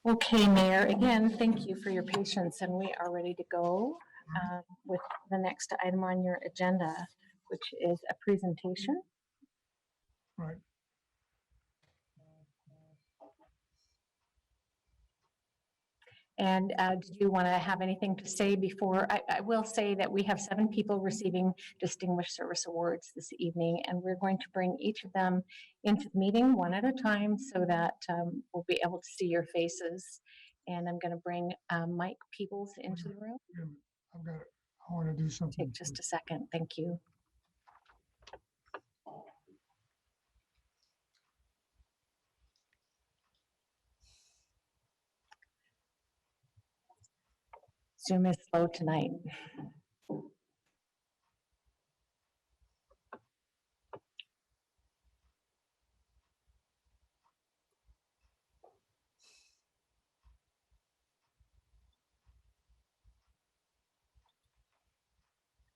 Okay, Mayor, again, thank you for your patience, and we are ready to go with the next item on your agenda, which is a presentation. Right. And did you want to have anything to say before? I will say that we have 7 people receiving Distinguished Service Awards this evening, and we're going to bring each of them into the meeting one at a time so that we'll be able to see your faces. And I'm going to bring Mike Peebles into the room. I want to do something. Take just a second. Thank you. Zoom is slow tonight.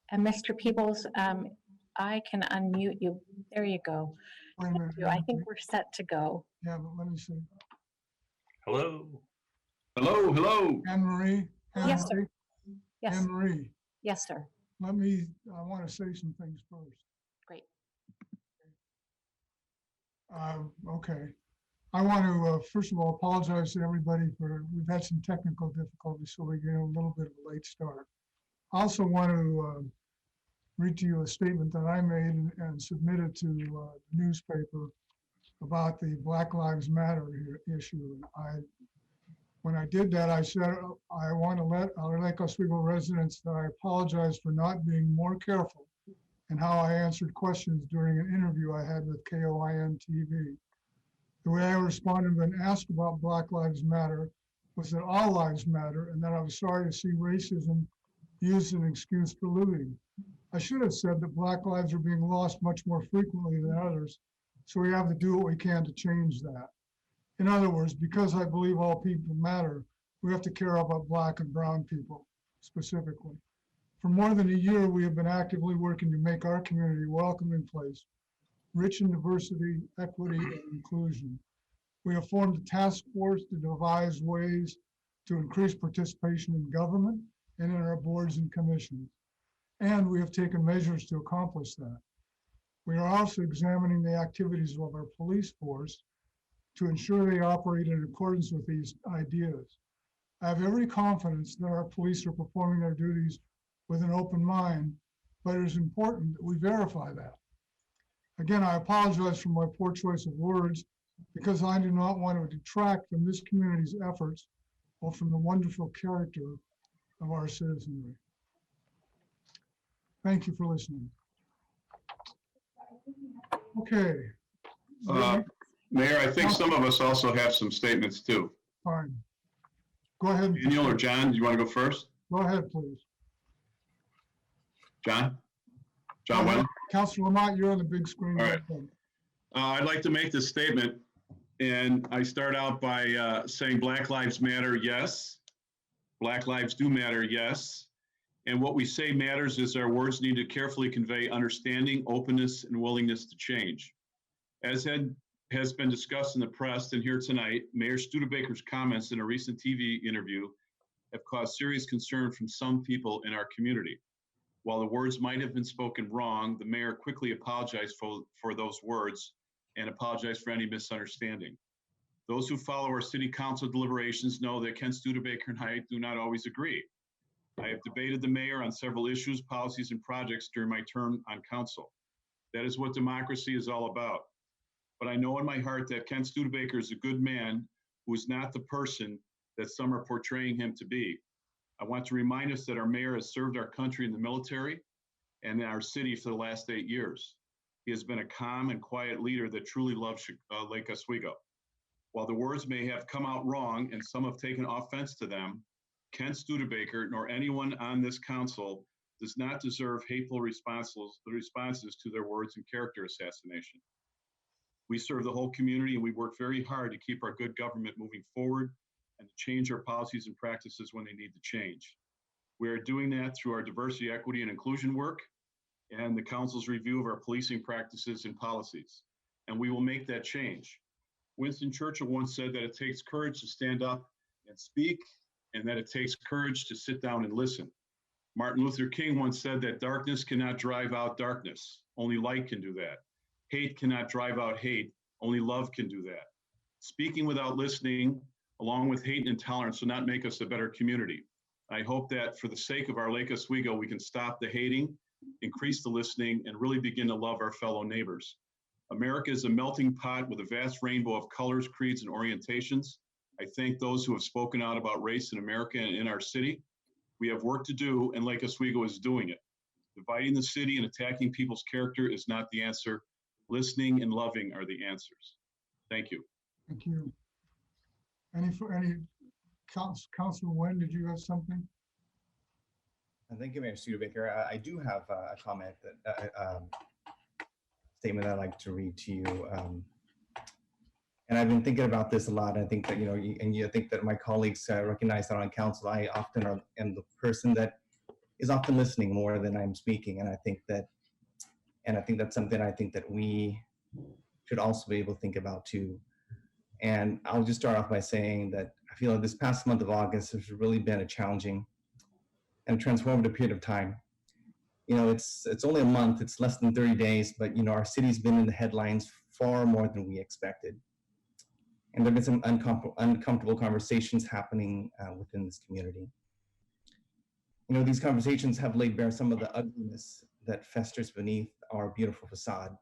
And Mr. Peebles, I can unmute you. There you go. Wait a minute, I think we're set to go. Yeah, but let me see. Hello. Hello, hello. Anne-Marie? Yes, sir. Yes. Anne-Marie, Yes, sir. I want to say some things first. Great. Okay. I want to, first of all, apologize to everybody we've had some technical difficulties, so we get a little bit of a late start. I also want to read to you a statement that I made and submitted to the newspaper about the Black Lives Matter issue. When I did that, I said, I want to let our Lake Oswego residents that I apologize for not being more careful in how I answered questions during an interview I had with KOIN TV. The way I responded when asked about Black Lives Matter was that all lives matter and that I was sorry to see racism used as an excuse for looting. I should have said that Black lives are being lost much more frequently than others, so we have to do what we can to change that. In other words, because I believe all people matter, we have to care about Black and Brown people specifically. For more than a year, we have been actively working to make our community a welcoming place, rich in diversity, equity, and inclusion. We have formed a task force to devise ways to increase participation in government and in our boards and commissions. And we have taken measures to accomplish that. We are also examining the activities of our police force to ensure they operate in accordance with these ideas. I have every confidence that our police are performing their duties with an open mind, but it is important that we verify that. Again, I apologize for my poor choice of words because I do not want to detract from this community's efforts or from the wonderful character of our citizenry. Thank you for listening. Okay. Mayor, I think some of us also have some statements too. Fine. Go ahead. Daniel or John, do you want to go first? Go ahead, please. John? John Wenham? Councilor Lamont, you're on the big screen. All right. I'd like to make this statement, and I start out by saying Black Lives Matter, yes. Black lives do matter, yes. And what we say matters is our words need to carefully convey understanding, openness, and willingness to change. As has been discussed in the press and here tonight, Mayor Studebaker's comments in a recent TV interview have caused serious concern from some people in our community. While the words might have been spoken wrong, the mayor quickly apologized for those words and apologized for any misunderstanding. Those who follow our city council deliberations know that Ken Studebaker and I do not always agree. I have debated the mayor on several issues, policies, and projects during my term on council. That is what democracy is all about. But I know in my heart that Ken Studebaker is a good man who is not the person that some are portraying him to be. I want to remind us that our mayor has served our country in the military and in our city for the last 8 years. He has been a calm and quiet leader that truly loves Lake Oswego. While the words may have come out wrong and some have taken offense to them, Ken Studebaker nor anyone on this council does not deserve hateful responses to their words and character assassination. We serve the whole community and we work very hard to keep our good government moving forward and to change our policies and practices when they need to change. We are doing that through our diversity, equity, and inclusion work and the council's review of our policing practices and policies. And we will make that change. Winston Churchill once said that it takes courage to stand up and speak, and that it takes courage to sit down and listen. Martin Luther King once said that darkness cannot drive out darkness. Only light can do that. Hate cannot drive out hate. Only love can do that. Speaking without listening, along with hate and intolerance, will not make us a better community. I hope that for the sake of our Lake Oswego, we can stop the hating, increase the listening, and really begin to love our fellow neighbors. America is a melting pot with a vast rainbow of colors, creeds, and orientations. I thank those who have spoken out about race in America and in our city. We have work to do, and Lake Oswego is doing it. Dividing the city and attacking people's character is not the answer. Listening and loving are the answers. Thank you. Thank you. Councilor Nguyen, did you have something? Thank you, Mayor Studebaker. I do have a comment that statement I'd like to read to you. And I've been thinking about this a lot. I think that, I think that my colleagues recognize that on council, I often am the person that is often listening more than I'm speaking. And I think that's something I think that we should also be able to think about too. And I'll just start off by saying that I feel like this past month of August has really been a challenging and transformative period of time. It's only a month, it's less than 30 days, but our city's been in the headlines far more than we expected. And there have been some uncomfortable conversations happening within this community. These conversations have laid bare some of the ugliness that festers beneath our beautiful facade.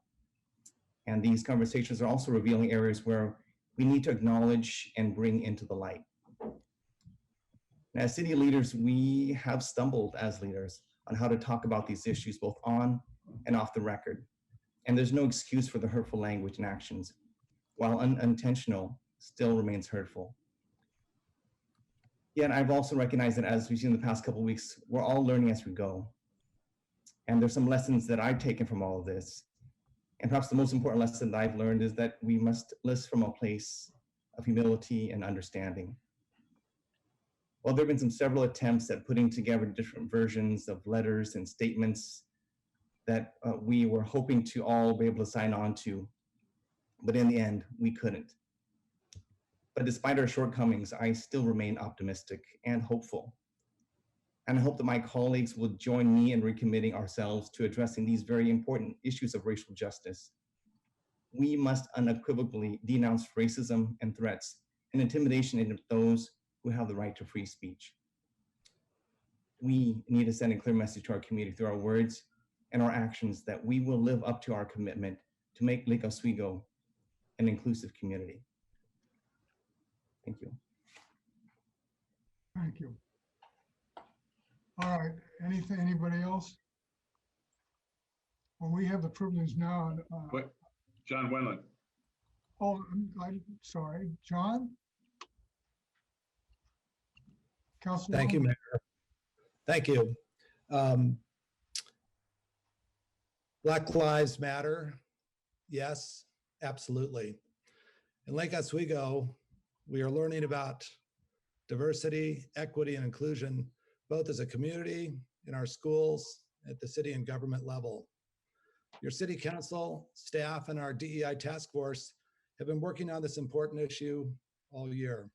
And these conversations are also revealing areas where we need to acknowledge and bring into the light. As city leaders, we have stumbled as leaders on how to talk about these issues, both on and off the record. And there's no excuse for the hurtful language and actions, while unintentional, still remains hurtful. Yet I've also recognized that as we've seen in the past couple of weeks, we're all learning as we go. And there's some lessons that I've taken from all of this. And perhaps the most important lesson that I've learned is that we must listen from a place of humility and understanding. While there have been several attempts at putting together different versions of letters and statements that we were hoping to all be able to sign on to, but in the end, we couldn't. But despite our shortcomings, I still remain optimistic and hopeful. And I hope that my colleagues will join me in recommitting ourselves to addressing these very important issues of racial justice. We must unequivocally denounce racism and threats and intimidation against those who have the right to free speech. We need to send a clear message to our community through our words and our actions that we will live up to our commitment to make Lake Oswego an inclusive community. Thank you. Thank you. All right, anybody else? Well, we have the privilege now. John Wendland. Oh, I'm sorry, John? Councilor. Thank you, Mayor. Thank you. Black Lives Matter. Yes, absolutely. In Lake Oswego, we are learning about diversity, equity, and inclusion, both as a community, in our schools, at the city and government level. Your city council, staff, and our DEI task force have been working on this important issue all year.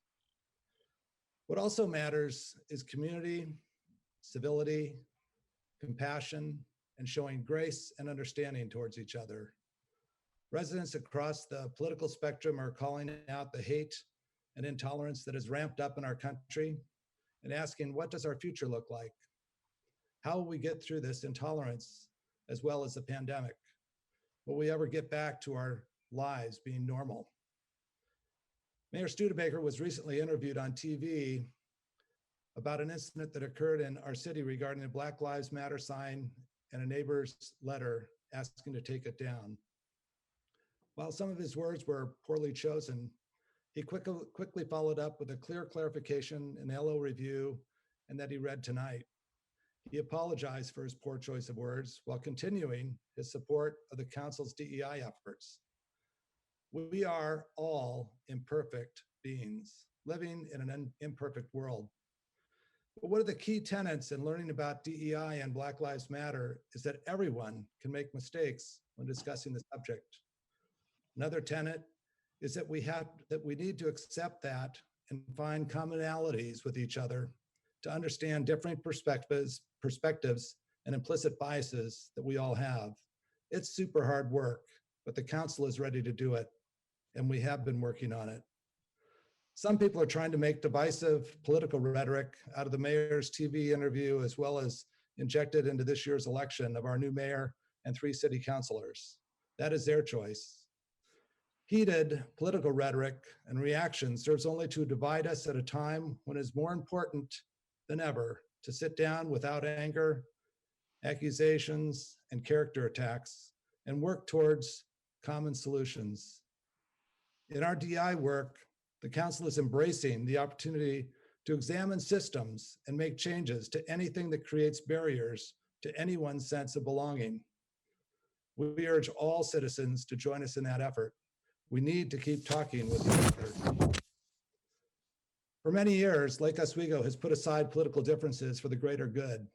What also matters is community, civility, compassion, and showing grace and understanding towards each other. Residents across the political spectrum are calling out the hate and intolerance that has ramped up in our country and asking, what does our future look like? How will we get through this intolerance as well as the pandemic? Will we ever get back to our lives being normal? Mayor Studebaker was recently interviewed on TV about an incident that occurred in our city regarding a Black Lives Matter sign and a neighbor's letter asking to take it down. While some of his words were poorly chosen, he quickly followed up with a clear clarification in LO review and that he read tonight. He apologized for his poor choice of words while continuing his support of the council's DEI efforts. We are all imperfect beings living in an imperfect world. But one of the key tenets in learning about DEI and Black Lives Matter is that everyone can make mistakes when discussing the subject. Another tenet is that we need to accept that and find commonalities with each other to understand different perspectives and implicit biases that we all have. It's super hard work, but the council is ready to do it, and we have been working on it. Some people are trying to make divisive political rhetoric out of the mayor's TV interview, as well as inject it into this year's election of our new mayor and 3 city councilors. That is their choice. Heated political rhetoric and reaction serves only to divide us at a time when it's more important than ever to sit down without anger, accusations, and character attacks and work towards common solutions. In our DI work, the council is embracing the opportunity to examine systems and make changes to anything that creates barriers to anyone's sense of belonging. We urge all citizens to join us in that effort. We need to keep talking with each other. For many years, Lake Oswego has put aside political differences for the greater good.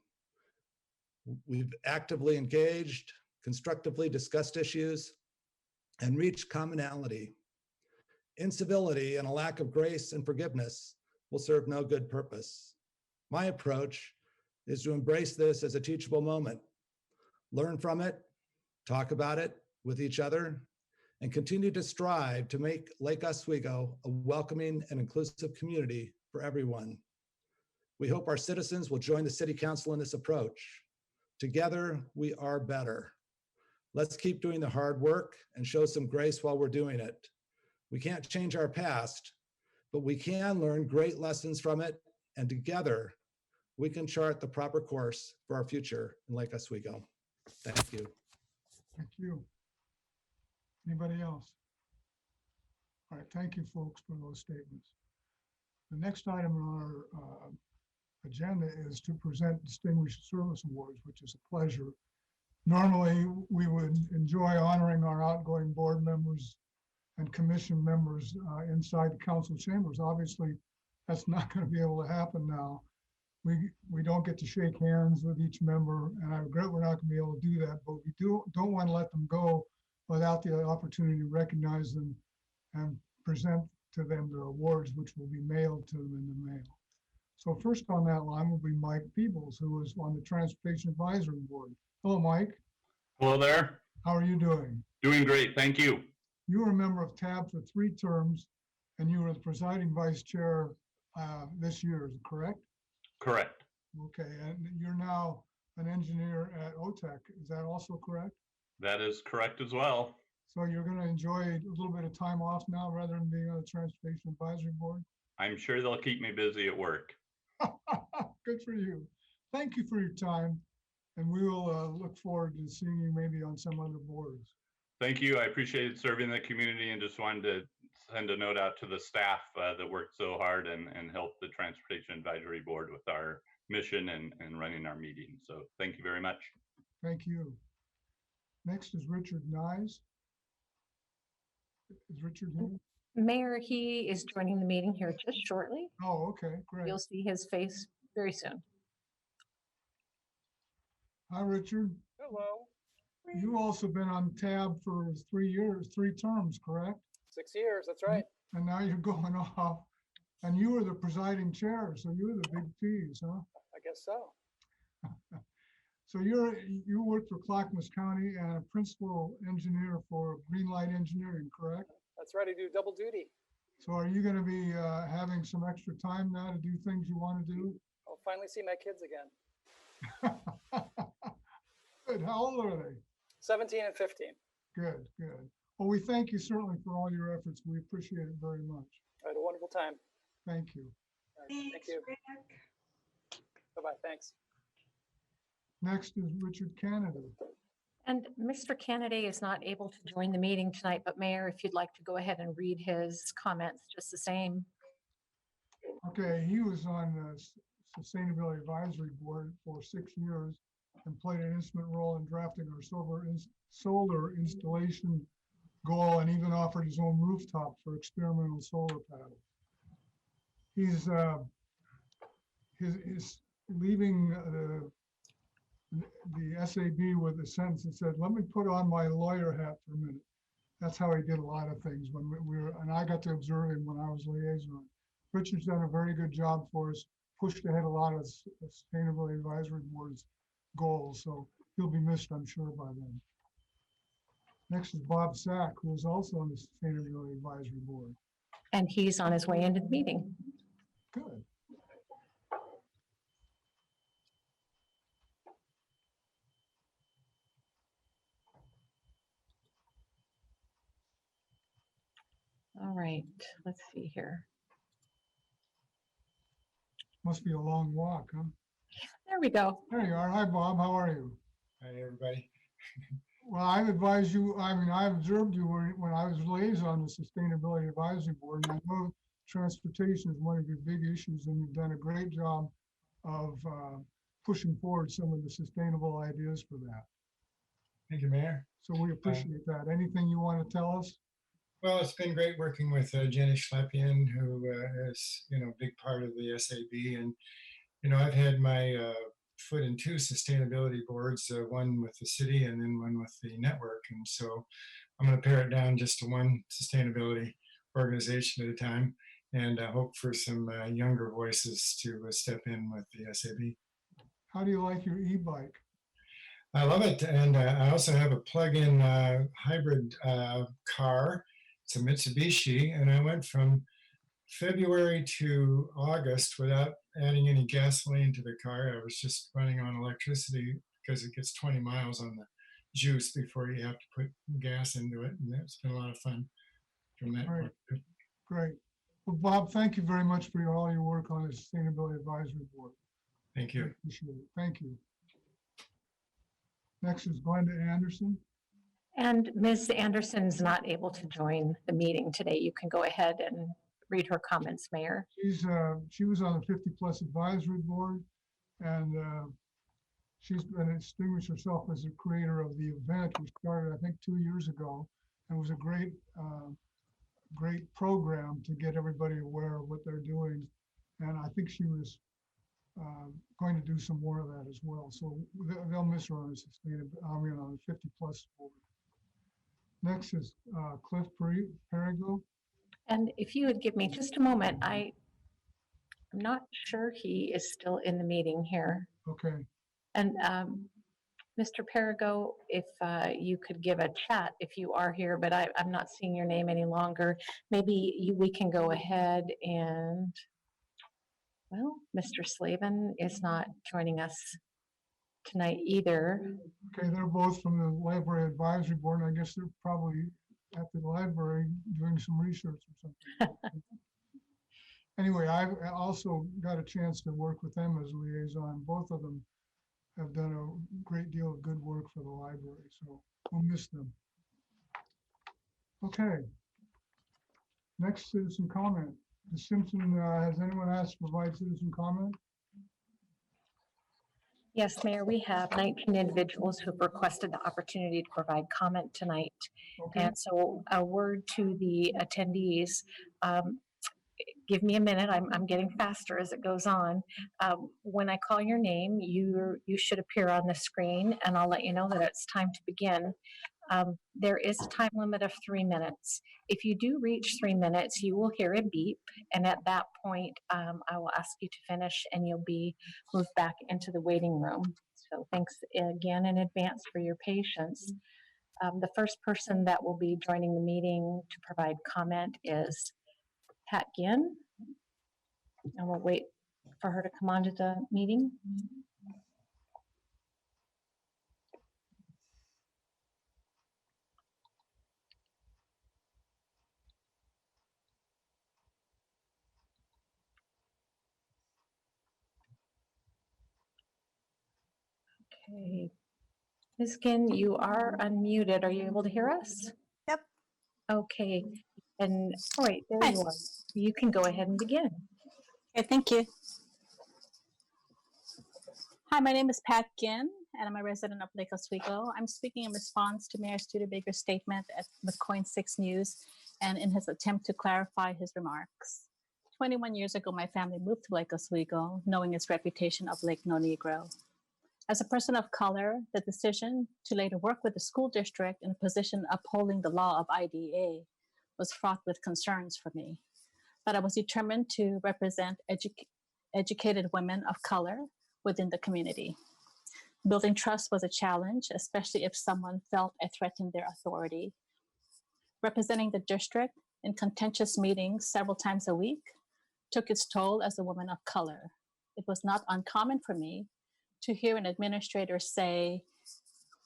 We've actively engaged, constructively discussed issues, and reached commonality. Incivility and a lack of grace and forgiveness will serve no good purpose. My approach is to embrace this as a teachable moment, learn from it, talk about it with each other, and continue to strive to make Lake Oswego a welcoming and inclusive community for everyone. We hope our citizens will join the City Council in this approach. Together, we are better. Let's keep doing the hard work and show some grace while we're doing it. We can't change our past, but we can learn great lessons from it, and together, we can chart the proper course for our future in Lake Oswego. Thank you. Thank you. Anybody else? All right, thank you, folks, for those statements. The next item on our agenda is to present Distinguished Service Awards, which is a pleasure. Normally, we would enjoy honoring our outgoing board members and commission members inside the council chambers. Obviously, that's not going to be able to happen now. We don't get to shake hands with each member, and I regret we're not going to be able to do that, but we don't want to let them go without the opportunity to recognize them and present to them their awards, which will be mailed to them in the mail. So first on that line will be Mike Peebles, who is on the Transportation Advisory Board. Hello, Mike. Hello there. How are you doing? Doing great. Thank you. You were a member of TAB for 3 terms, and you were the presiding vice chair this year, is it correct? Correct. Okay, and you're now an engineer at OTEC. Is that also correct? That is correct as well. So you're going to enjoy a little bit of time off now rather than being on the Transportation Advisory Board? I'm sure they'll keep me busy at work. Good for you. Thank you for your time, and we will look forward to seeing you maybe on some other boards. Thank you. I appreciated serving the community and just wanted to send a note out to the staff that worked so hard and helped the Transportation Advisory Board with our mission and running our meetings. So thank you very much. Thank you. Next is Richard Nyes. Is Richard here? Mayor, he is joining the meeting here just shortly. Oh, okay, great. You'll see his face very soon. Hi, Richard. Hello, You also been on TAB for 3 years, 3 terms, correct? 6 years, that's right. And now you're going off, and you were the presiding chair, so you were the big cheese, huh? I guess so. So you worked for Clackamas County and a principal engineer for Greenlight Engineering, correct? That's right, I do double duty. So are you going to be having some extra time now to do things you want to do? I'll finally see my kids again. Good. How old are they? 17 and 15. Good, good. Well, we thank you certainly for all your efforts. We appreciate it very much. I had a wonderful time. Thank you. All right, thank you. Bye-bye, thanks. Next is Richard Kennedy. And Mr. Kennedy is not able to join the meeting tonight, but Mayor, if you'd like to go ahead and read his comments just the same. Okay, he was on the Sustainability Advisory Board for 6 years and played an instrument role in drafting our solar installation goal, and even offered his own rooftop for experimental solar panels. He's leaving the SAB with a sentence that said, "Let me put on my lawyer hat for a minute." That's how he did a lot of things when we were, and I got to observe him when I was liaison. Richard's done a very good job for us, pushed ahead a lot of Sustainability Advisory Board's goals, so he'll be missed, I'm sure, by them. Next is Bob Sack, who is also on the Sustainability Advisory Board. And he's on his way into the meeting. Good. All right, let's see here. Must be a long walk, huh? There we go. There you are. Hi, Bob. How are you? Hi, everybody. Well, I've advised you, I mean, I observed you when I was liaison to Sustainability Advisory Board, and I know transportation is one of your big issues, and you've done a great job of pushing forward some of the sustainable ideas for that. Thank you, Mayor. So we appreciate that. Anything you want to tell us? Well, it's been great working with Jenny Schleppian, who is, a big part of the SAB. And, I've had my foot in two sustainability boards, one with the city and then one with the network. And so I'm going to pare it down just to one sustainability organization at a time, and hope for some younger voices to step in with the SAB. How do you like your e-bike? I love it. And I also have a plug-in hybrid car. It's a Mitsubishi, and I went from February to August without adding any gasoline to the car. I was just running on electricity because it gets 20 miles on the juice before you have to put gas into it. And it's been a lot of fun from that Right. point of view. Great. Well, Bob, thank you very much for all your work on the Sustainability Advisory Board. Thank I you. appreciate it. Thank you. Next is Glenda Anderson. And Ms. Anderson's not able to join the meeting today. You can go ahead and read her comments, Mayor. She was on the 50 Plus Advisory Board, and she's been distinguished herself as the creator of the event, which started, I think, 2 years ago, and was a great program to get everybody aware of what they're doing. And I think she was going to do some more of that as well. So they'll miss her on the 50 Plus Board. Next is Cliff Perigo. And if you would give me just a moment, I'm not sure he is still in the meeting here. Okay. And Mr. Perigo, if you could give a chat if you are here, but I'm not seeing your name any longer. Maybe we can go ahead and, well, Mr. Slavin is not joining us tonight either. Okay, they're both from the Library Advisory Board, and I guess they're probably at the library doing some research or something. Anyway, I've also got a chance to work with them as a liaison. Both of them have done a great deal of good work for the library, so we'll miss them. Okay. Next, citizen comment. Ms. Simpson, has anyone asked to provide citizen comment? Yes, Mayor, we have 19 individuals who've requested the opportunity to provide comment tonight. Okay, And so a word to the attendees, give me a minute, I'm getting faster as it goes on. When I call your name, you should appear on the screen, and I'll let you know that it's time to begin. There is a time limit of 3 minutes. If you do reach 3 minutes, you will hear a beep, and at that point, I will ask you to finish, and you'll be moved back into the waiting room. So thanks again in advance for your patience. The first person that will be joining the meeting to provide comment is Pat Ginn, and we'll wait for her to come onto the meeting. Okay. Ms. Ginn, you are unmuted. Are you able to hear us? Yep. Okay. And, all right, there Hi. you are. You can go ahead and begin. Okay, thank you. Hi, my name is Pat Ginn, and I'm a resident of Lake Oswego. I'm speaking in response to Mayor Studebaker's statement at McCoin 6 News and in his attempt to clarify his remarks. 21 years ago, my family moved to Lake Oswego, knowing its reputation of Lake No Negro. As a person of color, the decision to later work with the school district in a position upholding the law of IDA was fraught with concerns for me. but I was determined to represent educated women of color within the community. Building trust was a challenge, especially if someone felt I threatened their authority. Representing the district in contentious meetings several times a week took its toll as a woman of color. It was not uncommon for me to hear an administrator say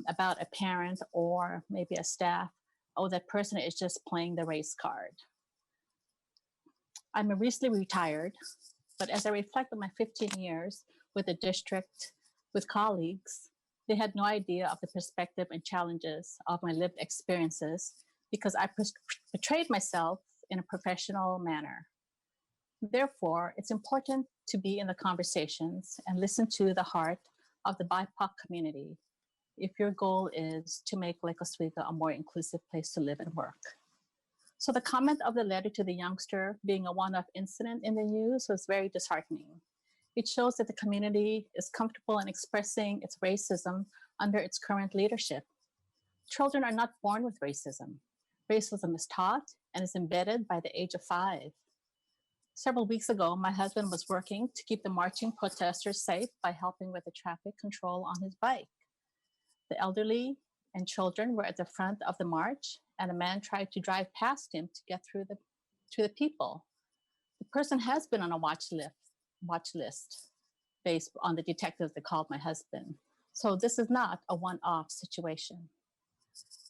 about a parent or maybe a staff, oh, that person is just playing the race card. I'm recently retired, but as I reflect on my 15 years with the district, with colleagues, they had no idea of the perspective and challenges of my lived experiences because I portrayed myself in a professional manner. Therefore, it's important to be in the conversations and listen to the heart of the BIPOC community if your goal is to make Lake Oswego a more inclusive place to live and work. So the comment of the letter to the youngster being a one-off incident in the news was very disheartening. It shows that the community is comfortable in expressing its racism under its current leadership. Children are not born with racism. Racism is taught and is embedded by the age of 5. Several weeks ago, my husband was working to keep the marching protesters safe by helping with the traffic control on his bike. The elderly and children were at the front of the march, and a man tried to drive past him to get through to the people. The person has been on a watch list based on the detectives that called my husband. So this is not a one-off situation.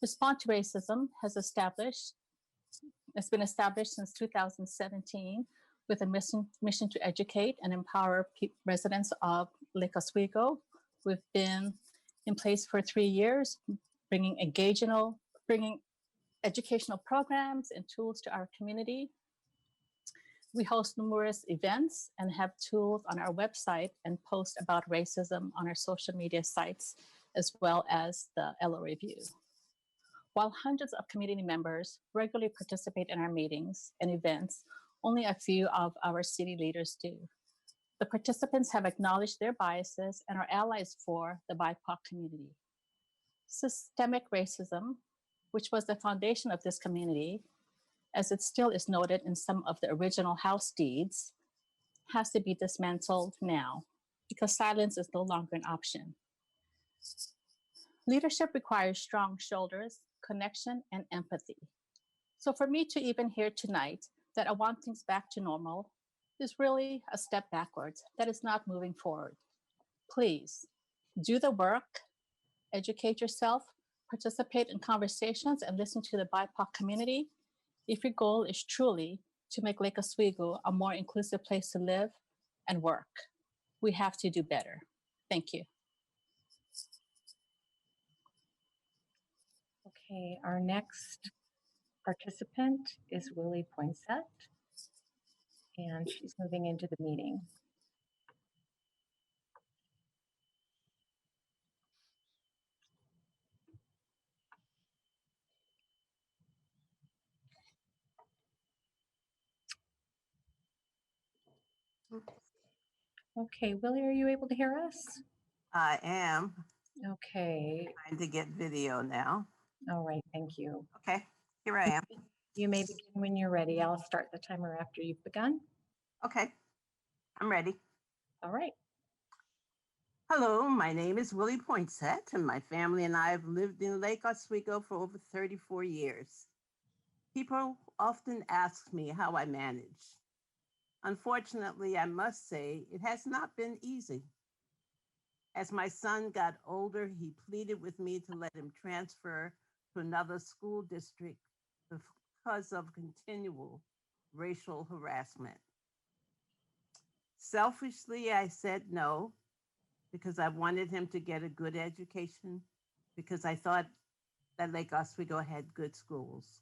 Response to racism has been established since 2017 with a mission to educate and empower residents of Lake Oswego. We've been in place for 3 years, bringing educational programs and tools to our community. We host numerous events and have tools on our website and post about racism on our social media sites, as well as the LO Review. While hundreds of community members regularly participate in our meetings and events, only a few of our city leaders do. The participants have acknowledged their biases and are allies for the BIPOC community. Systemic racism, which was the foundation of this community, as it still is noted in some of the original house deeds, has to be dismantled now because silence is no longer an option. Leadership requires strong shoulders, connection, and empathy. So for me to even hear tonight that I want things back to normal is really a step backwards. That is not moving forward. Please do the work, educate yourself, participate in conversations, and listen to the BIPOC community if your goal is truly to make Lake Oswego a more inclusive place to live and work. We have to do better. Thank you. Okay, our next participant is Willie Poinsett, and she's moving into the meeting. Okay, Willie, are you able to hear us? I am Okay, trying to get video now. all right, thank you. Okay, here I am. You may begin when you're ready. I'll start the timer after you've begun. Okay, I'm ready. All right. Hello, my name is Willie Poinsett, and my family and I have lived in Lake Oswego for over 34 years. People often ask me how I manage. Unfortunately, I must say it has not been easy. As my son got older, he pleaded with me to let him transfer to another school district because of continual racial harassment. Selfishly, I said no, because I wanted him to get a good education, because I thought that Lake Oswego had good schools.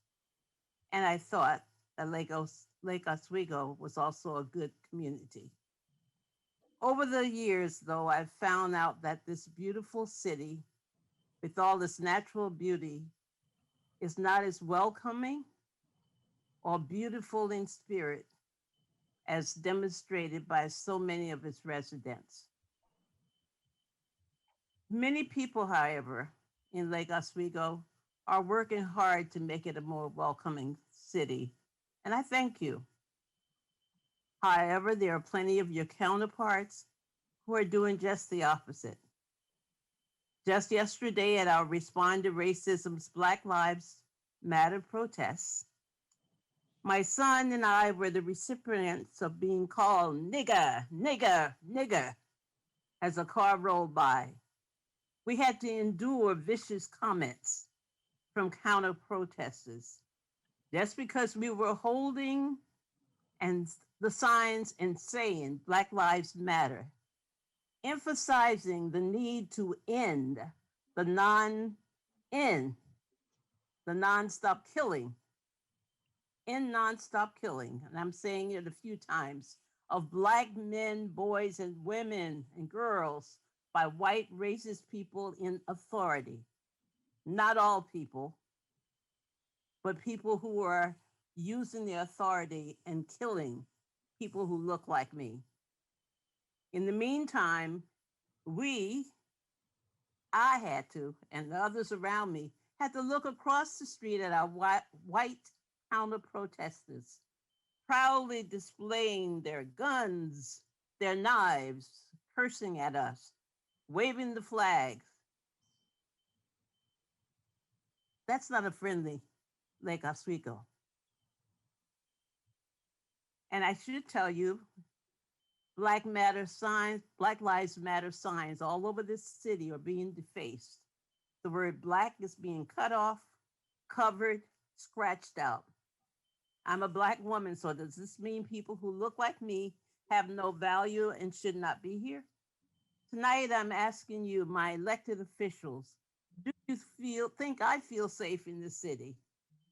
And I thought that Lake Oswego was also a good community. Over the years, though, I've found out that this beautiful city, with all its natural beauty, is not as welcoming or beautiful in spirit as demonstrated by so many of its residents. Many people, however, in Lake Oswego are working hard to make it a more welcoming city, and I thank you. However, there are plenty of your counterparts who are doing just the opposite. Just yesterday at our Respond to Racism's Black Lives Matter protests, my son and I were the recipients of being called nigger, nigger, nigger as a car rolled by. We had to endure vicious comments from counter protesters just because we were holding and the signs and saying Black Lives Matter, emphasizing the need to end the nonstop killing, nonstop killing, and I'm saying it a few times, of Black men, boys, and women and girls by white racist people in authority. Not all people, but people who are using their authority and killing people who look like me. In the meantime, I had to, and the others around me, had to look across the street at our white counter protesters, proudly displaying their guns, their knives, cursing at us, waving the flags. That's not a friendly Lake Oswego. And I should tell you, Black Lives Matter signs all over this city are being defaced. The word Black is being cut off, covered, scratched out. I'm a Black woman, so does this mean people who look like me have no value and should not be here? Tonight, I'm asking you, my elected officials, do you think I feel safe in this city?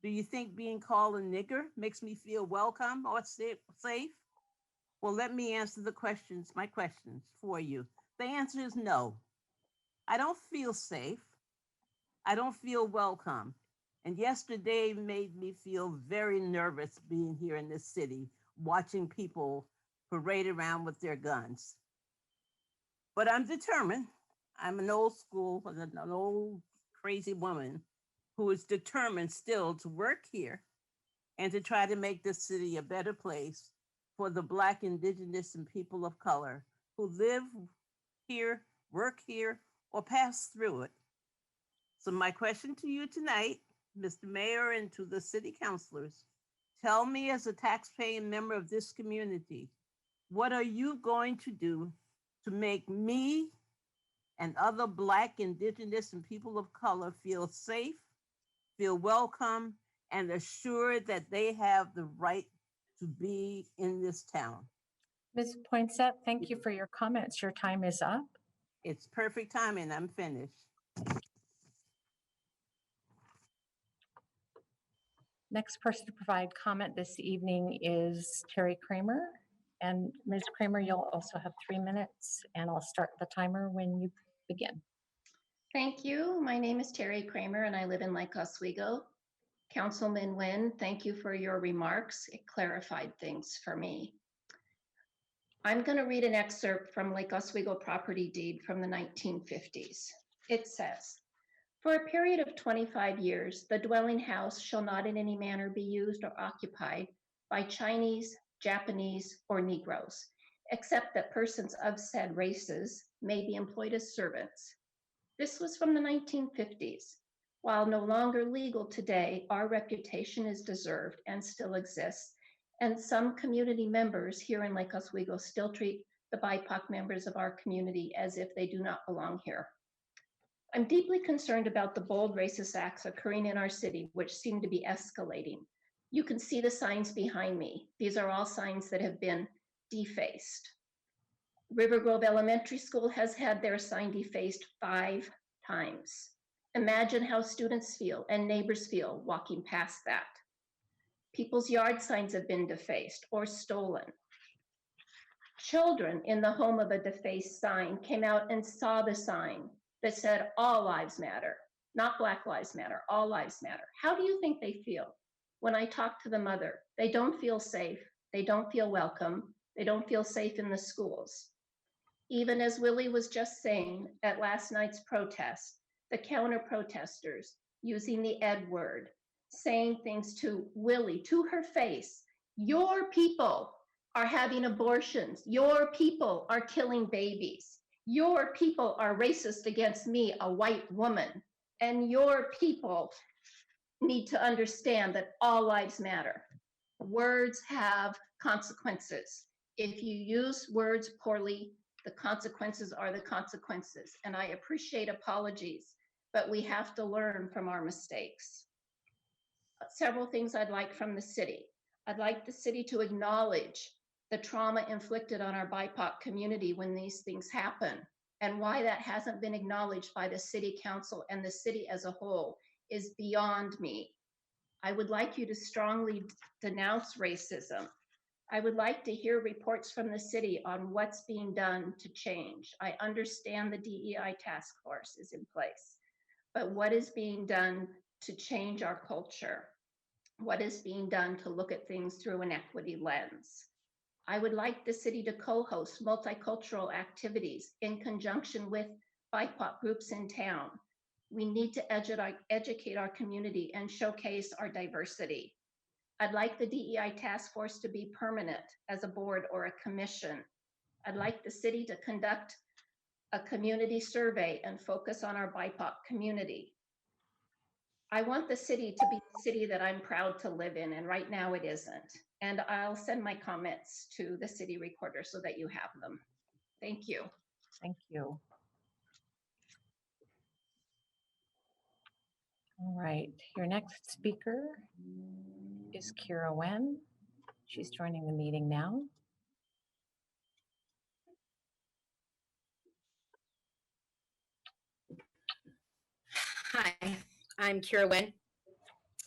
Do you think being called a nigger makes me feel welcome or safe? Well, let me answer my questions for you. The answer is no. I don't feel safe. I don't feel welcome. And yesterday made me feel very nervous being here in this city, watching people parade around with their guns. But I'm determined. I'm an old crazy woman who is determined still to work here and to try to make this city a better place for the Black, Indigenous, and people of color who live here, work here, or pass through it. So my question to you tonight, Mr. Mayor, and to the city councilors, tell me as a taxpaying member of this community, what are you going to do to make me and other Black, Indigenous, and people of color feel safe, feel welcome, and assured that they have the right to be in this town? Ms. Poinsett, thank you for your comments. Your time is up. It's perfect timing. I'm finished. Next person to provide comment this evening is Terry Kramer. And Ms. Kramer, you'll also have 3 minutes, and I'll start the timer when you begin. Thank you. My name is Terry Kramer and I live in Lake Oswego. Councilman Nguyen, thank you for your remarks. It clarified things for me. I'm going to read an excerpt from Lake Oswego property deed from the 1950s. It says, "For a period of 25 years, the dwelling house shall not in any manner be used or occupied by Chinese, Japanese, or Negroes, except that persons of said races may be employed as servants." This was from the 1950s. While no longer legal today, our reputation is deserved and still exists, and some community members here in Lake Oswego still treat the BIPOC members of our community as if they do not belong here. I'm deeply concerned about the bold racist acts occurring in our city, which seem to be escalating. You can see the signs behind me. These are all signs that have been defaced. River Grove Elementary School has had their sign defaced 5 times. Imagine how students feel and neighbors feel walking past that. People's yard signs have been defaced or stolen. Children in the home of a defaced sign came out and saw the sign that said all lives matter, not Black Lives Matter, all lives matter. How do you think they feel when I talk to the mother? They don't feel safe. They don't feel welcome. They don't feel safe in the schools. Even as Willie was just saying at last night's protest, the counter protesters using the Ed word, saying things to Willie, to her face, your people, are having abortions. Your people are killing babies. Your people are racist against me, a white woman. And your people need to understand that all lives matter. Words have consequences. If you use words poorly, the consequences are the consequences. And I appreciate apologies, but we have to learn from our mistakes. Several things I'd like from the city. I'd like the city to acknowledge the trauma inflicted on our BIPOC community when these things happen, and why that hasn't been acknowledged by the city council and the city as a whole is beyond me. I would like you to strongly denounce racism. I would like to hear reports from the city on what's being done to change. I understand the DEI task force is in place, but what is being done to change our culture? What is being done to look at things through an equity lens? I would like the city to co-host multicultural activities in conjunction with BIPOC groups in town. We need to educate our community and showcase our diversity. I'd like the DEI task force to be permanent as a board or a commission. I'd like the city to conduct a community survey and focus on our BIPOC community. I want the city to be the city that I'm proud to live in, and right now it isn't. And I'll send my comments to the city recorder so that you have them. Thank you. Thank you. All right, your next speaker is Kira Wen. She's joining the meeting now. Hi, I'm Kira Wen,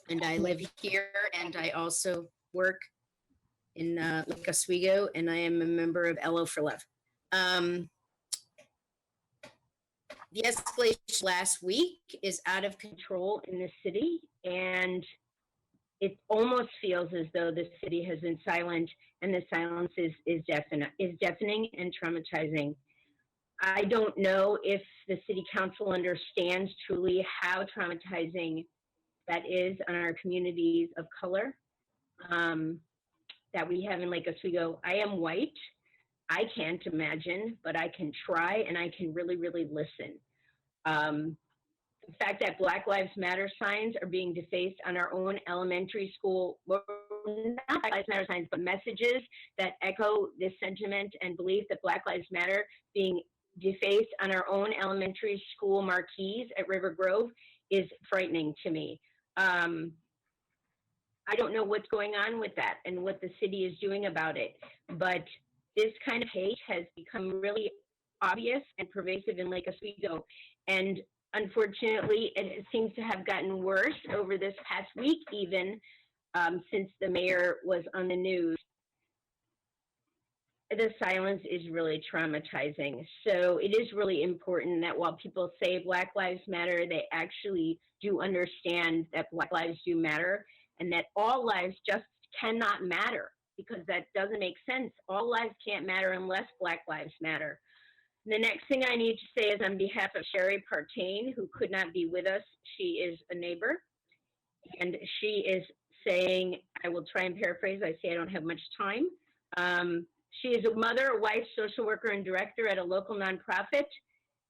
and I live here, and I also work in Lake Oswego, and I am a member of LO for Love. The escalation last week is out of control in the city, and it almost feels as though the city has been silent, and the silence is deafening and traumatizing. I don't know if the city council understands truly how traumatizing that is on our communities of color that we have in Lake Oswego. I am white. I can't imagine, but I can try, and I can really, really listen. The fact that Black Lives Matter signs are being defaced on our own elementary school, well, not Black Lives Matter signs, but messages that echo this sentiment and belief that Black Lives Matter being defaced on our own elementary school marquees at River Grove is frightening to me. I don't know what's going on with that and what the city is doing about it, but this kind of hate has become really obvious and pervasive in Lake Oswego. And unfortunately, it seems to have gotten worse over this past week, even since the mayor was on the news. The silence is really traumatizing. So it is really important that while people say Black Lives Matter, they actually do understand that Black lives do matter, and that all lives just cannot matter, because that doesn't make sense. All lives can't matter unless Black lives matter. The next thing I need to say is on behalf of Sherry Partain, who could not be with us. She is a neighbor, and she is saying, I will try and paraphrase, I say I don't have much time. She is a mother, a wife, social worker, and director at a local nonprofit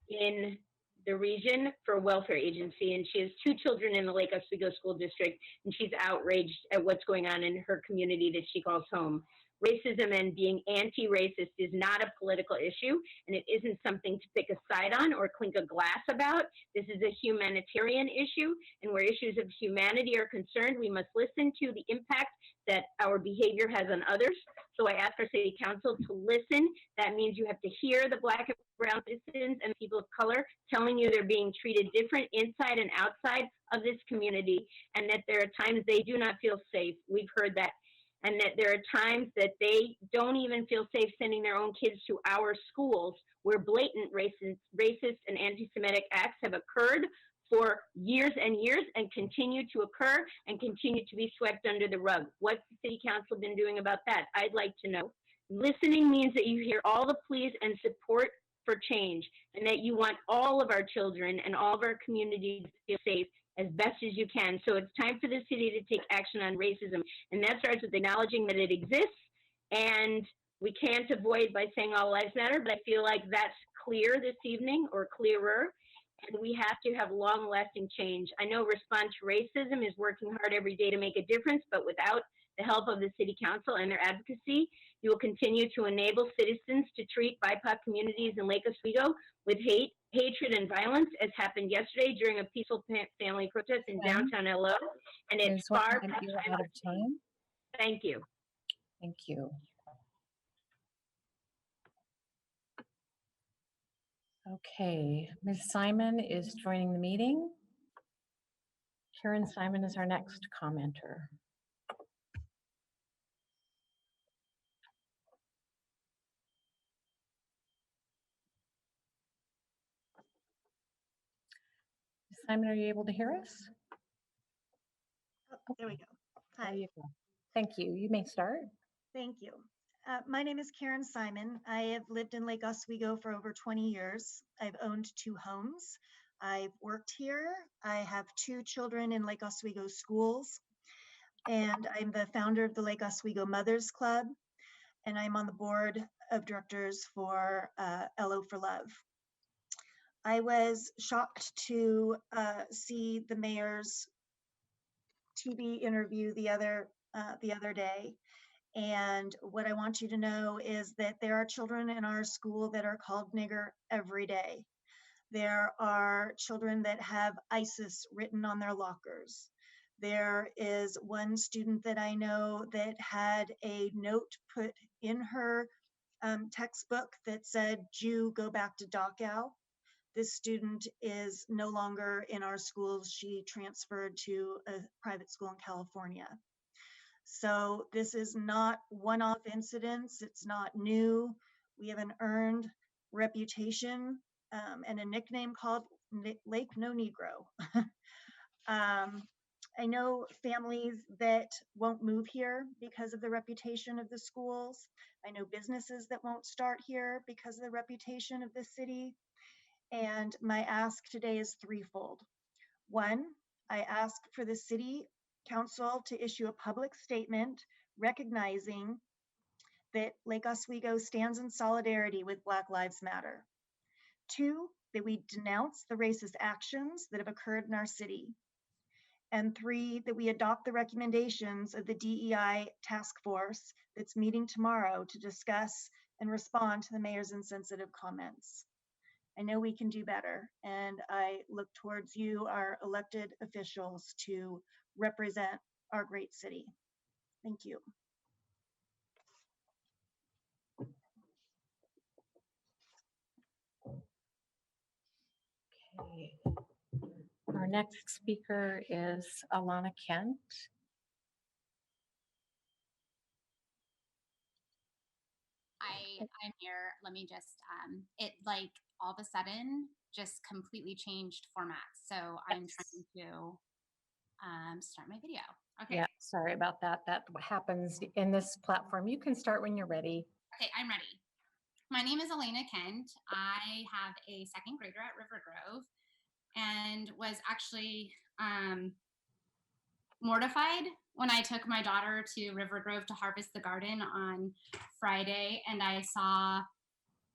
in the region for a welfare agency, and she has 2 children in the Lake Oswego School District, and she's outraged at what's going on in her community that she calls home. Racism and being anti-racist is not a political issue, and it isn't something to pick a side on or clink a glass about. This is a humanitarian issue, and where issues of humanity are concerned, we must listen to the impact that our behavior has on others. So I ask our city council to listen. That means you have to hear the Black and brown citizens and people of color telling you they're being treated different inside and outside of this community, and that there are times they do not feel safe. We've heard that. And that there are times that they don't even feel safe sending their own kids to our schools, where blatant racist and anti-Semitic acts have occurred for years and years and continue to occur and continue to be swept under the rug. What's the city council been doing about that? I'd like to know. Listening means that you hear all the pleas and support for change, and that you want all of our children and all of our communities to feel safe as best as you can. So it's time for the city to take action on racism. And that starts with acknowledging that it exists And we can't avoid by saying all lives matter, but I feel like that's clear this evening, or clearer. And we have to have long lasting change. I know Respond to Racism is working hard every day to make a difference, but without the help of the City Council and their advocacy, you will continue to enable citizens to treat BIPOC communities in Lake Oswego with hate, hatred, and violence, as happened yesterday during a peaceful family protest in downtown LO. And it's Ms. far Wynn, past you're out of time. Thank you. Thank you. Okay, Ms. Simon is joining the meeting. Karen Simon is our next commenter. Ms. Simon, are you able to hear us? There we go. There Hi, you go. Thank you. You may start. thank you. My name is Karen Simon. I have lived in Lake Oswego for over 20 years. I've owned 2 homes. I've worked here. I have 2 children in Lake Oswego schools, and I'm the founder of the Lake Oswego Mothers Club, and I'm on the board of directors for LO for Love. I was shocked to see the mayor's TV interview the other day. And what I want you to know is that there are children in our school that are called nigger every day. There are children that have ISIS written on their lockers. There is one student that I know that had a note put in her textbook that said, "Jew, go back to Dachau." This student is no longer in our schools. She transferred to a private school in California. So this is not one-off incidents. It's not new. We have an earned reputation and a nickname called Lake No Negro. I know families that won't move here because of the reputation of the schools. I know businesses that won't start here because of the reputation of the city. And my ask today is threefold. One, I ask for the city council to issue a public statement recognizing that Lake Oswego stands in solidarity with Black Lives Matter. 2, that we denounce the racist actions that have occurred in our city. And 3, that we adopt the recommendations of the DEI task force that's meeting tomorrow to discuss and respond to the mayor's insensitive comments. I know we can do better, and I look towards you, our elected officials, to represent our great city. Thank you. Okay. Our next speaker is Alana Kent. I'm here. Let me just, it like all of a sudden just completely changed formats. So I'm trying to start my video. Okay. Yeah, sorry about that. That happens in this platform. You can start when you're ready. Okay, I'm ready. My name is Elena Kent. I have a 2nd grader at River Grove and was actually mortified when I took my daughter to River Grove to harvest the garden on Friday and I saw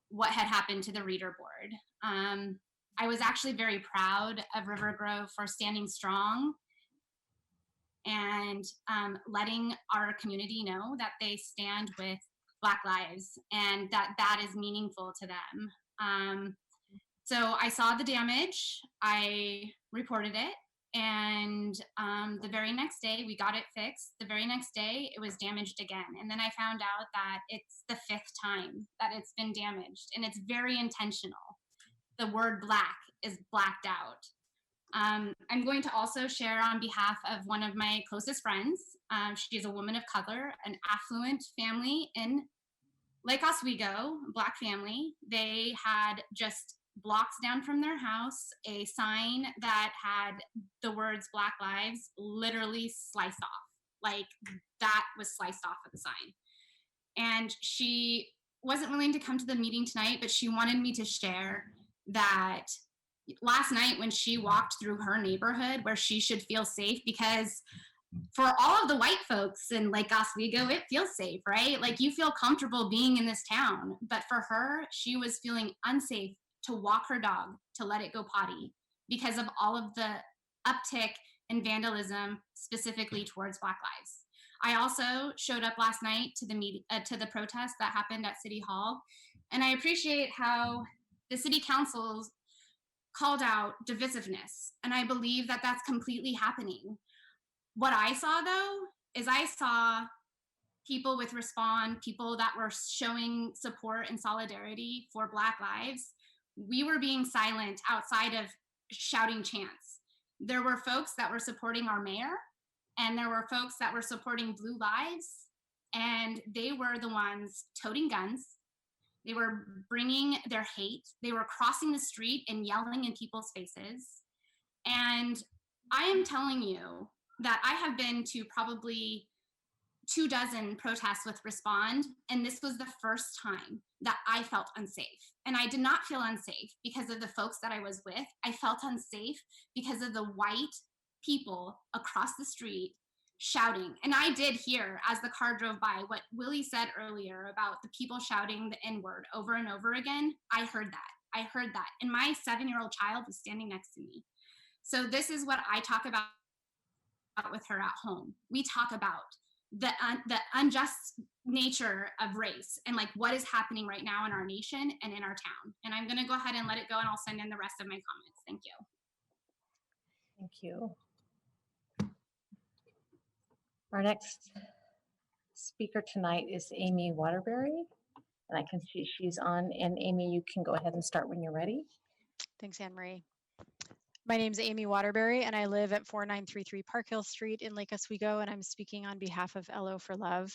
what had happened to the reader board. I was actually very proud of River Grove for standing strong and letting our community know that they stand with Black lives and that that is meaningful to them. So I saw the damage, I reported it, and the very next day we got it fixed. The very next day it was damaged again. And then I found out that it's the 5th time that it's been damaged, and it's very intentional. The word Black is blacked out. I'm going to also share on behalf of one of my closest friends. She is a woman of color, an affluent family in Lake Oswego, Black family. They had just blocks down from their house a sign that had the words Black Lives literally sliced off. Like that was sliced off of the sign. And she wasn't willing to come to the meeting tonight, but she wanted me to share that last night when she walked through her neighborhood where she should feel safe, because for all of the white folks in Lake Oswego, it feels safe, right? Like you feel comfortable being in this town. But for her, she was feeling unsafe to walk her dog, to let it go potty because of all of the uptick in vandalism, specifically towards Black lives. I also showed up last night to the protest that happened at City Hall, and I appreciate how the city councils called out divisiveness, and I believe that that's completely happening. What I saw though is I saw people with Respond, people that were showing support and solidarity for Black lives. We were being silent outside of shouting chants. There were folks that were supporting our mayor, and there were folks that were supporting Blue Lives, and they were the ones toting guns. They were bringing their hate. They were crossing the street and yelling in people's faces. And I am telling you that I have been to probably 24 protests with Respond, and this was the first time that I felt unsafe. And I did not feel unsafe because of the folks that I was with. I felt unsafe because of the white people across the street shouting. And I did hear, as the car drove by, what Willie said earlier about the people shouting the N-word over and over again. I heard that. I heard that. And my 7-year-old child was standing next to me. So this is what I talk about with her at home. We talk about the unjust nature of race and like what is happening right now in our nation and in our town. And I'm going to go ahead and let it go, and I'll send in the rest of my comments. Thank you. Thank you. Our next speaker tonight is Amy Waterbury, and I can see she's on. And Amy, you can go ahead and start when you're ready. Thanks, Anne Marie. My name is Amy Waterbury, and I live at 4933 Park Hill Street in Lake Oswego, and I'm speaking on behalf of LO for Love.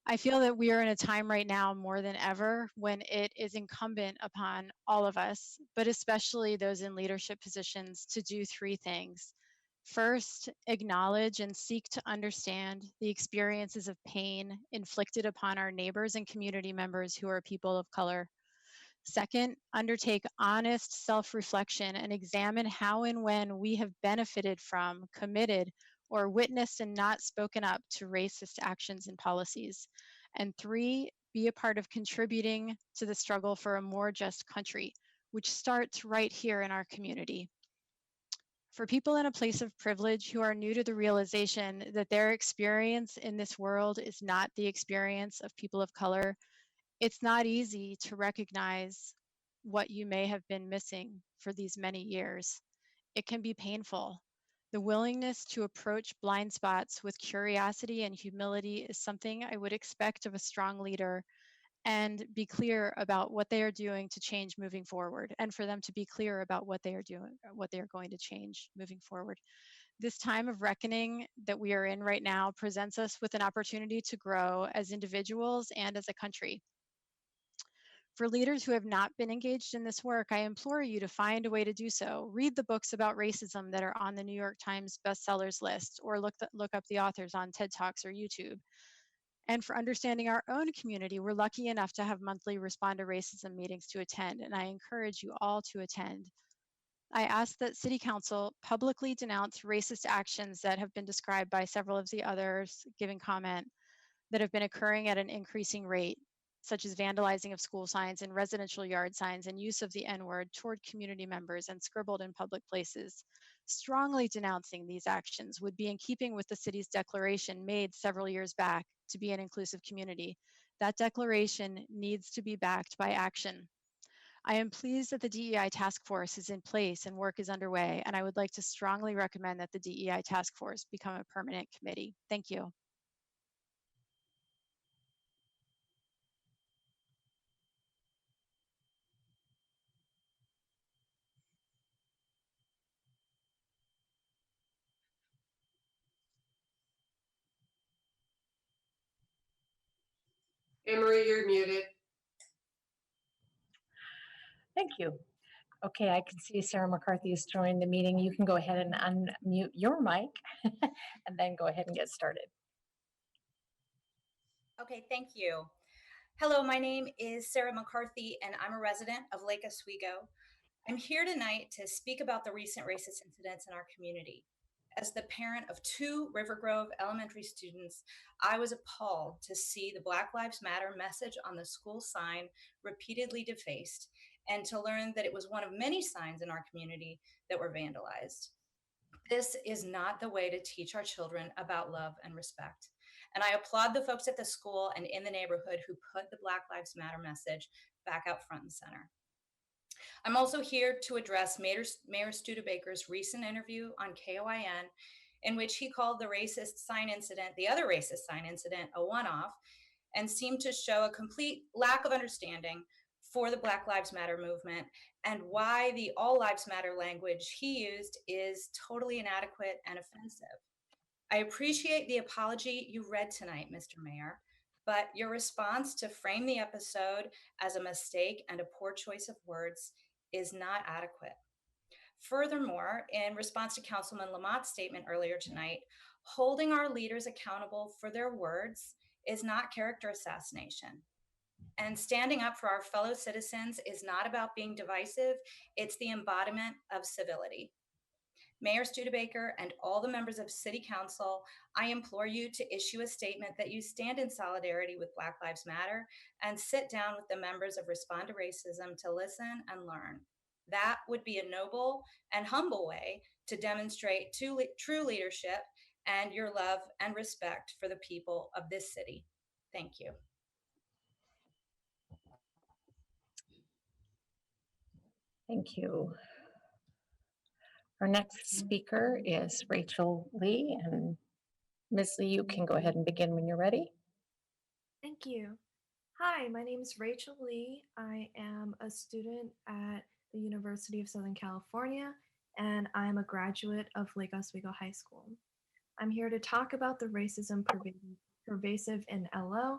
I feel that we are in a time right now more than ever when it is incumbent upon all of us, but especially those in leadership positions, to do 3 things. First, acknowledge and seek to understand the experiences of pain inflicted upon our neighbors and community members who are people of color. Second, undertake honest self-reflection and examine how and when we have benefited from, committed, or witnessed and not spoken up to racist actions and policies. And 3, be a part of contributing to the struggle for a more just country, which starts right here in our community. For people in a place of privilege who are new to the realization that their experience in this world is not the experience of people of color, it's not easy to recognize what you may have been missing for these many years. It can be painful. The willingness to approach blind spots with curiosity and humility is something I would expect of a strong leader, and be clear about what they are doing to change moving forward, and for them to be clear about what they are doing, what they are going to change moving forward. This time of reckoning that we are in right now presents us with an opportunity to grow as individuals and as a country. For leaders who have not been engaged in this work, I implore you to find a way to do so. Read the books about racism that are on the New York Times bestsellers list, or look up the authors on TED Talks or YouTube. And for understanding our own community, we're lucky enough to have monthly Respond to Racism meetings to attend, and I encourage you all to attend. I ask that City Council publicly denounce racist actions that have been described by several of the others giving comment that have been occurring at an increasing rate, such as vandalizing of school signs and residential yard signs and use of the N-word toward community members and scribbled in public places. Strongly denouncing these actions would be in keeping with the city's declaration made several years back to be an inclusive community. That declaration needs to be backed by action. I am pleased that the DEI task force is in place and work is underway, and I would like to strongly recommend that the DEI task force become a permanent committee. Thank you. Anne-Marie, you're muted. Thank you. Okay, I can see Sarah McCarthy has joined the meeting. You can go ahead and unmute your mic and then go ahead and get started. Okay, thank you. Hello, my name is Sarah McCarthy, and I'm a resident of Lake Oswego. I'm here tonight to speak about the recent racist incidents in our community. As the parent of 2 River Grove elementary students, I was appalled to see the Black Lives Matter message on the school sign repeatedly defaced, and to learn that it was one of many signs in our community that were vandalized. This is not the way to teach our children about love and respect. And I applaud the folks at the school and in the neighborhood who put the Black Lives Matter message back out front and center. I'm also here to address Mayor Studebaker's recent interview on KOIN, in which he called the other racist sign incident, a one-off, and seemed to show a complete lack of understanding for the Black Lives Matter movement, and why the All Lives Matter language he used is totally inadequate and offensive. I appreciate the apology you read tonight, Mr. Mayor, but your response to frame the episode as a mistake and a poor choice of words is not adequate. Furthermore, in response to Councilman Lamott's statement earlier tonight, holding our leaders accountable for their words is not character assassination. And standing up for our fellow citizens is not about being divisive, it's the embodiment of civility. Mayor Studebaker and all the members of City Council, I implore you to issue a statement that you stand in solidarity with Black Lives Matter and sit down with the members of Respond to Racism to listen and learn. That would be a noble and humble way to demonstrate true leadership and your love and respect for the people of this city. Thank you. Thank you. Our next speaker is Rachel Lee, and Ms. Lee, you can go ahead and begin when you're ready. Thank you. Hi, my name is Rachel Lee. I am a student at the University of Southern California, and I'm a graduate of Lake Oswego High School. I'm here to talk about the racism pervasive in LO,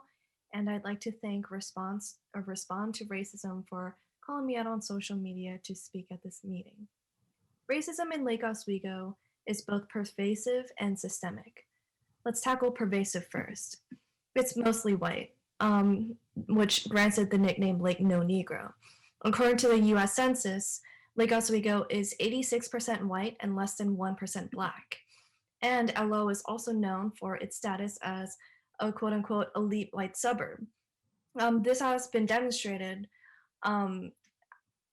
and I'd like to thank Respond to Racism for calling me out on social media to speak at this meeting. Racism in Lake Oswego is both pervasive and systemic. Let's tackle pervasive first. It's mostly white, which grants it the nickname Lake No Negro. According to the US Census, Lake Oswego is 86% white and less than 1% Black. And LO is also known for its status as a quote unquote elite white suburb. This has been demonstrated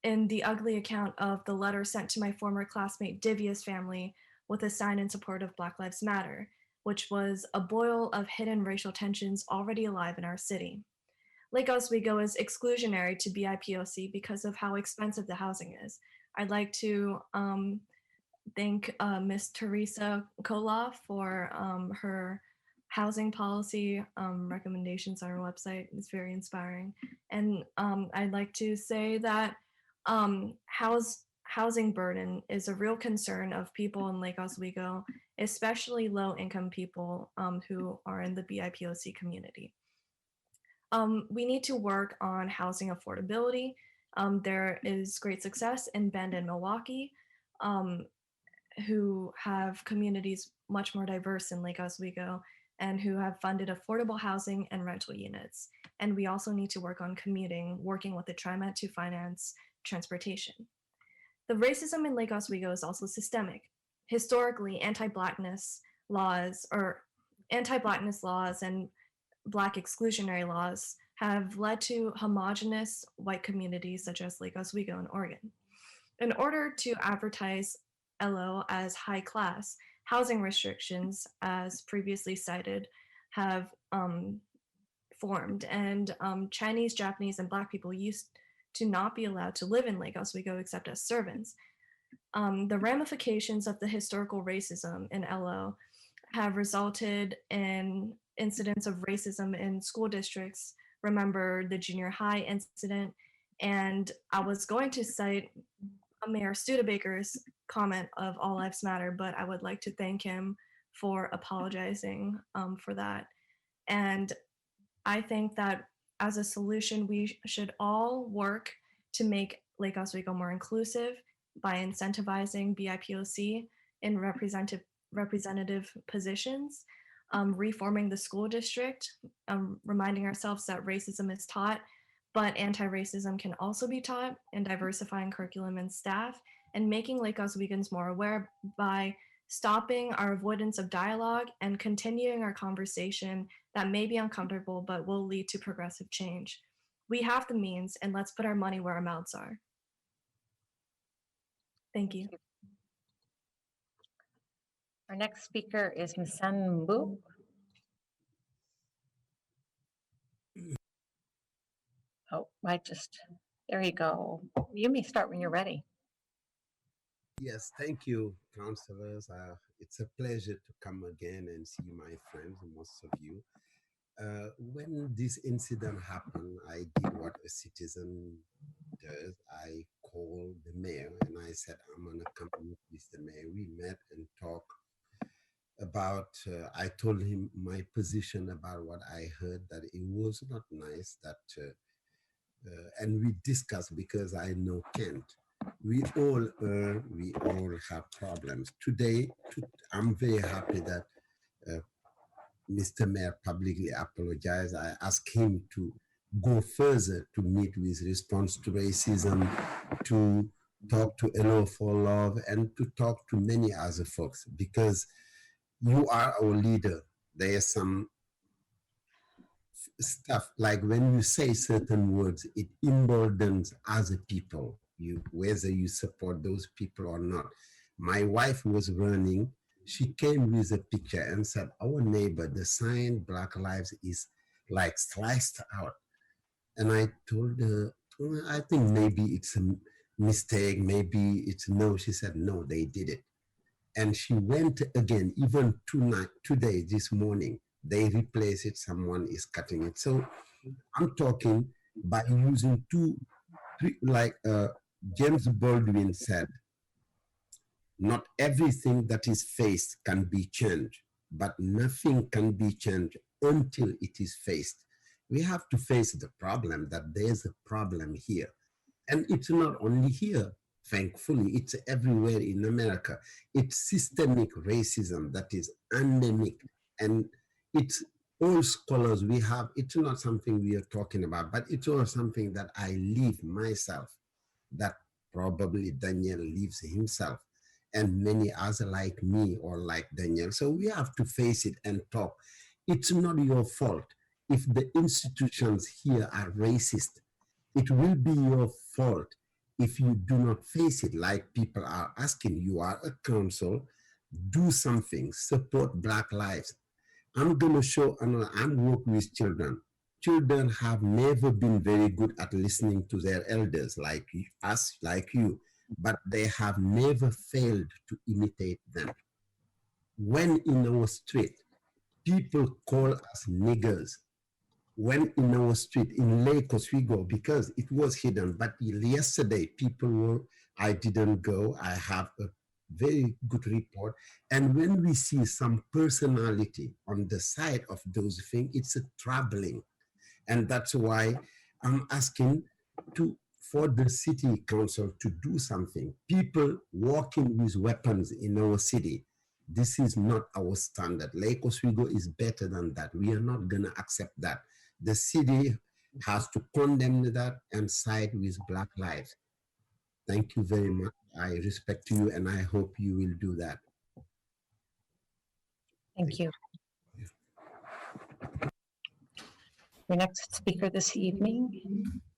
in the ugly account of the letter sent to my former classmate Divya's family with a sign in support of Black Lives Matter, which was a boil of hidden racial tensions already alive in our city. Lake Oswego is exclusionary to BIPOC because of how expensive the housing is. I'd like to thank Ms. Teresa Koloff for her housing policy recommendations on our website. It's very inspiring. And I'd like to say that housing burden is a real concern of people in Lake Oswego, especially low-income people who are in the BIPOC community. We need to work on housing affordability. There is great success in Bend and Milwaukee, who have communities much more diverse in Lake Oswego and who have funded affordable housing and rental units. And we also need to work on commuting, working with the TriMet to finance transportation. The racism in Lake Oswego is also systemic. Historically, anti-Blackness laws and Black exclusionary laws have led to homogenous white communities such as Lake Oswego and Oregon. In order to advertise LO as high class, housing restrictions, as previously cited, have formed, and Chinese, Japanese, and Black people used to not be allowed to live in Lake Oswego except as servants. The ramifications of the historical racism in LO have resulted in incidents of racism in school districts. Remember the junior high incident, and I was going to cite Mayor Studebaker's comment of All Lives Matter, but I would like to thank him for apologizing for that. And I think that as a solution, we should all work to make Lake Oswego more inclusive by incentivizing BIPOC in representative positions, reforming the school district, reminding ourselves that racism is taught, but anti-racism can also be taught, and diversifying curriculum and staff, and making Lake Oswegans more aware by stopping our avoidance of dialogue, and continuing our conversation that may be uncomfortable but will lead to progressive change. We have the means, and let's put our money where our mouths are. Thank you. Our next speaker is Msan Mbu. Oh, there you go. You may start when you're ready. Yes, thank you, counselors. It's a pleasure to come again and see my friends, most of you. When this incident happened, I did what a citizen does. I called the mayor and I said, I'm going to come meet with the mayor. We met and talked about, I told him my position about what I heard, that it was not nice, that, and we discussed because I know Kent. We all have problems. Today, I'm very happy that Mr. Mayor publicly apologized. I asked him to go further to meet with response to racism, to talk to Hello for Love, and to talk to many other folks, because you are our leader. There's some stuff like when you say certain words, it emboldens other people, whether you support those people or not. My wife was running. She came with a picture and said, our neighbor, the sign Black Lives is like sliced out. And I told her, well, I think maybe it's a mistake, maybe it's no. She said, no, they did it. And she went again, even today, this morning, they replace it, someone is cutting it. So I'm talking by using like James Baldwin said, not everything that is faced can be changed, but nothing can be changed until it is faced. We have to face the problem that there's a problem here. And it's not only here, thankfully, it's everywhere in America. It's systemic racism that is endemic. And it's all scholars we have, it's not something we are talking about, but it's all something that I live myself, that probably Daniel lives himself, and many others like me or like Daniel. So we have to face it and talk. It's not your fault if the institutions here are racist. It will be your fault if you do not face it, like people are asking. You are a council, do something, support Black lives. I'm going to show, I'm working with children. Children have never been very good at listening to their elders, like us, like you, but they have never failed to imitate them. When in our street, people call us niggers, when in our street in Lake Oswego, because it was hidden, but yesterday people were, I didn't go, I have a very good report. And when we see some personality on the side of those things, it's troubling. And that's why I'm asking for the city council to do something. People walking with weapons in our city, this is not our standard. Lake Oswego is better than that. We are not gonna accept that. The city has to condemn that and side with Black lives. Thank you very much. I respect you and I hope you will do that. Thank you. Your next speaker this evening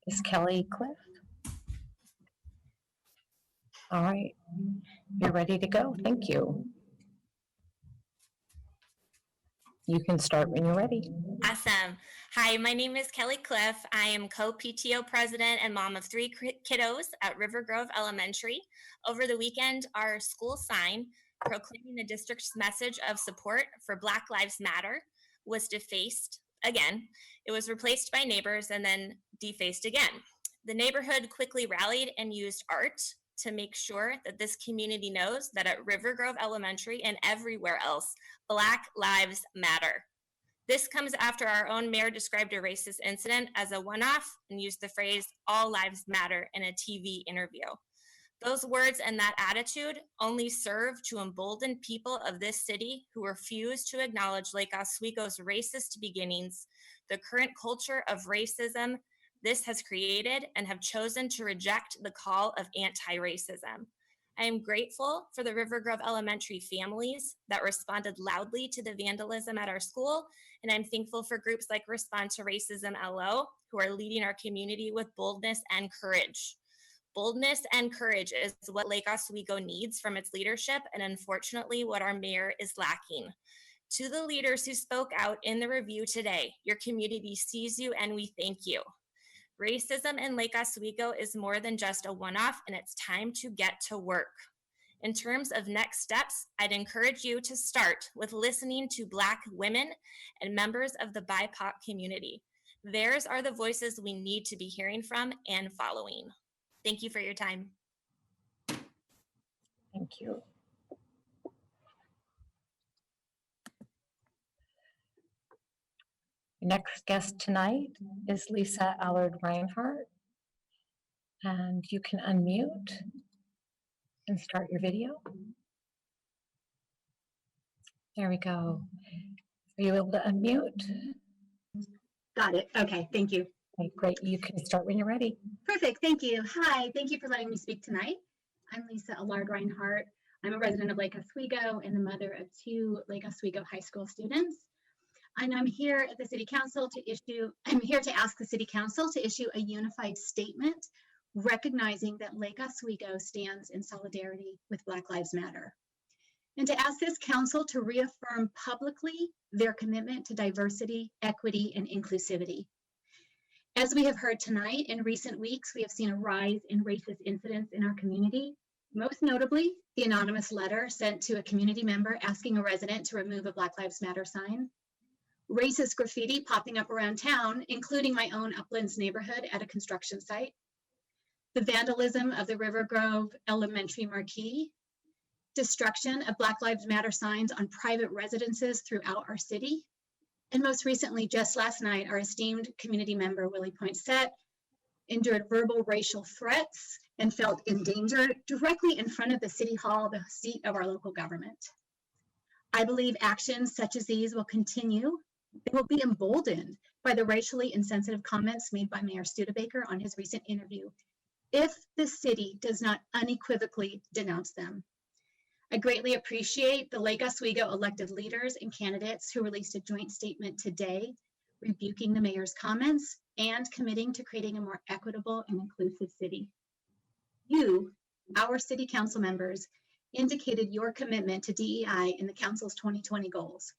is Kelly Cliff. All right, you're ready to go. Thank you. You can start when you're ready. Awesome. Hi, my name is Kelly Cliff. I am co-PTO president and mom of 3 kiddos at River Grove Elementary. Over the weekend, our school sign proclaiming the district's message of support for Black Lives Matter was defaced again. It was replaced by neighbors and then defaced again. The neighborhood quickly rallied and used art to make sure that this community knows that at River Grove Elementary and everywhere else, Black Lives Matter. This comes after our own mayor described a racist incident as a one-off and used the phrase, all lives matter, in a TV interview. Those words and that attitude only serve to embolden people of this city who refuse to acknowledge Lake Oswego's racist beginnings, the current culture of racism this has created, and have chosen to reject the call of anti-racism. I am grateful for the River Grove Elementary families that responded loudly to the vandalism at our school, and I'm thankful for groups like Respond to Racism LO, who are leading our community with boldness and courage. Boldness and courage is what Lake Oswego needs from its leadership, and unfortunately what our mayor is lacking. To the leaders who spoke out in the review today, your community sees you and we thank you. Racism in Lake Oswego is more than just a one-off, and it's time to get to work. In terms of next steps, I'd encourage you to start with listening to Black women and members of the BIPOC community. Theirs are the voices we need to be hearing from and following. Thank you for your time. Thank you. Next guest tonight is Lisa Allard Reinhardt. And you can unmute and start your video. There we go. Are you able to unmute? Got it. Okay, thank you. Okay, great. You can start when you're ready. Perfect. Thank you. Hi, thank you for letting me speak tonight. I'm Lisa Allard Reinhardt. I'm a resident of Lake Oswego and the mother of 2 Lake Oswego high school students. And I'm here at the City Council I'm here to ask the City Council to issue a unified statement recognizing that Lake Oswego stands in solidarity with Black Lives Matter. And to ask this council to reaffirm publicly their commitment to diversity, equity, and inclusivity. As we have heard tonight, in recent weeks, we have seen a rise in racist incidents in our community, most notably the anonymous letter sent to a community member asking a resident to remove a Black Lives Matter sign, racist graffiti popping up around town, including my own Uplands neighborhood at a construction site, the vandalism of the River Grove Elementary marquee, destruction of Black Lives Matter signs on private residences throughout our city, and most recently, just last night, our esteemed community member, Willie Poinsett, endured verbal racial threats and felt endangered directly in front of the City Hall, the seat of our local government. I believe actions such as these will continue. They will be emboldened by the racially insensitive comments made by Mayor Studebaker on his recent interview, if the city does not unequivocally denounce them. I greatly appreciate the Lake Oswego elected leaders and candidates who released a joint statement today, rebuking the mayor's comments and committing to creating a more equitable and inclusive city. You, our city council members, indicated your commitment to DEI in the council's 2020 goals.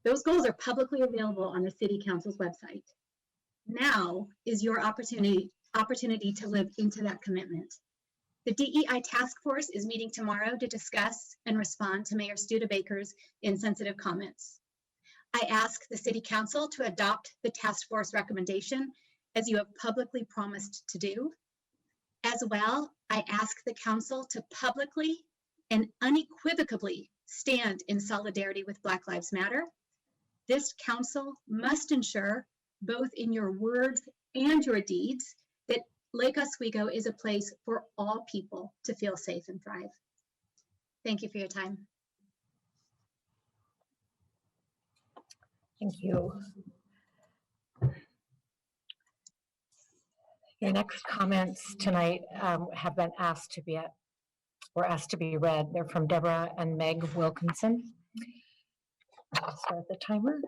Those goals are publicly available on the city council's website. Now is your opportunity to live into that commitment. The DEI task force is meeting tomorrow to discuss and respond to Mayor Studebaker's insensitive comments. I ask the City Council to adopt the task force recommendation as you have publicly promised to do. As well, I ask the Council to publicly and unequivocally stand in solidarity with Black Lives Matter. This Council must ensure, both in your words and your deeds, that Lake Oswego is a place for all people to feel safe and thrive. Thank you for your time. Thank you. Your next comments tonight have been asked to be read. They're from Deborah and Meg Wilkinson. I'll start the timer.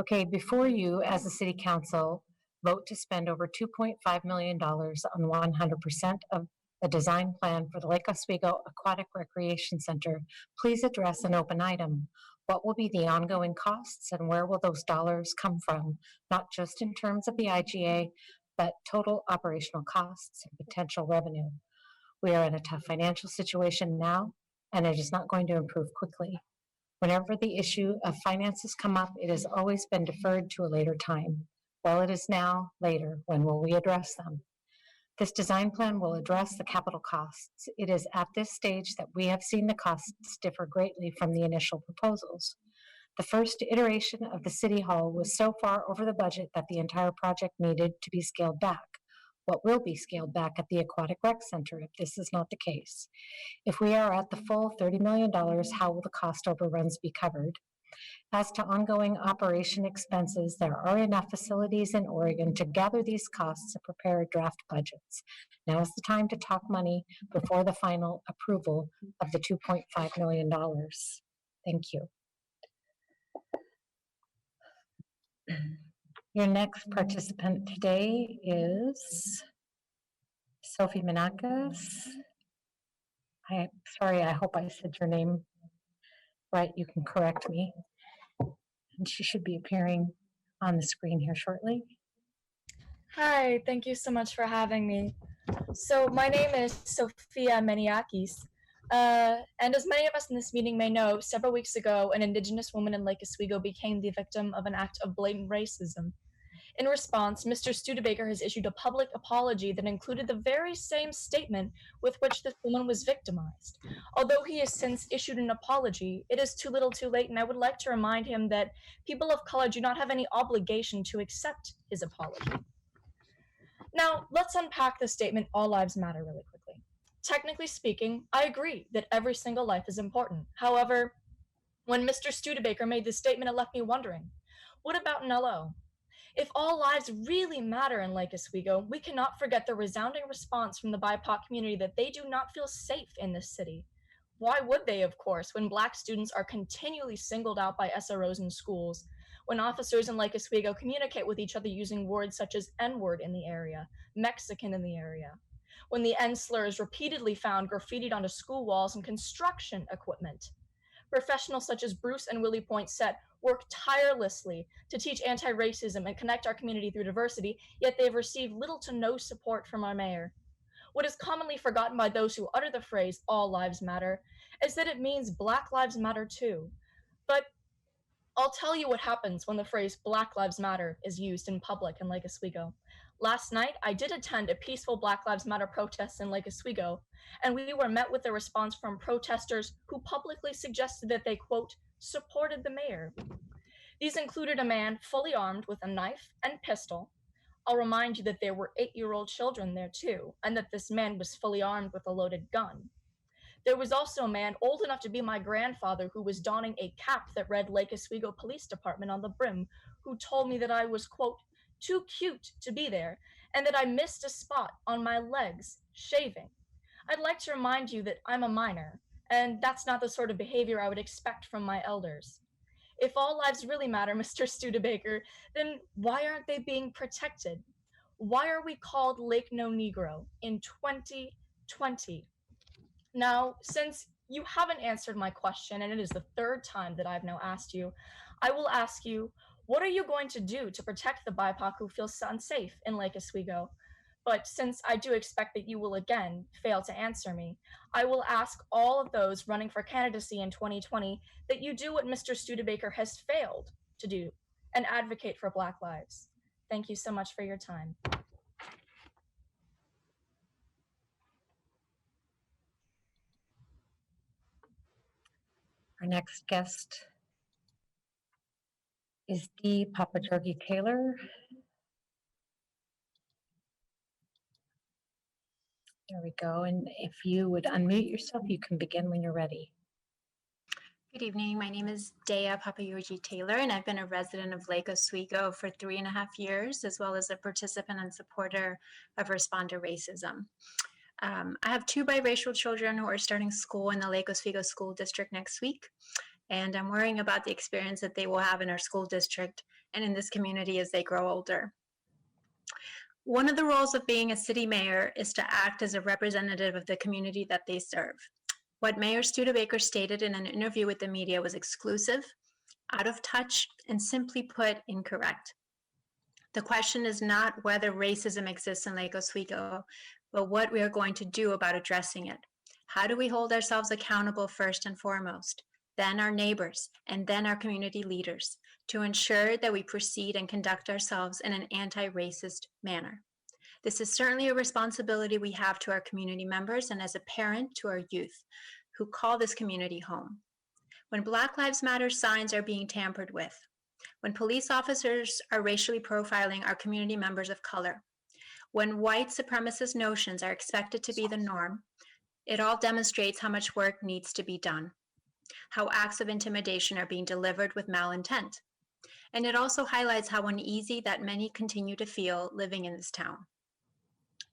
Okay, before you, as a city council, vote to spend over $2.5 million on 100% of the design plan for the Lake Oswego Aquatic Recreation Center, please address an open item. What will be the ongoing costs and where will those dollars come from? Not just in terms of the IGA, but total operational costs and potential revenue. We are in a tough financial situation now, and it is not going to improve quickly. Whenever the issue of finances come up, it has always been deferred to a later time. Well, it is now later. When will we address them? This design plan will address the capital costs. It is at this stage that we have seen the costs differ greatly from the initial proposals. The first iteration of the City Hall was so far over the budget that the entire project needed to be scaled back. What will be scaled back at the Aquatic Rec Center if this is not the case? If we are at the full $30 million, how will the cost overruns be covered? As to ongoing operation expenses, there are enough facilities in Oregon to gather these costs and prepare draft budgets. Now is the time to talk money before the final approval of the $2.5 million. Thank you. Your next participant today is Sophie Menakis. Sorry, I hope I said your name right. You can correct me. And she should be appearing on the screen here shortly. Hi, thank you so much for having me. So my name is Sophia Meniakis, and as many of us in this meeting may know, several weeks ago, an Indigenous woman in Lake Oswego became the victim of an act of blatant racism. In response, Mr. Studebaker has issued a public apology that included the very same statement with which this woman was victimized. Although he has since issued an apology, it is too little too late, and I would like to remind him that people of color do not have any obligation to accept his apology. Now, let's unpack the statement, all lives matter, really quickly. Technically speaking, I agree that every single life is important. However, when Mr. Studebaker made this statement, it left me wondering, what about in LO? If all lives really matter in Lake Oswego, we cannot forget the resounding response from the BIPOC community that they do not feel safe in this city. Why would they, of course, when Black students are continually singled out by SROs in schools, when officers in Lake Oswego communicate with each other using words such as N-word in the area, Mexican in the area, when the N slur is repeatedly found graffitied onto school walls and construction equipment. Professionals such as Bruce and Willie Poinsett work tirelessly to teach anti-racism and connect our community through diversity, yet they have received little to no support from our mayor. What is commonly forgotten by those who utter the phrase, all lives matter, is that it means Black lives matter too. But I'll tell you what happens when the phrase Black Lives Matter is used in public in Lake Oswego. Last night, I did attend a peaceful Black Lives Matter protest in Lake Oswego, and we were met with a response from protesters who publicly suggested that they, quote, supported the mayor. These included a man fully armed with a knife and pistol. I'll remind you that there were 8-year-old children there too, and that this man was fully armed with a loaded gun. There was also a man old enough to be my grandfather who was donning a cap that read Lake Oswego Police Department on the brim, who told me that I was, quote, too cute to be there, and that I missed a spot on my legs, shaving. I'd like to remind you that I'm a minor, and that's not the sort of behavior I would expect from my elders. If all lives really matter, Mr. Studebaker, then why aren't they being protected? Why are we called Lake No Negro in 2020? Now, since you haven't answered my question, and it is the third time that I've now asked you, I will ask you, what are you going to do to protect the BIPOC who feel unsafe in Lake Oswego? But since I do expect that you will again fail to answer me, I will ask all of those running for candidacy in 2020 that you do what Mr. Studebaker has failed to do and advocate for Black lives. Thank you so much for your time. Our next guest is Dee Papajorgi Taylor. There we go. And if you would unmute yourself, you can begin when you're ready. Good evening. My name is Dea Papajorgi Taylor, and I've been a resident of Lake Oswego for 3.5 years, as well as a participant and supporter of Respond to Racism. I have 2 biracial children who are starting school in the Lake Oswego School District next week, and I'm worrying about the experience that they will have in our school district and in this community as they grow older. One of the roles of being a city mayor is to act as a representative of the community that they serve. What Mayor Studebaker stated in an interview with the media was exclusive, out of touch, and simply put, incorrect. The question is not whether racism exists in Lake Oswego, but what we are going to do about addressing it. How do we hold ourselves accountable first and foremost, then our neighbors, and then our community leaders, to ensure that we proceed and conduct ourselves in an anti-racist manner? This is certainly a responsibility we have to our community members and as a parent to our youth who call this community home. When Black Lives Matter signs are being tampered with, when police officers are racially profiling our community members of color, when white supremacist notions are expected to be the norm, it all demonstrates how much work needs to be done. how acts of intimidation are being delivered with malintent. And it also highlights how uneasy that many continue to feel living in this town.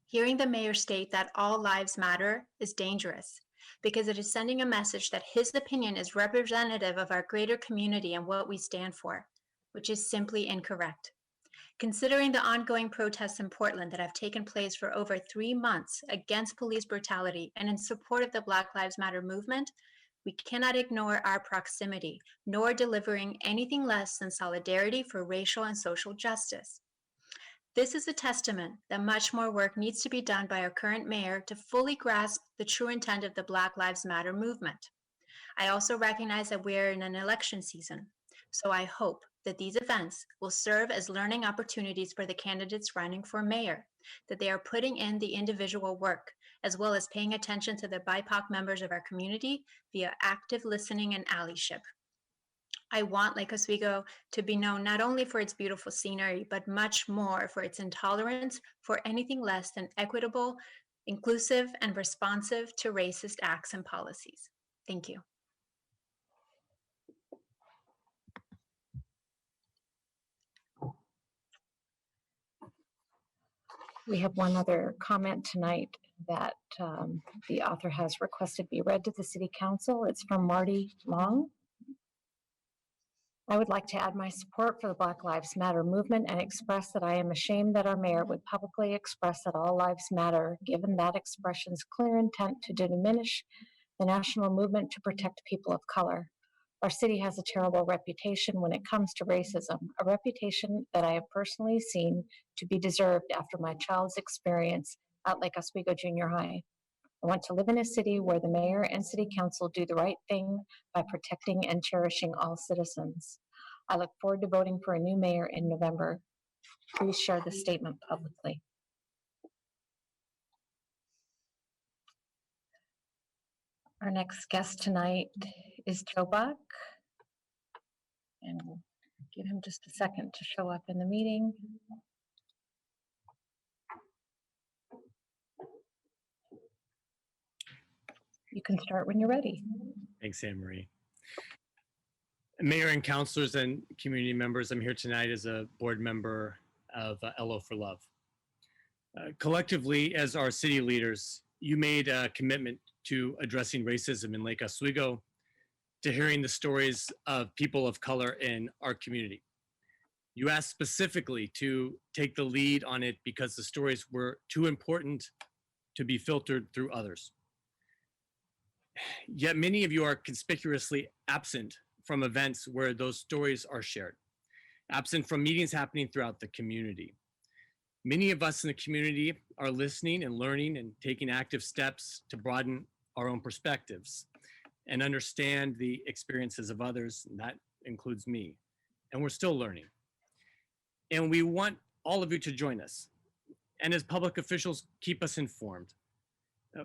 Hearing the mayor state that all lives matter is dangerous because it is sending a message that his opinion is representative of our greater community and what we stand for, which is simply incorrect. Considering the ongoing protests in Portland that have taken place for over 3 months against police brutality and in support of the Black Lives Matter movement, we cannot ignore our proximity, nor delivering anything less than solidarity for racial and social justice. This is a testament that much more work needs to be done by our current mayor to fully grasp the true intent of the Black Lives Matter movement. I also recognize that we're in an election season, so I hope that these events will serve as learning opportunities for the candidates running for mayor, that they are putting in the individual work, as well as paying attention to the BIPOC members of our community via active listening and allyship. I want Lake Oswego to be known not only for its beautiful scenery, but much more for its intolerance for anything less than equitable, inclusive, and responsive to racist acts and policies. Thank you. We have one other comment tonight that the author has requested be read to the City Council. It's from Marty Long. I would like to add my support for the Black Lives Matter movement and express that I am ashamed that our mayor would publicly express that all lives matter, given that expression's clear intent to diminish the national movement to protect people of color. Our city has a terrible reputation when it comes to racism, a reputation that I have personally seen to be deserved after my child's experience at Lake Oswego Junior High. I want to live in a city where the mayor and city council do the right thing by protecting and cherishing all citizens. I look forward to voting for a new mayor in November. Please share the statement publicly. Our next guest tonight is Joe Buck, and we'll give him just a second to show up in the meeting. You can start when you're ready. Thanks, Anne Marie. Mayor and councilors and community members, I'm here tonight as a board member of LO for Love. Collectively, as our city leaders, you made a commitment to addressing racism in Lake Oswego, to hearing the stories of people of color in our community. You asked specifically to take the lead on it because the stories were too important to be filtered through others. Yet many of you are conspicuously absent from events where those stories are shared, absent from meetings happening throughout the community. Many of us in the community are listening and learning and taking active steps to broaden our own perspectives and understand the experiences of others, and that includes me. And we're still learning. And we want all of you to join us. And as public officials, keep us informed.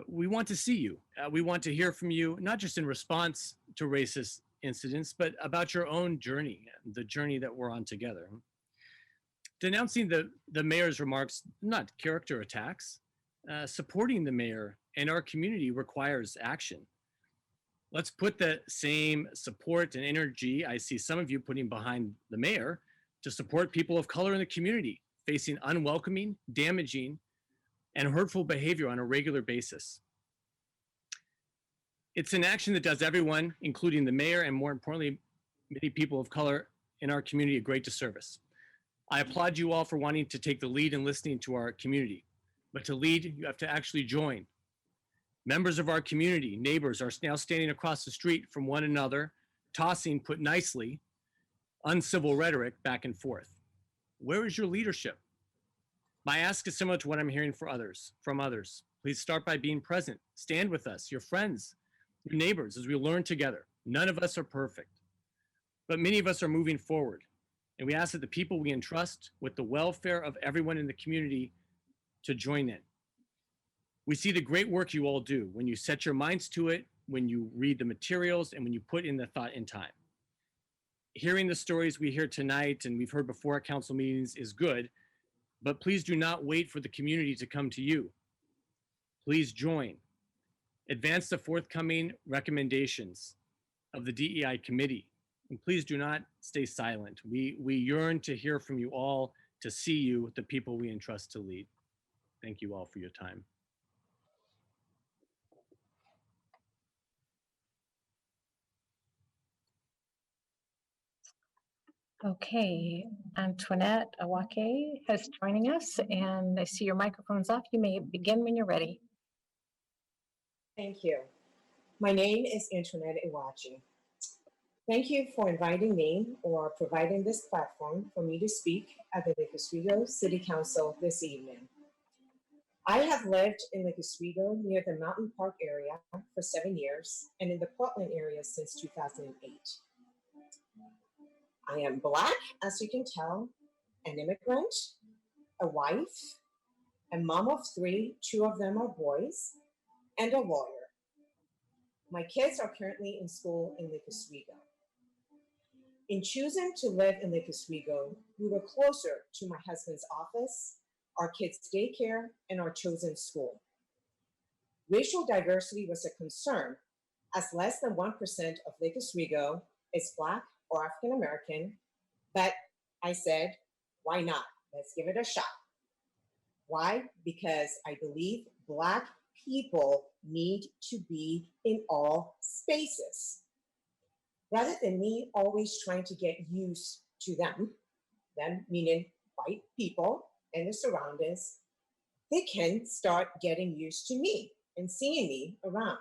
We want to see you. We want to hear from you, not just in response to racist incidents, but about your own journey, the journey that we're on together. Denouncing the mayor's remarks, not character attacks. Supporting the mayor and our community requires action. Let's put the same support and energy I see some of you putting behind the mayor to support people of color in the community facing unwelcoming, damaging, and hurtful behavior on a regular basis. It's an action that does everyone, including the mayor, and more importantly, many people of color in our community, a great disservice. I applaud you all for wanting to take the lead in listening to our community, but to lead, you have to actually join. Members of our community, neighbors, are now standing across the street from one another, tossing, put nicely, uncivil rhetoric back and forth. Where is your leadership? My ask is similar to what I'm hearing from others. Please start by being present. Stand with us, your friends, your neighbors, as we learn together. None of us are perfect, but many of us are moving forward. And we ask that the people we entrust with the welfare of everyone in the community to join in. We see the great work you all do when you set your minds to it, when you read the materials, and when you put in the thought and time. Hearing the stories we hear tonight and we've heard before at council meetings is good, but please do not wait for the community to come to you. Please join. Advance the forthcoming recommendations. of the DEI committee. And please do not stay silent. We yearn to hear from you all, to see you, the people we entrust to lead. Thank you all for your time. Okay, Antoinette Awake is joining us, and I see your microphone's off. You may begin when you're ready. Thank you. My name is Antoinette Iwachi. Thank you for inviting me or providing this platform for me to speak at the Lake Oswego City Council this evening. I have lived in Lake Oswego near the Mountain Park area for 7 years and in the Portland area since 2008. I am Black, as you can tell, an immigrant, a wife, a mom of 3, 2 of them are boys, and a lawyer. My kids are currently in school in Lake Oswego. In choosing to live in Lake Oswego, we were closer to my husband's office, our kids' daycare, and our chosen school. Racial diversity was a concern, as less than 1% of Lake Oswego is Black or African American, but I said, why not? Let's give it a shot. Why? Because I believe Black people need to be in all spaces. Rather than me always trying to get used to them meaning white people and the surroundings, they can start getting used to me and seeing me around.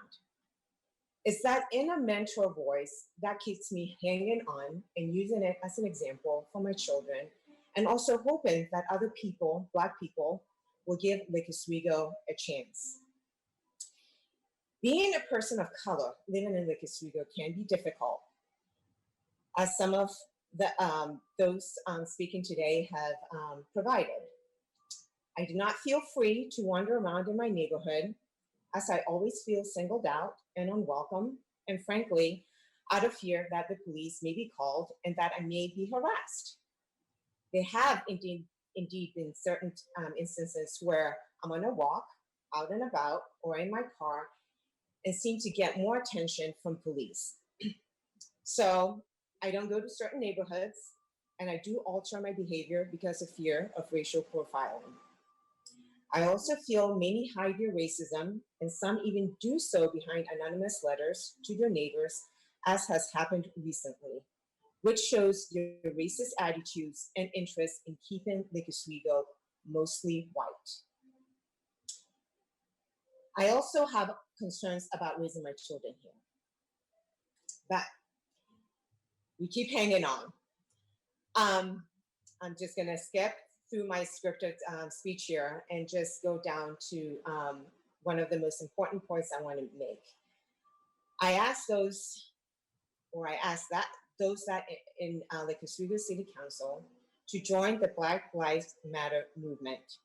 It's that inner mentor voice that keeps me hanging on and using it as an example for my children, and also hoping that other people, Black people, will give Lake Oswego a chance. Being a person of color living in Lake Oswego can be difficult, as some of those speaking today have provided. I do not feel free to wander around in my neighborhood, as I always feel singled out and unwelcome, and frankly, out of fear that the police may be called and that I may be harassed. There have indeed been certain instances where I'm on a walk, out and about, or in my car, and seem to get more attention from police. So I don't go to certain neighborhoods, and I do alter my behavior because of fear of racial profiling. I also feel many hide their racism, and some even do so behind anonymous letters to their neighbors, as has happened recently, which shows their racist attitudes and interests in keeping Lake Oswego mostly white. I also have concerns about raising my children here, but we keep hanging on. I'm just gonna skip through my scripted speech here and just go down to one of the most important points I want to make. I ask those that in Lake Oswego City Council to join the Black Lives Matter movement.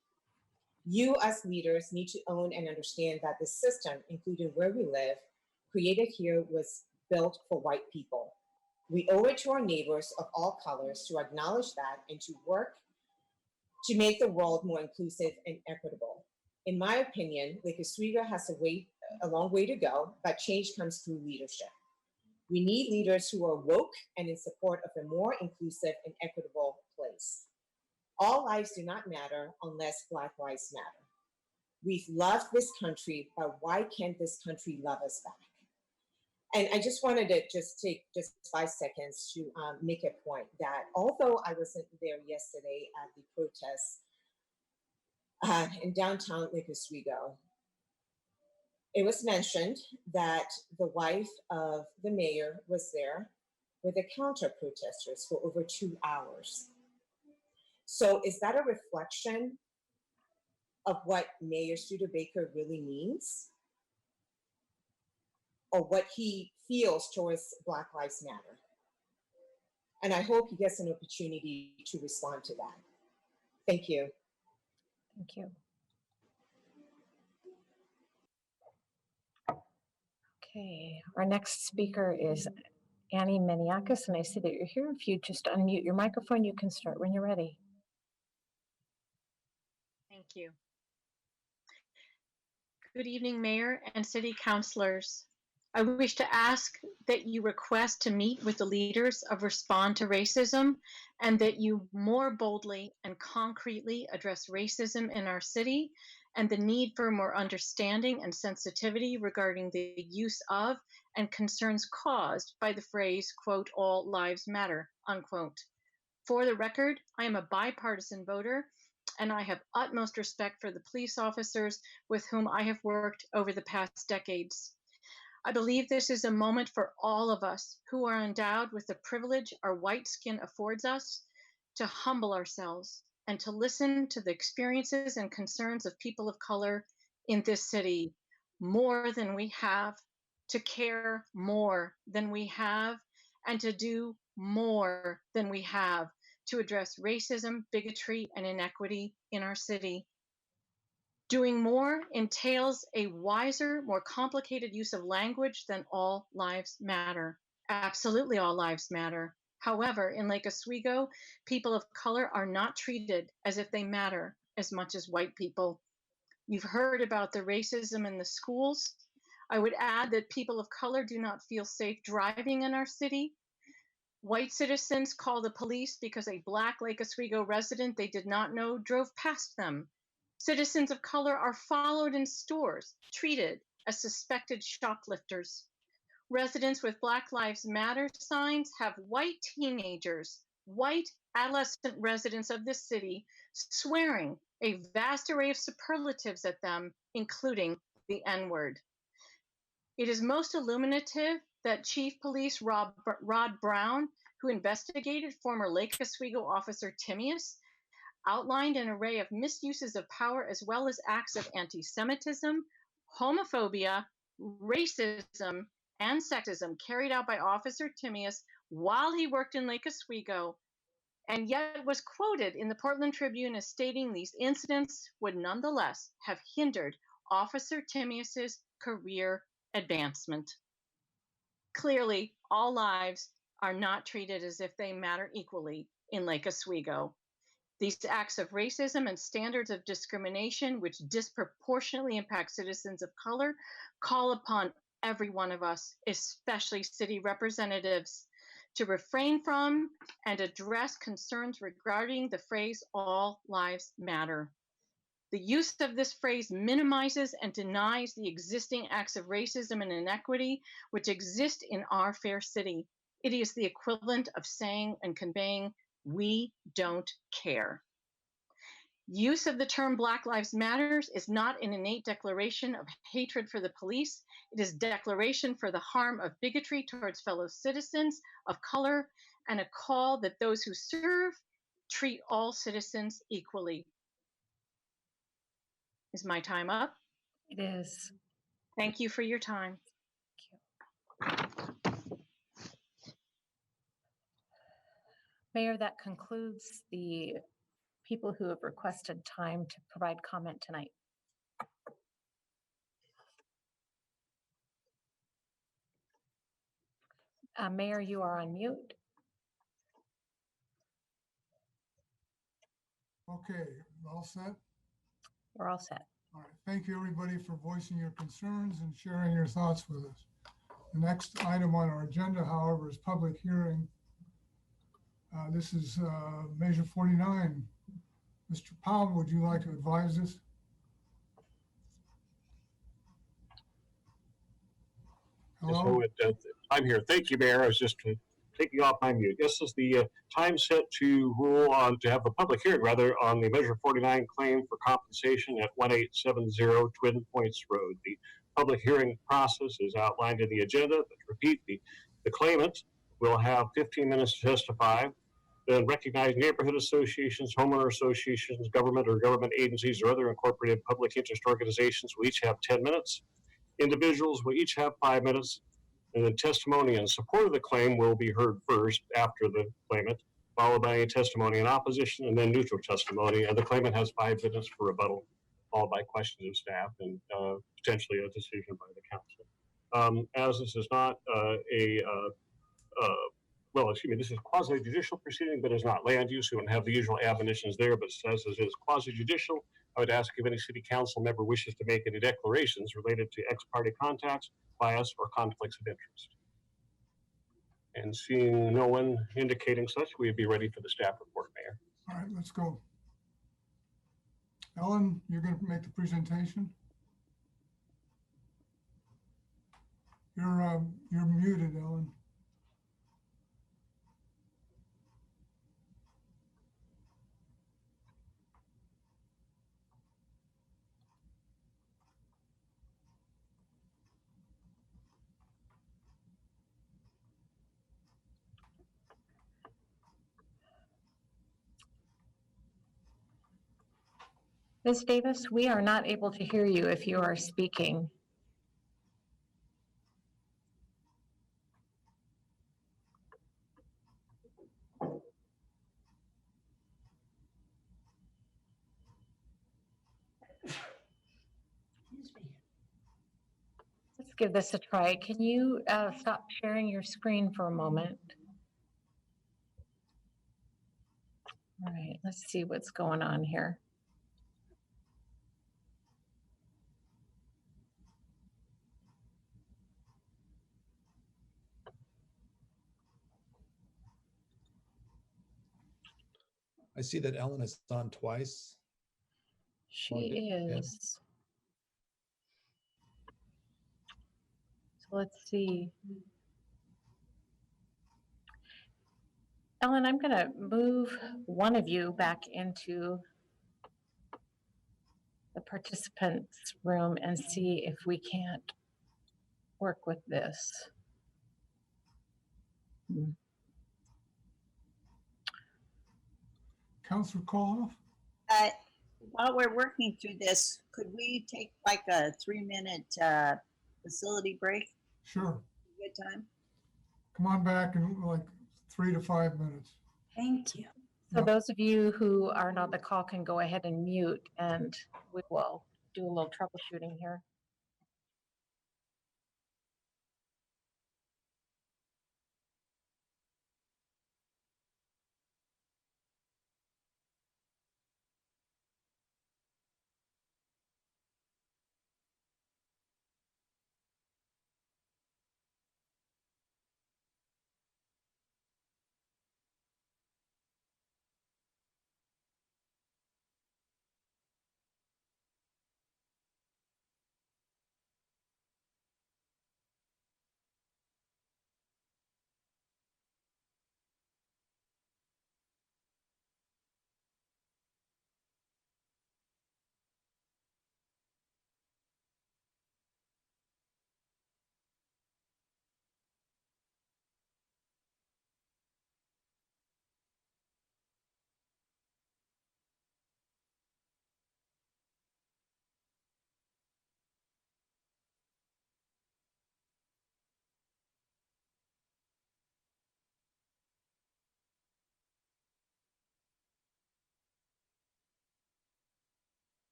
You as leaders need to own and understand that the system, including where we live, created here was built for white people. We owe it to our neighbors of all colors to acknowledge that and to work to make the world more inclusive and equitable. In my opinion, Lake Oswego has a long way to go, but change comes through leadership. We need leaders who are woke and in support of a more inclusive and equitable place. All lives do not matter unless Black lives matter. We've loved this country, but why can't this country love us back? And I just wanted to take 5 seconds to make a point that although I wasn't there yesterday at the protests in downtown Lake Oswego, it was mentioned that the wife of the mayor was there with the counter protesters for over 2 hours. So is that a reflection of what Mayor Studebaker really means? Or what he feels towards Black Lives Matter? And I hope he gets an opportunity to respond to that. Thank you. Thank you. Okay, our next speaker is Annie Meniakis, and I see that you're here. If you just unmute your microphone, you can start when you're ready. Thank you. Good evening, Mayor and City Councilors. I wish to ask that you request to meet with the leaders of Respond to Racism and that you more boldly and concretely address racism in our city and the need for more understanding and sensitivity regarding the use of and concerns caused by the phrase, quote, all lives matter, unquote. For the record, I am a bipartisan voter and I have utmost respect for the police officers with whom I have worked over the past decades. I believe this is a moment for all of us who are endowed with the privilege our white skin affords us to humble ourselves and to listen to the experiences and concerns of people of color in this city more than we have, to care more than we have, and to do more than we have to address racism, bigotry, and inequity in our city. Doing more entails a wiser, more complicated use of language than all lives matter. Absolutely all lives matter. However, in Lake Oswego, people of color are not treated as if they matter as much as white people. You've heard about the racism in the schools. I would add that people of color do not feel safe driving in our city. White citizens call the police because a Black Lake Oswego resident they did not know drove past them. Citizens of color are followed in stores, treated as suspected shoplifters. Residents with Black Lives Matter signs have white teenagers, white adolescent residents of this city, swearing a vast array of superlatives at them, including the N-word. It is most illuminative that Chief Police Rod Brown, who investigated former Lake Oswego officer Timaeus, outlined an array of misuses of power as well as acts of anti-Semitism, homophobia, racism, and sexism carried out by Officer Timaeus while he worked in Lake Oswego, and yet was quoted in the Portland Tribune as stating these incidents would nonetheless have hindered Officer Timaeus's career advancement. Clearly, all lives are not treated as if they matter equally in Lake Oswego. These acts of racism and standards of discrimination, which disproportionately impact citizens of color, call upon every one of us, especially city representatives, to refrain from and address concerns regarding the phrase, all lives matter. The use of this phrase minimizes and denies the existing acts of racism and inequity which exist in our fair city. It is the equivalent of saying and conveying, we don't care. Use of the term Black Lives Matters is not an innate declaration of hatred for the police. It is declaration for the harm of bigotry towards fellow citizens of color and a call that those who serve treat all citizens equally. Is my time up? It is. Thank you for your time. Mayor, that concludes the people who have requested time to provide comment tonight. Mayor, you are on mute. Okay, all set? We're all set. All right, thank you everybody for voicing your concerns and sharing your thoughts with us. The next item on our agenda, however, is public hearing. This is Measure 49. Mr. Powell, would you like to advise us? Hello? I'm here. Thank you, Mayor. I was just taking off my mute. This is the time set to rule on, to have a public hearing rather, on the Measure 49 claim for compensation at 1870 Twin Points Road. The public hearing process is outlined in the agenda, but to repeat, the claimant will have 15 minutes to testify. Then recognize neighborhood associations, homeowner associations, government or government agencies, or other incorporated public interest organizations will each have 10 minutes. Individuals will each have 5 minutes, and then testimony in support of the claim will be heard first after the claimant, followed by a testimony in opposition, and then neutral testimony. And the claimant has 5 minutes for rebuttal, followed by questions of staff and potentially a decision by the council. As this is not this is quasi-judicial proceeding, but it's not land use. We wouldn't have the usual admonitions there, but as it is quasi-judicial, I would ask if any city council member wishes to make any declarations related to ex parte contacts, bias, or conflicts of interest. And seeing no one indicating such, we'd be ready for the staff report, Mayor. All right, let's go. Ellen, you're going to make the presentation? You're muted, Ellen. Ms. Davis, we are not able to hear you if you are speaking. Let's give this a try. Can you stop sharing your screen for a moment? All right, let's see what's going on here. I see that Ellen is on twice. She is. So let's see. Ellen, I'm going to move one of you back into the participants room and see if we can't work with this. Councilor Koloff? While we're working through this, could we take like a 3-minute facility break? Sure. Good time. Come on back in like 3 to 5 minutes. Thank you. So those of you who aren't on the call can go ahead and mute, and we will do a little troubleshooting here.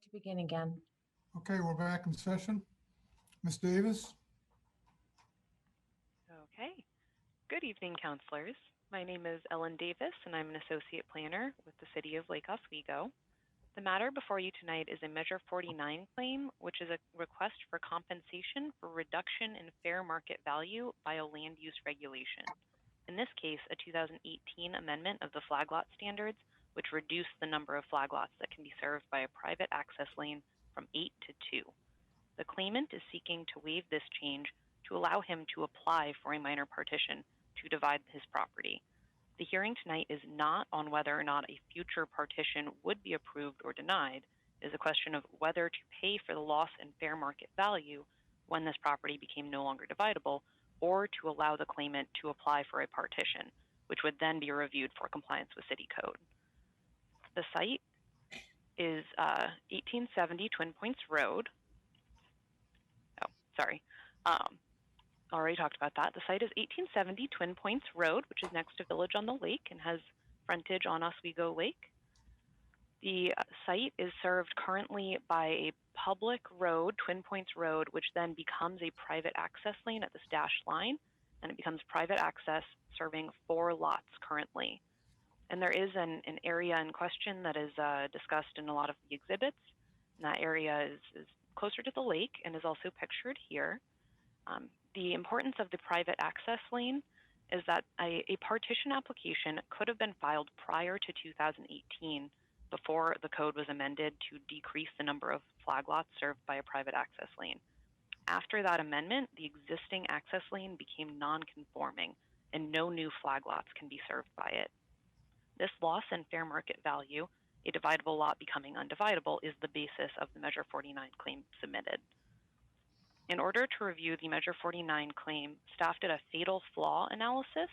to begin again. Okay, we're back in session. Ms. Davis? Okay. Good evening, counselors. My name is Ellen Davis, and I'm an associate planner with the City of Lake Oswego. The matter before you tonight is a Measure 49 claim, which is a request for compensation for reduction in fair market value by a land use regulation. In this case, a 2018 amendment of the flag lot standards, which reduced the number of flag lots that can be served by a private access lane from 8 to 2. The claimant is seeking to waive this change to allow him to apply for a minor partition to divide his property. The hearing tonight is not on whether or not a future partition would be approved or denied. It is a question of whether to pay for the loss in fair market value when this property became no longer dividable, or to allow the claimant to apply for a partition, which would then be reviewed for compliance with city code. The site is 1870 Twin Points Road. Oh, sorry. Already talked about that. The site is 1870 Twin Points Road, which is next to Village on the Lake and has frontage on Oswego Lake. The site is served currently by a public road, Twin Points Road, which then becomes a private access lane at this dashed line, and it becomes private access serving 4 lots currently. And there is an area in question that is discussed in a lot of the exhibits. And that area is closer to the lake and is also pictured here. The importance of the private access lane is that a partition application could have been filed prior to 2018 before the code was amended to decrease the number of flag lots served by a private access lane. After that amendment, the existing access lane became non-conforming and no new flag lots can be served by it. This loss in fair market value, a dividable lot becoming undividable, is the basis of the Measure 49 claim submitted. In order to review the Measure 49 claim, staff did a fatal flaw analysis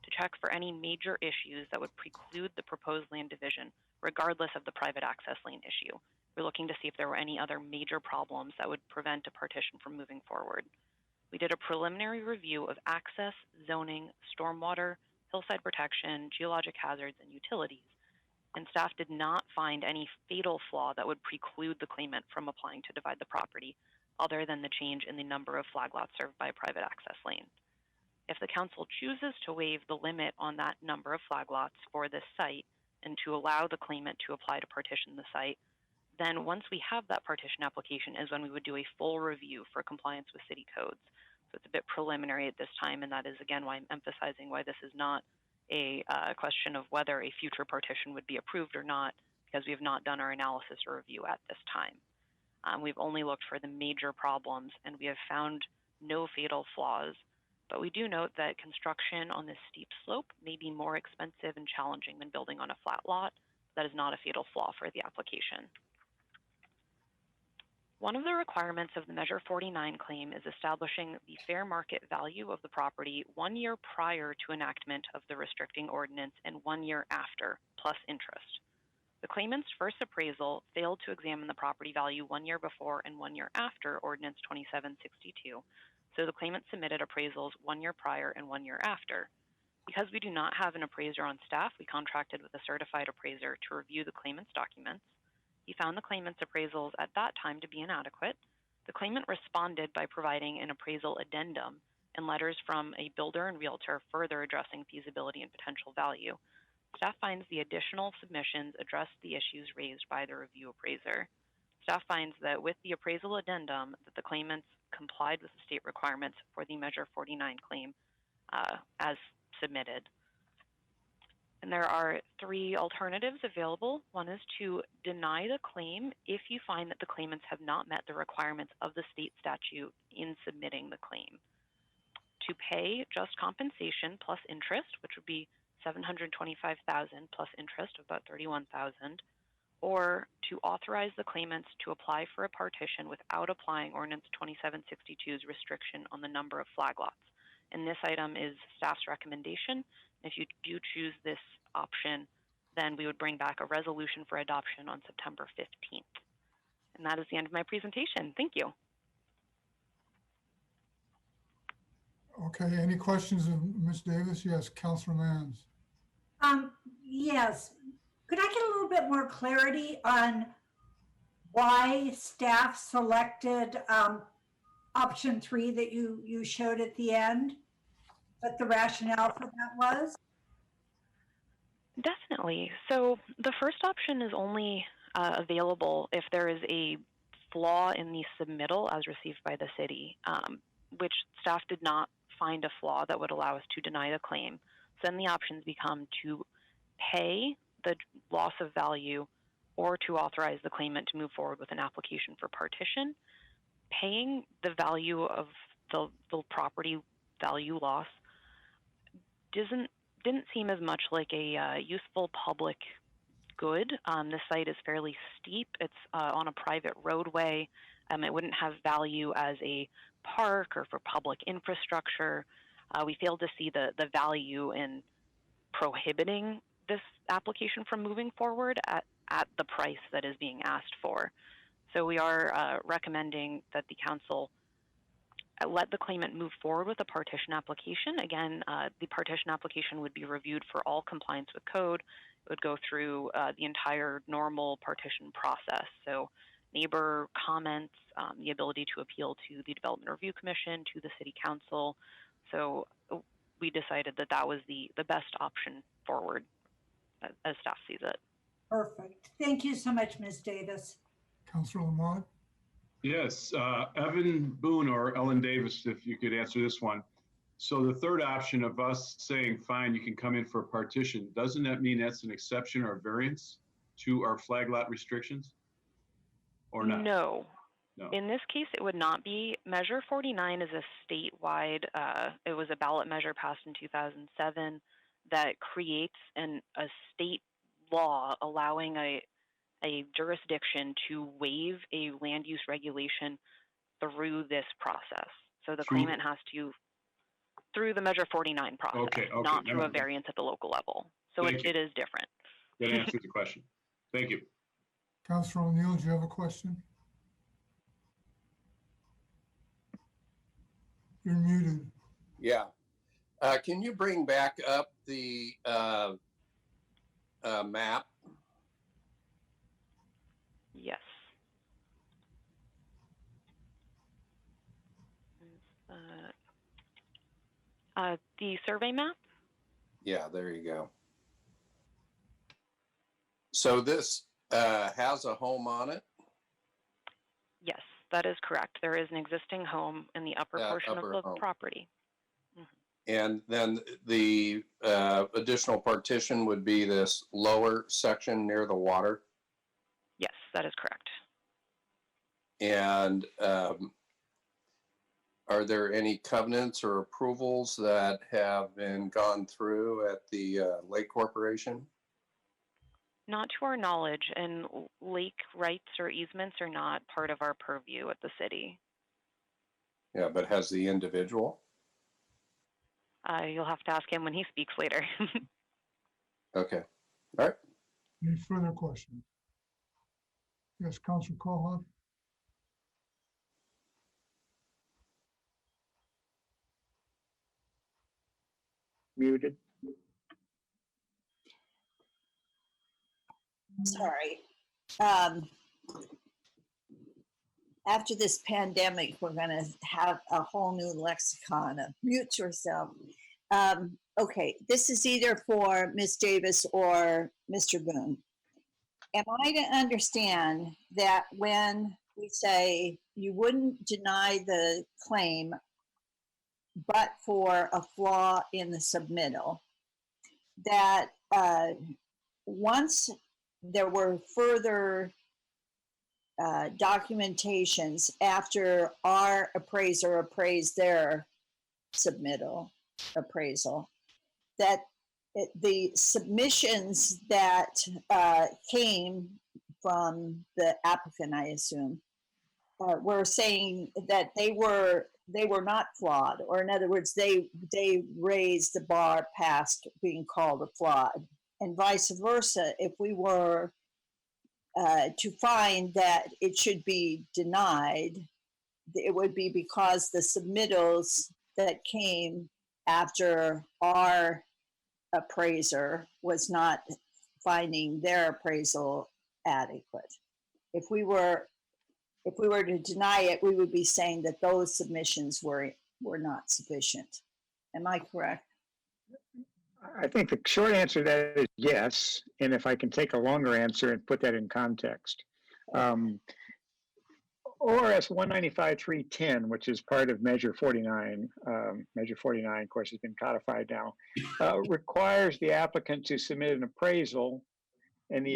to check for any major issues that would preclude the proposed land division, regardless of the private access lane issue. We're looking to see if there were any other major problems that would prevent a partition from moving forward. We did a preliminary review of access, zoning, stormwater, hillside protection, geologic hazards, and utilities, and staff did not find any fatal flaw that would preclude the claimant from applying to divide the property, other than the change in the number of flag lots served by a private access lane. If the council chooses to waive the limit on that number of flag lots for this site and to allow the claimant to apply to partition the site, then once we have that partition application is when we would do a full review for compliance with city codes. So it's a bit preliminary at this time, and that is again why I'm emphasizing why this is not a question of whether a future partition would be approved or not, because we have not done our analysis or review at this time. We've only looked for the major problems, and we have found no fatal flaws. But we do note that construction on this steep slope may be more expensive and challenging than building on a flat lot. That is not a fatal flaw for the application. One of the requirements of the Measure 49 claim is establishing the fair market value of the property 1 year prior to enactment of the restricting ordinance and 1 year after, plus interest. The claimant's first appraisal failed to examine the property value 1 year before and 1 year after Ordinance 2762, so the claimant submitted appraisals 1 year prior and 1 year after. Because we do not have an appraiser on staff, we contracted with a certified appraiser to review the claimant's documents. He found the claimant's appraisals at that time to be inadequate. The claimant responded by providing an appraisal addendum and letters from a builder and realtor further addressing feasibility and potential value. Staff finds the additional submissions address the issues raised by the review appraiser. Staff finds that with the appraisal addendum, that the claimants complied with the state requirements for the Measure 49 claim as submitted. And there are 3 alternatives available. One is to deny the claim if you find that the claimants have not met the requirements of the state statute in submitting the claim. To pay just compensation plus interest, which would be $725,000 plus interest of about $31,000, or to authorize the claimants to apply for a partition without applying Ordinance 2762's restriction on the number of flag lots. And this item is staff's recommendation. If you do choose this option, then we would bring back a resolution for adoption on September 15th. And that is the end of my presentation. Thank you. Okay, any questions of Ms. Davis? Yes, Councilor Mans. Yes. Could I get a little bit more clarity on why staff selected option 3 that you showed at the end? What the rationale for that was? Definitely. So the first option is only available if there is a flaw in the submittal as received by the city, which staff did not find a flaw that would allow us to deny the claim. So then the options become to pay the loss of value or to authorize the claimant to move forward with an application for partition. Paying the value of the property value loss didn't seem as much like a useful public good. This site is fairly steep. It's on a private roadway. It wouldn't have value as a park or for public infrastructure. We failed to see the value in prohibiting this application from moving forward at the price that is being asked for. So we are recommending that the council let the claimant move forward with a partition application. Again, the partition application would be reviewed for all compliance with code. It would go through the entire normal partition process. So neighbor comments, the ability to appeal to the Development Review Commission, to the City Council. So we decided that that was the best option forward as staff sees it. Perfect. Thank you so much, Ms. Davis. Councilor Lamont? Yes, Evan Boone or Ellen Davis, if you could answer this one. So the third option of us saying, fine, you can come in for a partition, doesn't that mean that's an exception or variance to our flag lot restrictions? Or not? No. No. In this case, it would not be. Measure 49 is a statewide, it was a ballot measure passed in 2007 that creates a state law allowing a jurisdiction to waive a land use regulation through this process. So the claimant has to, through the Measure 49 process, not through a variance at the local level. So it is different. That answers the question. Thank you. Councilor O'Neill, do you have a question? You're muted. Yeah. Can you bring back up the map? Yes. The survey map? Yeah, there you go. So this has a home on it? Yes, that is correct. There is an existing home in the upper portion of the property. And then the additional partition would be this lower section near the water? Yes, that is correct. And are there any covenants or approvals that have been gone through at the Lake Corporation? Not to our knowledge, and lake rights or easements are not part of our purview at the city. Yeah, but has the individual? You'll have to ask him when he speaks later. Okay. All right. Any further questions? Yes, Councilor Kohoff? Muted. Sorry. After this pandemic, we're going to have a whole new lexicon of mute yourself. Okay, this is either for Ms. Davis or Mr. Boone. Am I to understand that when we say you wouldn't deny the claim but for a flaw in the submittal, that once there were further documentations after our appraiser appraised their submittal appraisal, that the submissions that came from the applicant, I assume, were saying that they were not flawed, or in other words, they raised the bar past being called a flawed, and vice versa. If we were to find that it should be denied, it would be because the submittals that came after our appraiser was not finding their appraisal adequate. if we were to deny it, we would be saying that those submissions were not sufficient. Am I correct? I think the short answer to that is yes. And if I can take a longer answer and put that in context. ORS 195.310, which is part of Measure 49, Measure 49, of course, has been codified now, requires the applicant to submit an appraisal and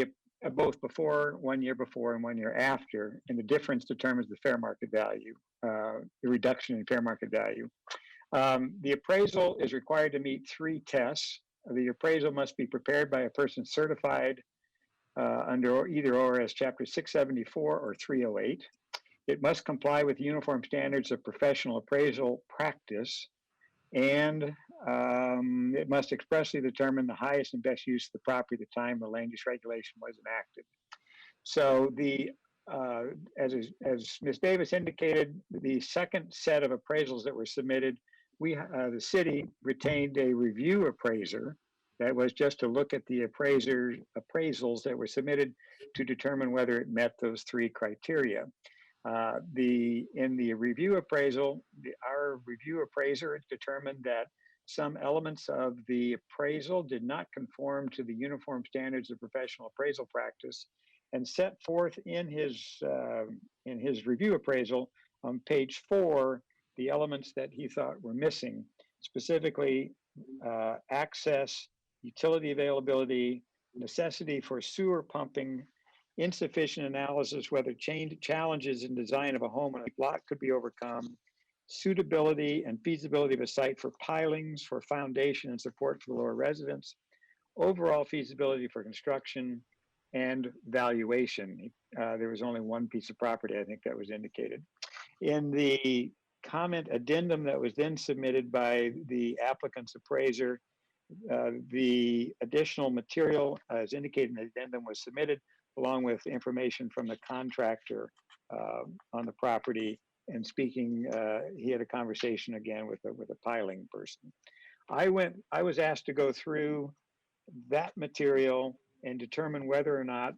both before, 1 year before and 1 year after, and the difference determines the fair market value, the reduction in fair market value. The appraisal is required to meet 3 tests. The appraisal must be prepared by a person certified under either ORS Chapter 674 or 308. It must comply with uniform standards of professional appraisal practice, and it must expressly determine the highest and best use of the property at the time the land use regulation was enacted. So as Ms. Davis indicated, the second set of appraisals that were submitted, the city retained a review appraiser that was just to look at the appraisals that were submitted to determine whether it met those 3 criteria. In the review appraisal, our review appraiser determined that some elements of the appraisal did not conform to the uniform standards of professional appraisal practice, and set forth in his review appraisal on page 4 the elements that he thought were missing, specifically access, utility availability, necessity for sewer pumping, insufficient analysis whether challenges in design of a home on a block could be overcome, suitability and feasibility of a site for pilings, for foundation and support for the lower residents, overall feasibility for construction, and valuation. There was only 1 piece of property, I think, that was indicated. In the comment addendum that was then submitted by the applicant's appraiser, the additional material, as indicated in the addendum, was submitted along with information from the contractor on the property, and speaking, he had a conversation again with a piling person. I was asked to go through that material and determine whether or not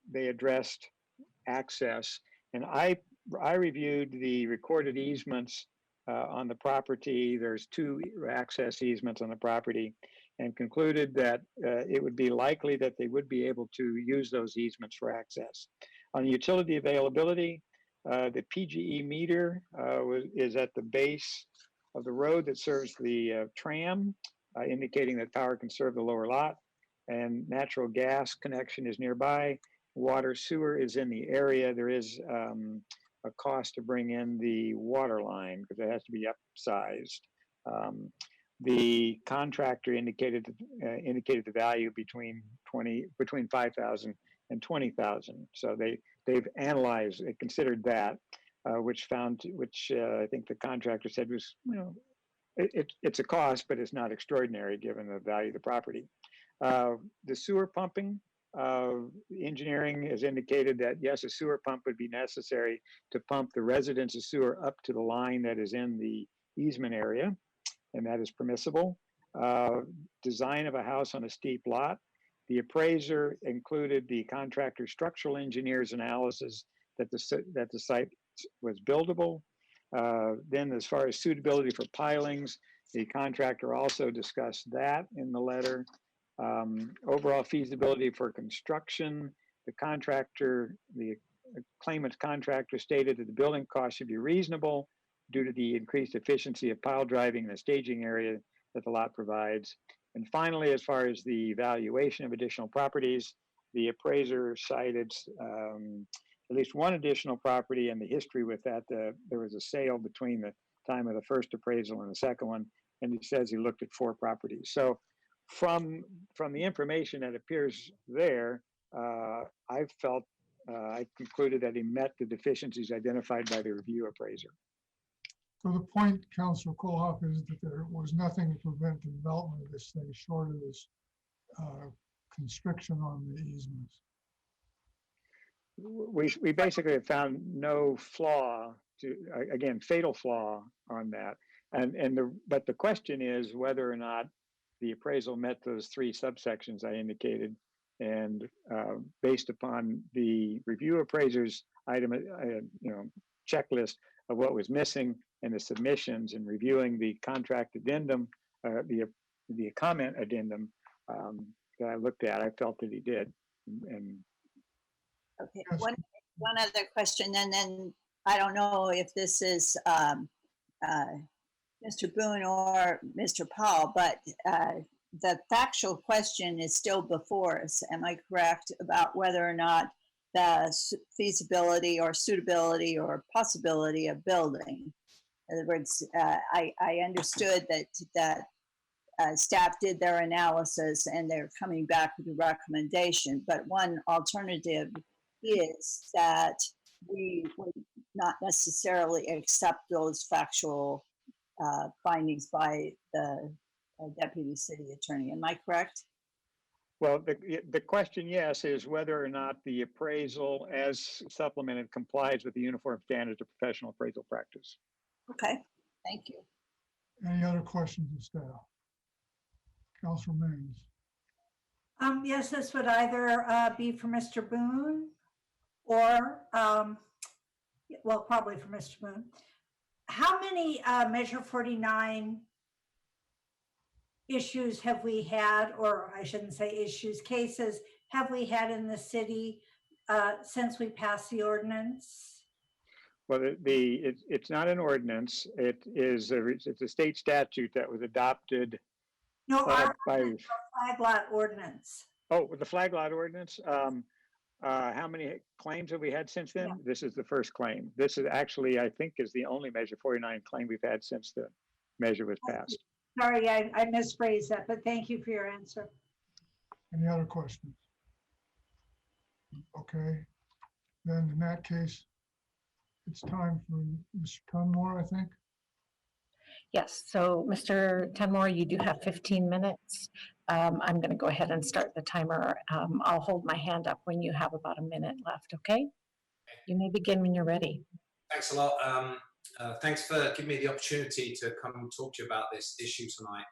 they addressed access. And I reviewed the recorded easements on the property. There's 2 access easements on the property, and concluded that it would be likely that they would be able to use those easements for access. On utility availability, the PGE meter is at the base of the road that serves the tram, indicating that power can serve the lower lot, and natural gas connection is nearby. Water sewer is in the area. There is a cost to bring in the water line because it has to be upsized. The contractor indicated the value between 5,000 and 20,000. So they've analyzed, they considered that, which I think the contractor said was, it's a cost, but it's not extraordinary given the value of the property. The sewer pumping, engineering has indicated that yes, a sewer pump would be necessary to pump the residents' sewer up to the line that is in the easement area, and that is permissible. Design of a house on a steep lot. The appraiser included the contractor structural engineer's analysis that the site was buildable. Then as far as suitability for pilings, the contractor also discussed that in the letter. Overall feasibility for construction, the claimant's contractor stated that the building cost should be reasonable due to the increased efficiency of pile driving in the staging area that the lot provides. And finally, as far as the valuation of additional properties, the appraiser cited at least 1 additional property, and the history with that, there was a sale between the time of the first appraisal and the second one, and he says he looked at 4 properties. So from the information that appears there, I concluded that he met the deficiencies identified by the review appraiser. So the point, Councilor Kohlhoff, is that there was nothing to prevent the development of this thing short of this constriction on the easements. We basically have found no flaw fatal flaw on that. But the question is whether or not the appraisal met those 3 subsections I indicated, And based upon the review appraiser's item, checklist of what was missing and the submissions and reviewing the contract addendum, the comment addendum that I looked at, I felt that he did. And Okay, one other question, and then I don't know if this is Mr. Boone or Mr. Paul, but the factual question is still before us. Am I correct about whether or not the feasibility or suitability or possibility of building? In other words, I understood that staff did their analysis and they're coming back with a recommendation, but one alternative is that we would not necessarily accept those factual findings by the deputy city attorney. Am I correct? well, the question, yes, is whether or not the appraisal as supplemented complies with the uniform standards of professional appraisal practice. Okay, thank you. Any other questions of staff? Councilor Mings. Yes, this would either be for Mr. Boone or, well, probably for Mr. Boone. How many Measure 49 issues have we had, or I shouldn't say issues, cases have we had in the city since we passed the ordinance? Well, it's not an ordinance. It's a state statute that was adopted. No, our by flag lot ordinance. Oh, the flag lot ordinance. How many claims have we had since then? Yeah. This is the first claim. This is actually, I think, is the only Measure 49 claim we've had since the measure was passed. Sorry, I misphrased that, but thank you for your answer. Any other questions? Okay, then in that case, it's time for Mr. Tunmore, I think. Yes, so Mr. Tunmore, you do have 15 minutes. I'm going to go ahead and start the timer. I'll hold my hand up when you have about a minute left, okay? You may begin when you're ready. Thanks a lot. Thanks for giving me the opportunity to come and talk to you about this issue tonight.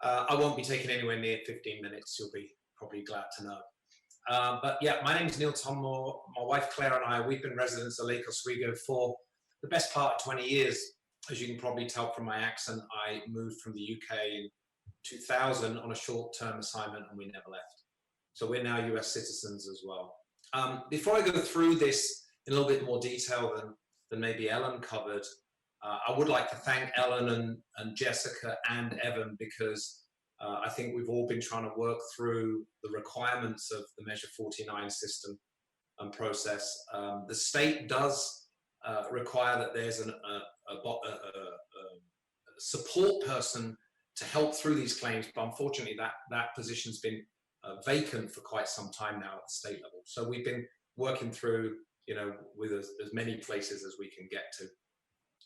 I won't be taking anywhere near 15 minutes, you'll be probably glad to know. But yeah, my name is Neil Tunmore. My wife Claire and I, we've been residents of Lake Oswego for the best part of 20 years. As you can probably tell from my accent, I moved from the UK in 2000 on a short-term assignment and we never left. So we're now US citizens as well. Before I go through this in a little bit more detail than maybe Ellen covered, I would like to thank Ellen and Jessica and Evan because I think we've all been trying to work through the requirements of the Measure 49 system and process. The state does require that there's a support person to help through these claims, but unfortunately that position's been vacant for quite some time now at the state level. So we've been working through, with as many places as we can get to.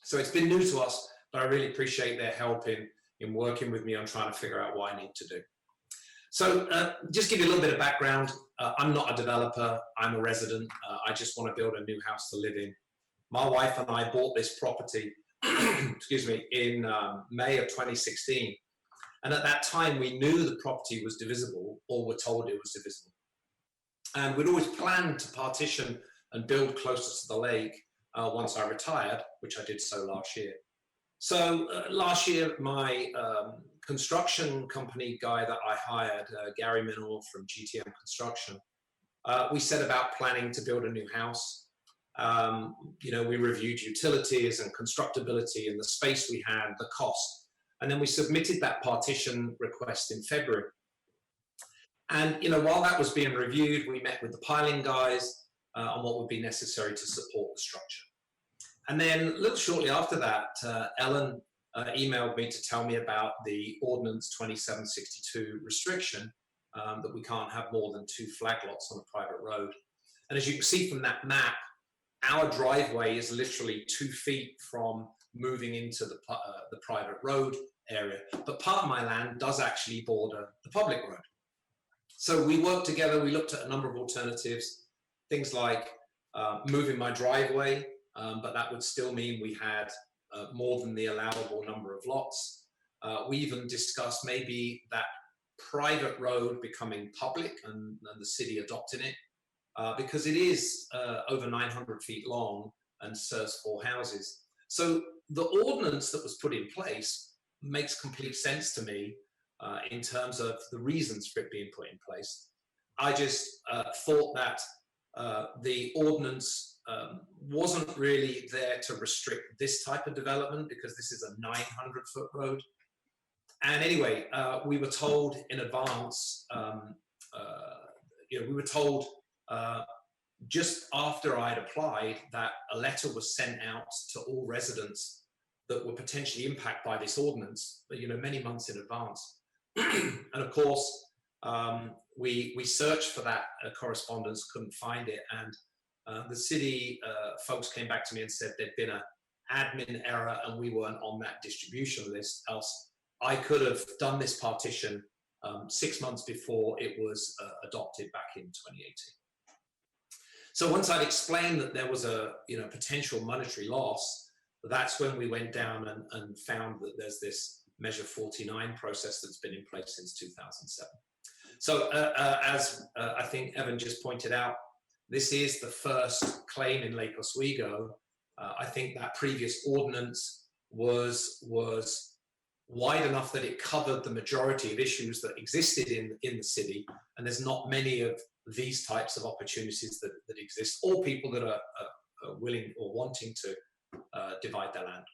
So it's been new to us, but I really appreciate their help in working with me on trying to figure out what I need to do. So just give you a little bit of background. I'm not a developer, I'm a resident. I just want to build a new house to live in. My wife and I bought this property, excuse me, in May of 2016. And at that time, we knew the property was divisible, or were told it was divisible. And we'd always planned to partition and build closer to the lake once I retired, which I did so last year. So last year, my construction company guy that I hired, Gary Minor from GTM Construction, we set about planning to build a new house. We reviewed utilities and constructability and the space we had, the cost. And then we submitted that partition request in February. And, while that was being reviewed, we met with the piling guys on what would be necessary to support the structure. And then a little shortly after that, Ellen emailed me to tell me about the Ordinance 2762 restriction that we can't have more than 2 flag lots on a private road. And as you can see from that map, our driveway is literally 2 feet from moving into the private road area, but part of my land does actually border the public road. So we worked together, we looked at a number of alternatives, things like moving my driveway, but that would still mean we had more than the allowable number of lots. We even discussed maybe that private road becoming public and the city adopting it, because it is over 900 feet long and serves 4 houses. So the ordinance that was put in place makes complete sense to me in terms of the reasons for it being put in place. I just thought that the ordinance wasn't really there to restrict this type of development, because this is a 900-foot road. And anyway, we were told in advance, we were told just after I'd applied that a letter was sent out to all residents that were potentially impacted by this ordinance, many months in advance. And of course, we searched for that correspondence, couldn't find it. And the city folks came back to me and said there'd been an admin error and we weren't on that distribution list, else I could have done this partition 6 months before it was adopted back in 2018. So once I'd explained that there was a potential monetary loss, that's when we went down and found that there's this Measure 49 process that's been in place since 2007. So as I think Evan just pointed out, this is the first claim in Lake Oswego. I think that previous ordinance was wide enough that it covered the majority of issues that existed in the city, and there's not many of these types of opportunities that exist, or people that are willing or wanting to divide their land.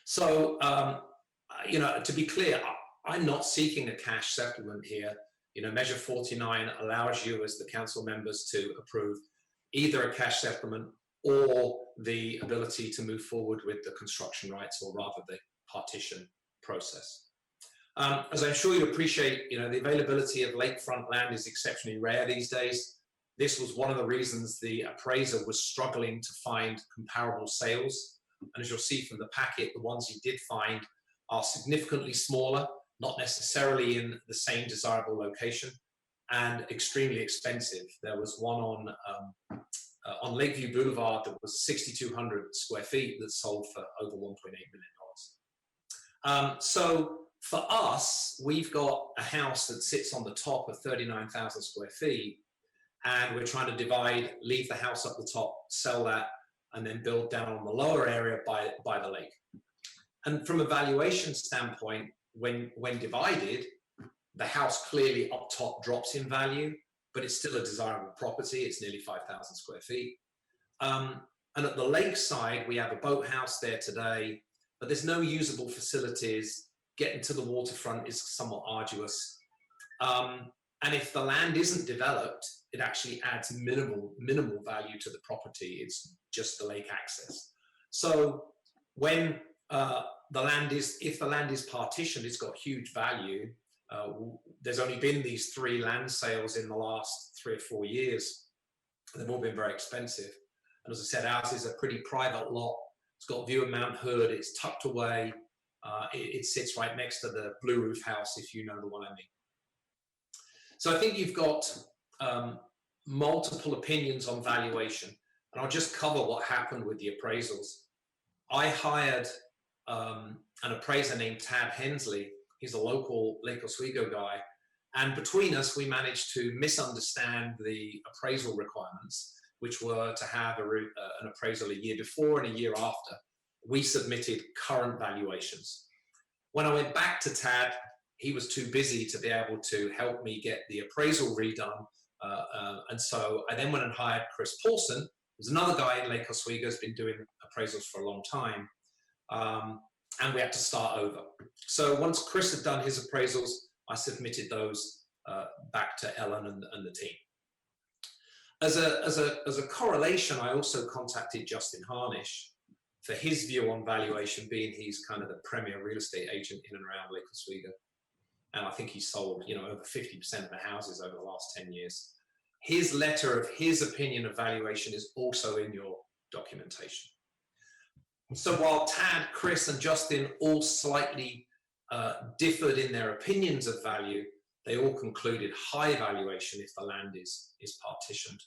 So, to be clear, I'm not seeking a cash settlement here. Measure 49 allows you as the council members to approve either a cash settlement or the ability to move forward with the construction rights, or rather the partition process. As I'm sure you appreciate, the availability of lakefront land is exceptionally rare these days. This was one of the reasons the appraiser was struggling to find comparable sales. And as you'll see from the packet, the ones he did find are significantly smaller, not necessarily in the same desirable location, and extremely expensive. There was one on Lakeview Boulevard that was 6,200 square feet that sold for over $1.8 million. So for us, we've got a house that sits on the top of 39,000 square feet, and we're trying to divide, leave the house up the top, sell that, and then build down on the lower area by the lake. And from a valuation standpoint, when divided, the house clearly up top drops in value, but it's still a desirable property. It's nearly 5,000 square feet. And at the lakeside, we have a boathouse there today, but there's no usable facilities. Getting to the waterfront is somewhat arduous. And if the land isn't developed, it actually adds minimal value to the property. It's just the lake access. So when if the land is partitioned, it's got huge value. There's only been these 3 land sales in the last 3 or 4 years. They've all been very expensive. And as I said, ours is a pretty private lot. It's got view of Mount Hood. It's tucked away. It sits right next to the Blue Roof House, if you know the one I mean. So I think you've got multiple opinions on valuation. And I'll just cover what happened with the appraisals. I hired an appraiser named Tad Hensley. He's a local Lake Oswego guy. And between us, we managed to misunderstand the appraisal requirements, which were to have an appraisal a year before and a year after. We submitted current valuations. When I went back to Tad, he was too busy to be able to help me get the appraisal redone. And so I then went and hired Chris Paulson, who's another guy in Lake Oswego, has been doing appraisals for a long time. And we had to start over. So once Chris had done his appraisals, I submitted those back to Ellen and the team. As a correlation, I also contacted Justin Harnish for his view on valuation, being he's kind of the premier real estate agent in and around Lake Oswego. And I think he sold, over 50% of the houses over the last 10 years. His letter of his opinion of valuation is also in your documentation. So while Tad, Chris, and Justin all slightly differed in their opinions of value, they all concluded high valuation if the land is partitioned.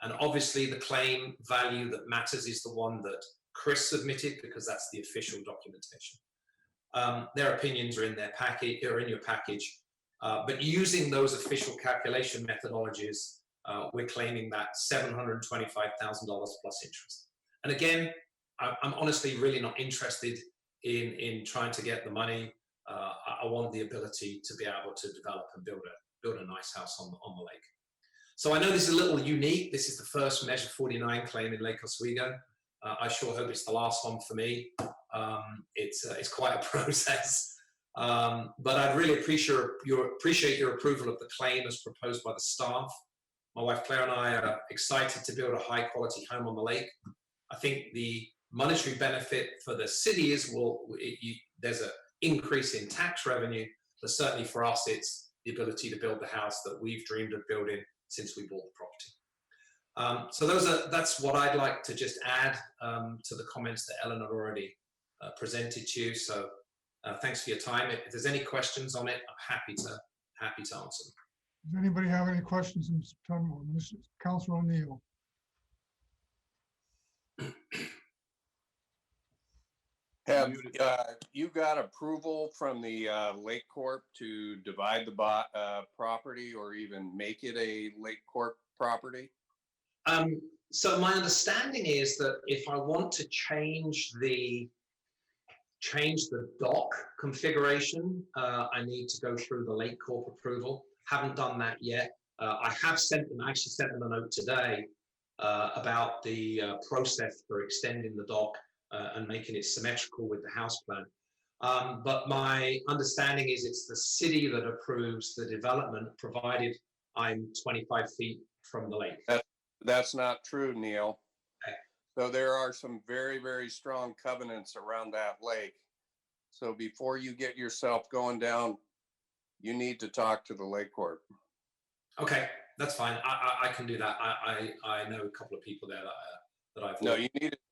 And obviously the claim value that matters is the one that Chris submitted, because that's the official documentation. Their opinions are in their package, or in your package. But using those official calculation methodologies, we're claiming that $725,000 plus interest. And again, I'm honestly really not interested in trying to get the money. I want the ability to be able to develop and build a nice house on the lake. So I know this is a little unique. This is the first Measure 49 claim in Lake Oswego. I sure hope it's the last one for me. It's quite a process. But I'd really appreciate your approval of the claim as proposed by the staff. My wife Claire and I are excited to build a high quality home on the lake. I think the monetary benefit for the city is there's an increase in tax revenue, but certainly for us, it's the ability to build the house that we've dreamed of building since we bought the property. So that's what I'd like to just add to the comments that Ellen had already presented to you. So thanks for your time. If there's any questions on it, I'm happy to answer them. Does anybody have any questions, Mr. Tunwell? Mr. Councilor O'Neill? Have you got approval from the Lake Corp to divide the property or even make it a Lake Corp property? So my understanding is that if I want to change the dock configuration, I need to go through the Lake Corp approval. Haven't done that yet. I actually sent them a note today about the process for extending the dock and making it symmetrical with the house plan. But my understanding is it's the city that approves the development, provided I'm 25 feet from the lake. That's not true, Neil. Okay. So there are some very, very strong covenants around that lake. So before you get yourself going down, you need to talk to the Lake Corp. Okay, that's fine. I can do that. I know a couple of people there that I've. No,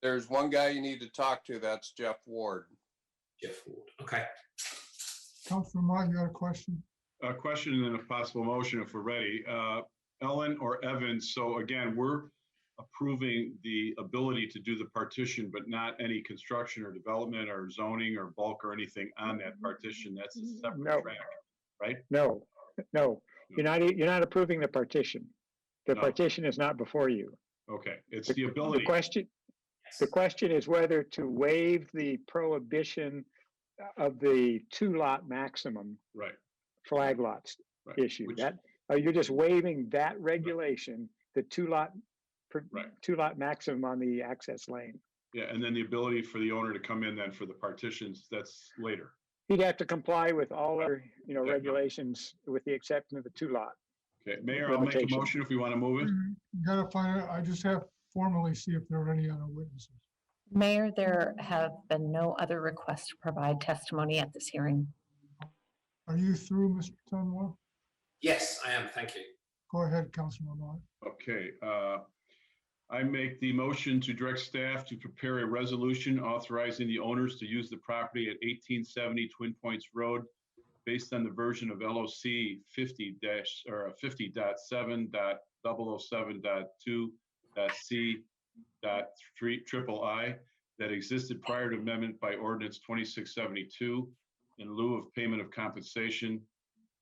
there's one guy you need to talk to. That's Jeff Ward. Jeff Ward. Okay. Councilor Mott, you got a question? A question and then a possible motion if we're ready. Ellen or Evan, so again, we're approving the ability to do the partition, but not any construction or development or zoning or bulk or anything on that partition. That's a separate track, right? No. You're not approving the partition. The partition is not before you. Okay, it's the ability. The question is whether to waive the prohibition of the 2-lot maximum flag lots issue. You're just waiving that regulation, the 2-lot maximum on the access lane. Yeah, and then the ability for the owner to come in then for the partitions, that's later. He'd have to comply with all our, regulations with the exception of the 2-lot. Okay, Mayor, I'll make a motion if we want to move it. You gotta find out, I just have formally see if there are any other witnesses. Mayor, there have been no other requests to provide testimony at this hearing. Are you through, Mr. Tunwell? Yes, I am. Thank you. Go ahead, Councilor Mott. Okay, I make the motion to direct staff to prepare a resolution authorizing the owners to use the property at 1870 Twin Points Road based on the version of LOC 50-7.007.2.c.3 that existed prior to amendment by Ordinance 2672 in lieu of payment of compensation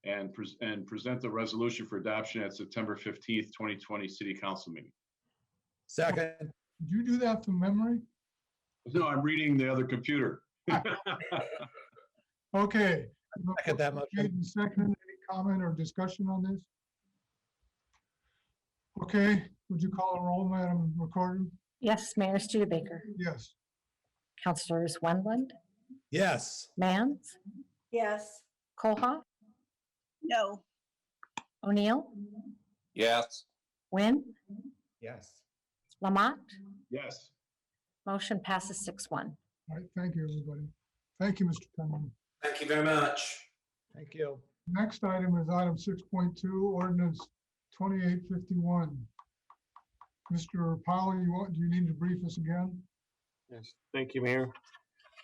and present the resolution for adoption at September 15th, 2020 City Council meeting. Second. Did you do that from memory? No, I'm reading the other computer. Okay. Second that motion. Second, any comment or discussion on this? Okay, would you call a roll, Madam Recorder? Yes, Mayor Studebaker. Yes. Councilors Wendland, Yes. Mans, Yes. Koha, No. O'Neill, Yes. Wynn, Yes. Lamont. Yes. Motion passes 6-1. All right, thank you, everybody. Thank you, Mr. Tunwell. Thank you very much. Thank you. Next item is item 6.2, ordinance 2851. Mr. Powell, do you need to brief us again? Yes, thank you, Mayor.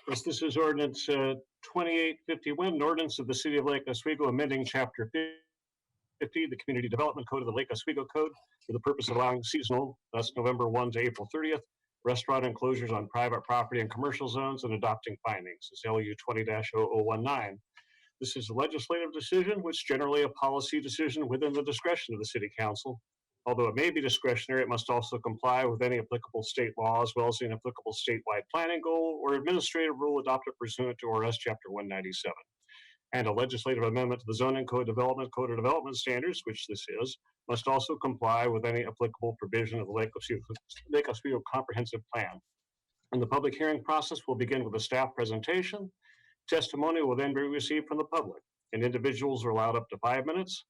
Yes, this is ordinance 2851, an ordinance of the City of Lake Oswego amending Chapter 50, the Community Development Code of the Lake Oswego Code for the purpose of allowing seasonal, that's November 1 to April 30th, restaurant enclosures on private property and commercial zones and adopting findings. It's LU 20-0019. This is a legislative decision, which is generally a policy decision within the discretion of the City Council. Although it may be discretionary, it must also comply with any applicable state law as well as any applicable statewide planning goal or administrative rule adopted pursuant to ORS Chapter 197. And a legislative amendment to the Zoning Code of Development Standards, which this is, must also comply with any applicable provision of the Lake Oswego Comprehensive Plan. And the public hearing process will begin with a staff presentation. Testimony will then be received from the public, and individuals are allowed up to 5 minutes.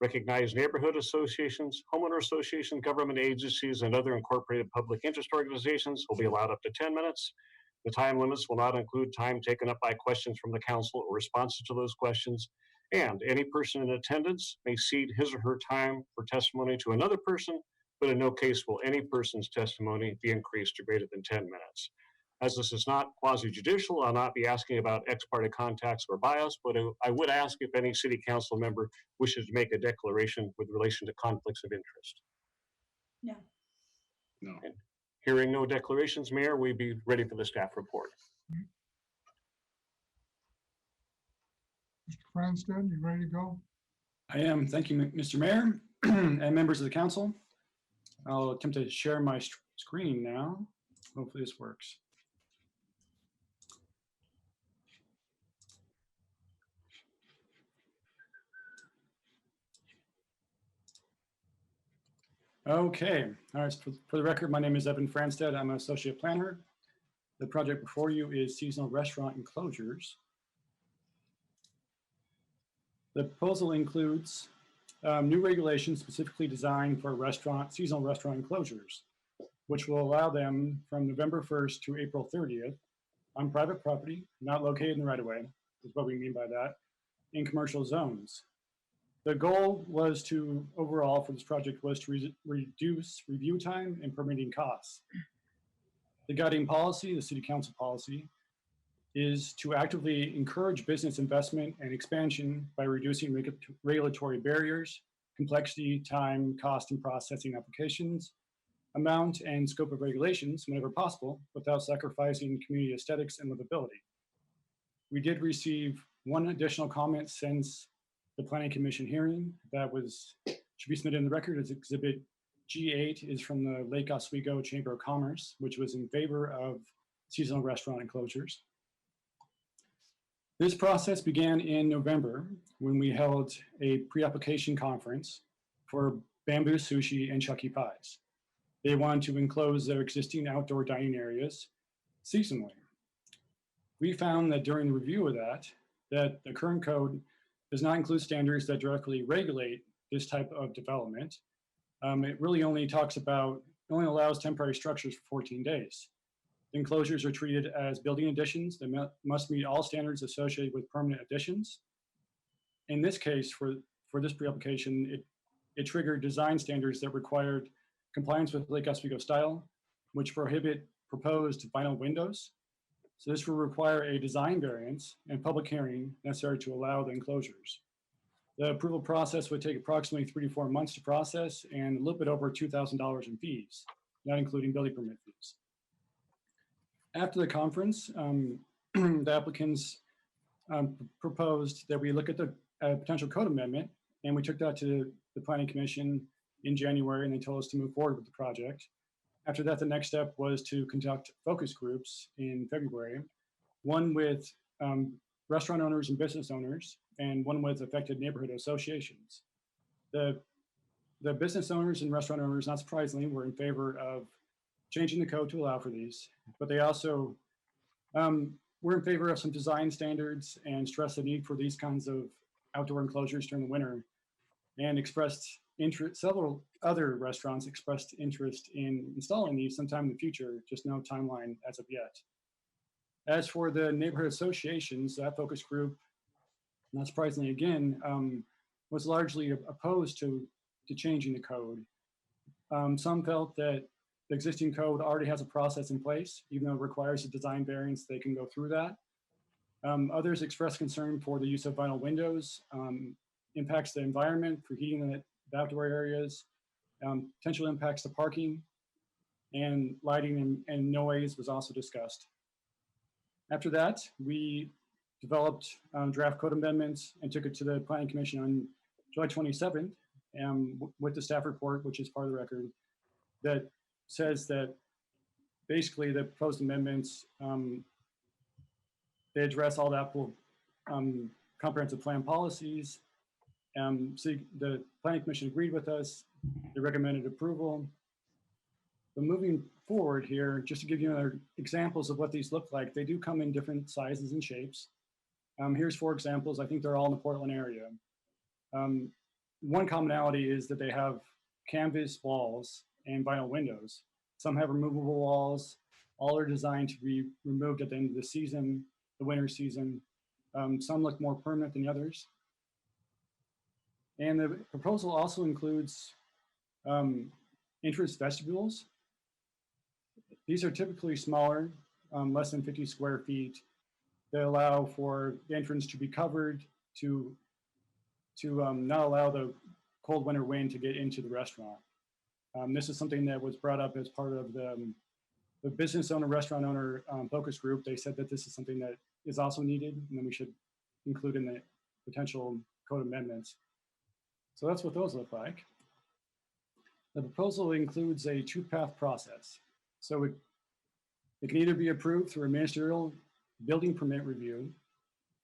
Recognized neighborhood associations, homeowner associations, government agencies, and other incorporated public interest organizations will be allowed up to 10 minutes. The time limits will not include time taken up by questions from the council or responses to those questions. And any person in attendance may cede his or her time for testimony to another person, but in no case will any person's testimony be increased to greater than 10 minutes. As this is not quasi-judicial, I'll not be asking about ex parte contacts or bias, but I would ask if any city council member wishes to make a declaration with relation to conflicts of interest. No. No. And hearing no declarations, Mayor, we'd be ready for the staff report. Mr. Franstead, you ready to go? I am. Thank you, Mr. Mayor and members of the council. I'll attempt to share my screen now. Hopefully this works. Okay, all right, for the record, my name is Evan Franstead. I'm an associate planner. The project before you is seasonal restaurant enclosures. The proposal includes new regulations specifically designed for seasonal restaurant enclosures, which will allow them from November 1st to April 30th on private property, not located in the right-of-way, is what we mean by that, in commercial zones. The goal was to, overall for this project, was to reduce review time and permitting costs. The guiding policy, the city council policy, is to actively encourage business investment and expansion by reducing regulatory barriers, complexity, time, cost, and processing applications, amount and scope of regulations whenever possible without sacrificing community aesthetics and livability. We did receive one additional comment since the Planning Commission hearing that should be submitted in the record as Exhibit G8 is from the Lake Oswego Chamber of Commerce, which was in favor of seasonal restaurant enclosures. This process began in November when we held a pre-application conference for Bamboo Sushi and Chuck E. Pies. They wanted to enclose their existing outdoor dining areas seasonally. We found that during the review of that the current code does not include standards that directly regulate this type of development. It really only allows temporary structures for 14 days. The enclosures are treated as building additions that must meet all standards associated with permanent additions. In this case, for this pre-application, it triggered design standards that required compliance with Lake Oswego style, which prohibit proposed vinyl windows. So this will require a design variance and public hearing necessary to allow the enclosures. The approval process would take approximately 3 to 4 months to process and a little bit over $2,000 in fees, not including building permit fees. After the conference, the applicants proposed that we look at the potential code amendment, and we took that to the Planning Commission in January, and they told us to move forward with the project. After that, the next step was to conduct focus groups in February, one with restaurant owners and business owners, and one with affected neighborhood associations. The business owners and restaurant owners, not surprisingly, were in favor of changing the code to allow for these, but they also were in favor of some design standards and stressed the need for these kinds of outdoor enclosures during the winter, and expressed interest. Several other restaurants expressed interest in installing these sometime in the future, just no timeline as of yet. As for the neighborhood associations, that focus group, not surprisingly again, was largely opposed to changing the code. Some felt that the existing code already has a process in place, even though it requires a design variance, they can go through that. Others expressed concern for the use of vinyl windows, impacts the environment for heating the outdoor areas, potential impacts to parking, and lighting and noise was also discussed. After that, we developed draft code amendments and took it to the Planning Commission on July 27th with the staff report, which is part of the record, that says that basically the proposed amendments, they address all the applicable comprehensive plan policies. So the Planning Commission agreed with us. They recommended approval. But moving forward here, just to give you other examples of what these look like, they do come in different sizes and shapes. Here's 4 examples. I think they're all in the Portland area. One commonality is that they have canvas walls and vinyl windows. Some have removable walls. All are designed to be removed at the end of the season, the winter season. Some look more permanent than others. And the proposal also includes entrance vestibules. These are typically smaller, less than 50 square feet, that allow for the entrance to be covered to not allow the cold winter wind to get into the restaurant. This is something that was brought up as part of the business owner, restaurant owner focus group. They said that this is something that is also needed and that we should include in the potential code amendments. So that's what those look like. The proposal includes a 2-path process. So it can either be approved through a ministerial building permit review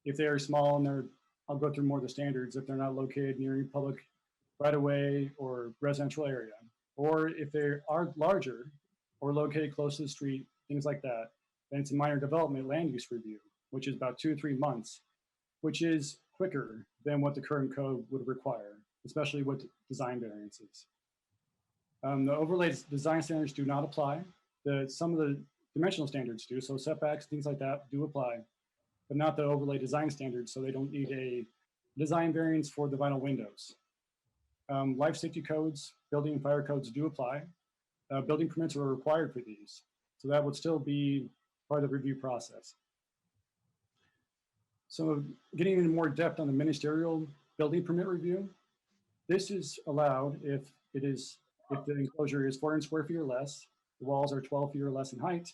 if they are small and I'll go through more of the standards, if they're not located near any public right-of-way or residential area, or if they are larger or located close to the street, things like that, then it's a minor development land use review, which is about 2 to 3 months, which is quicker than what the current code would require, especially with design variances. The overlay design standards do not apply. Some of the dimensional standards do, so setbacks, things like that do apply, but not the overlay design standards, so they don't need a design variance for the vinyl windows. Life safety codes, building and fire codes do apply. Building permits are required for these, so that would still be part of the review process. So getting into more depth on the ministerial building permit review, this is allowed if the enclosure is 400 square feet or less, the walls are 12 feet or less in height,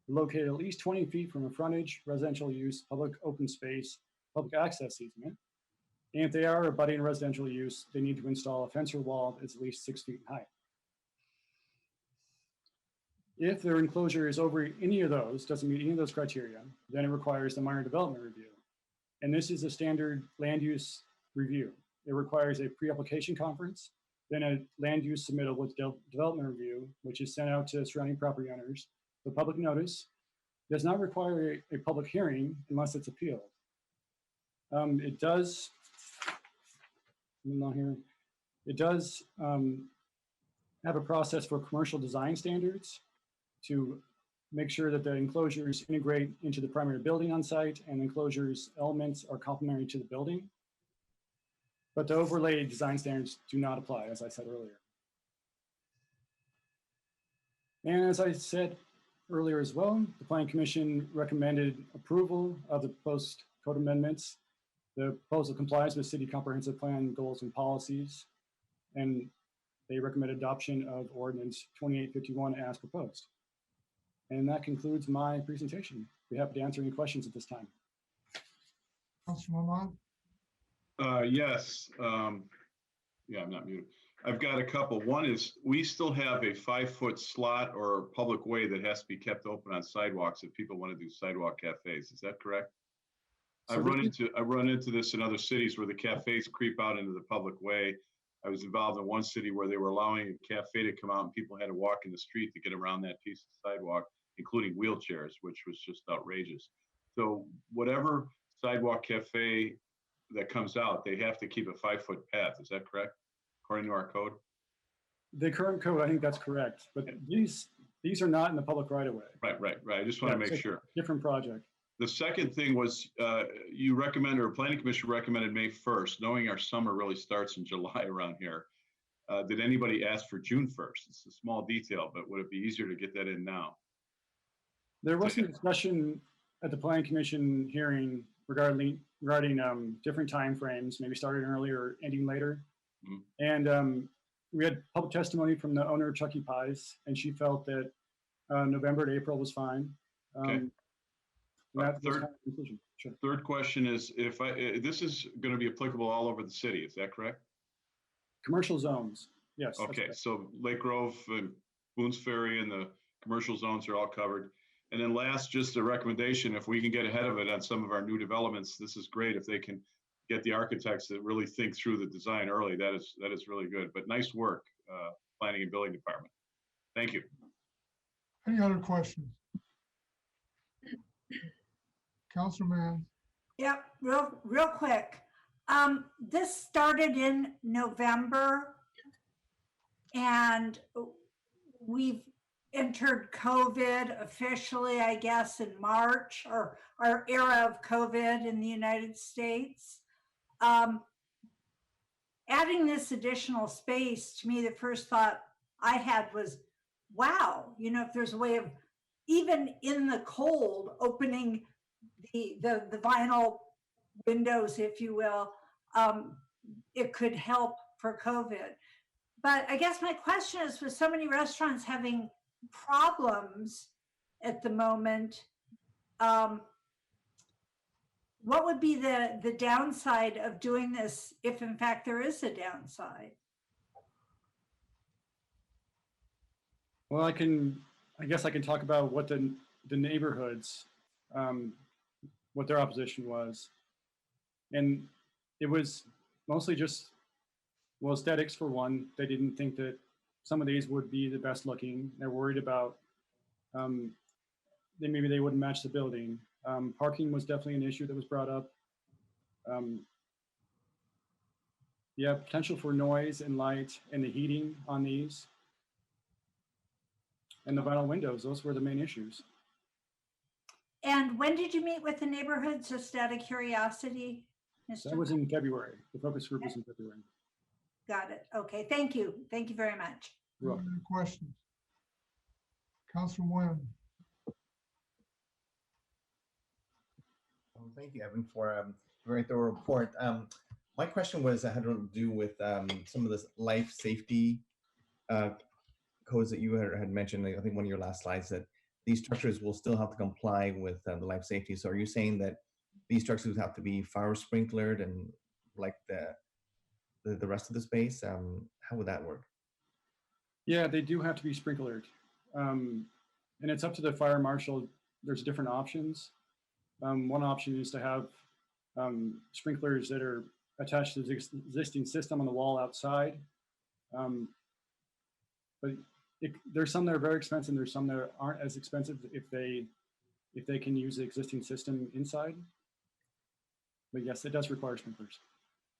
located at least 20 feet from a frontage, residential use, public open space, public access easement. And if they are abutting residential use, they need to install a fence or wall that's at least 6 feet in height. If their enclosure is over any of those, doesn't meet any of those criteria, then it requires the minor development review. And this is a standard land use review. It requires a pre-application conference, then a land use submittal with development review, which is sent out to surrounding property owners. The public notice does not require a public hearing unless it's appealed. It does, it does have a process for commercial design standards to make sure that the enclosures integrate into the primary building on site and enclosures elements are complementary to the building. But the overlay design standards do not apply, as I said earlier. And as I said earlier as well, the Planning Commission recommended approval of the proposed code amendments. The proposal complies with City Comprehensive Plan goals and policies, and they recommend adoption of Ordinance 2851 as proposed. And that concludes my presentation. I'd be happy to answer any questions at this time. Councilman Ahmad? Yes. Yeah, I'm not muted. I've got a couple. One is we still have a 5-foot slot or public way that has to be kept open on sidewalks if people want to do sidewalk cafes. Is that correct? So I've run into this in other cities where the cafes creep out into the public way. I was involved in one city where they were allowing a cafe to come out and people had to walk in the street to get around that piece of sidewalk, including wheelchairs, which was just outrageous. So whatever sidewalk cafe that comes out, they have to keep a 5-foot path. Is that correct? According to our code? The current code, I think that's correct, but these are not in the public right of way. Right. I just want to make sure. Different project. The second thing was you recommended, or Planning Commission recommended May 1st, knowing our summer really starts in July around here. Did anybody ask for June 1st? It's a small detail, but would it be easier to get that in now? There was some discussion at the Planning Commission hearing regarding different timeframes, maybe starting earlier or ending later. Mm-hmm. And we had public testimony from the owner of Chucky Pies, and she felt that November to April was fine. Okay. Third question is, if this is going to be applicable all over the city, is that correct? Commercial zones, yes. that's Okay, correct. so Lake Grove and Boone's Ferry and the commercial zones are all covered. And then last, just a recommendation, if we can get ahead of it on some of our new developments, this is great. If they can get the architects that really think through the design early, that is really good. But nice work, Planning and Building Department. Thank you. Any other questions? Councilman, Yep, real quick. This started in November and we've entered COVID officially, I guess, in March, or our era of COVID in the United States. Adding this additional space, to me, the first thought I had was, wow, if there's a way of, even in the cold, opening the vinyl windows, if you will, it could help for COVID. But I guess my question is, with so many restaurants having problems at the moment, what would be the downside of doing this, if in fact there is a downside? Well, I guess I can talk about what the neighborhoods, what their opposition was. And it was mostly just, well, aesthetics for one. They didn't think that some of these would be the best looking. They're worried about maybe they wouldn't match the building. Parking was definitely an issue that was brought up. Yeah, potential for noise and light and the heating on these. And the vinyl windows, those were the main issues. And when did you meet with the neighborhoods, just out of curiosity? That was in February. The focus group was in February. Got it. Okay, thank you. Thank you very much. any other questions? Councilman Nguyen. Thank you, Evan, for a very thorough report. My question had to do with some of the life safety codes that you had mentioned. I think one of your last slides, that these structures will still have to comply with the life safety. So are you saying that these structures have to be fire sprinklered and like the rest of the space? How would that work? Yeah, they do have to be sprinklered. And it's up to the fire marshal. There's different options. One option is to have sprinklers that are attached to the existing system on the wall outside. But there's some that are very expensive. There's some that aren't as expensive if they can use the existing system inside. But yes, it does require sprinklers.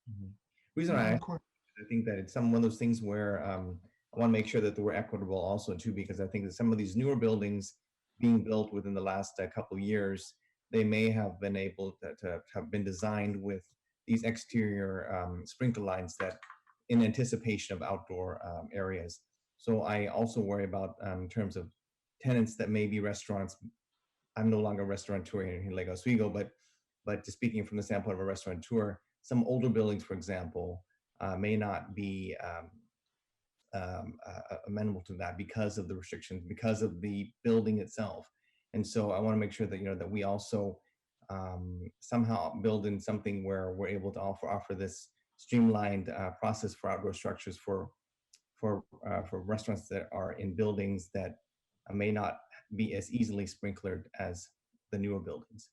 Mm-hmm. Reason I think that it's one of those things where I want to make sure that we're equitable also too, because I think that some of these newer buildings being built within the last couple of years, they may have been able to have been designed with these exterior sprinkler lines that in anticipation of outdoor areas. So I also worry about in terms of tenants that may be restaurants. I'm no longer a restaurateur here in Lake Oswego, but just speaking from the standpoint of a restaurateur, some older buildings, for example, may not be amenable to that because of the restrictions, because of the building itself. And so I want to make sure that that we also somehow build in something where we're able to offer this streamlined process for outdoor structures for restaurants that are in buildings that may not be as easily sprinklered as the newer buildings.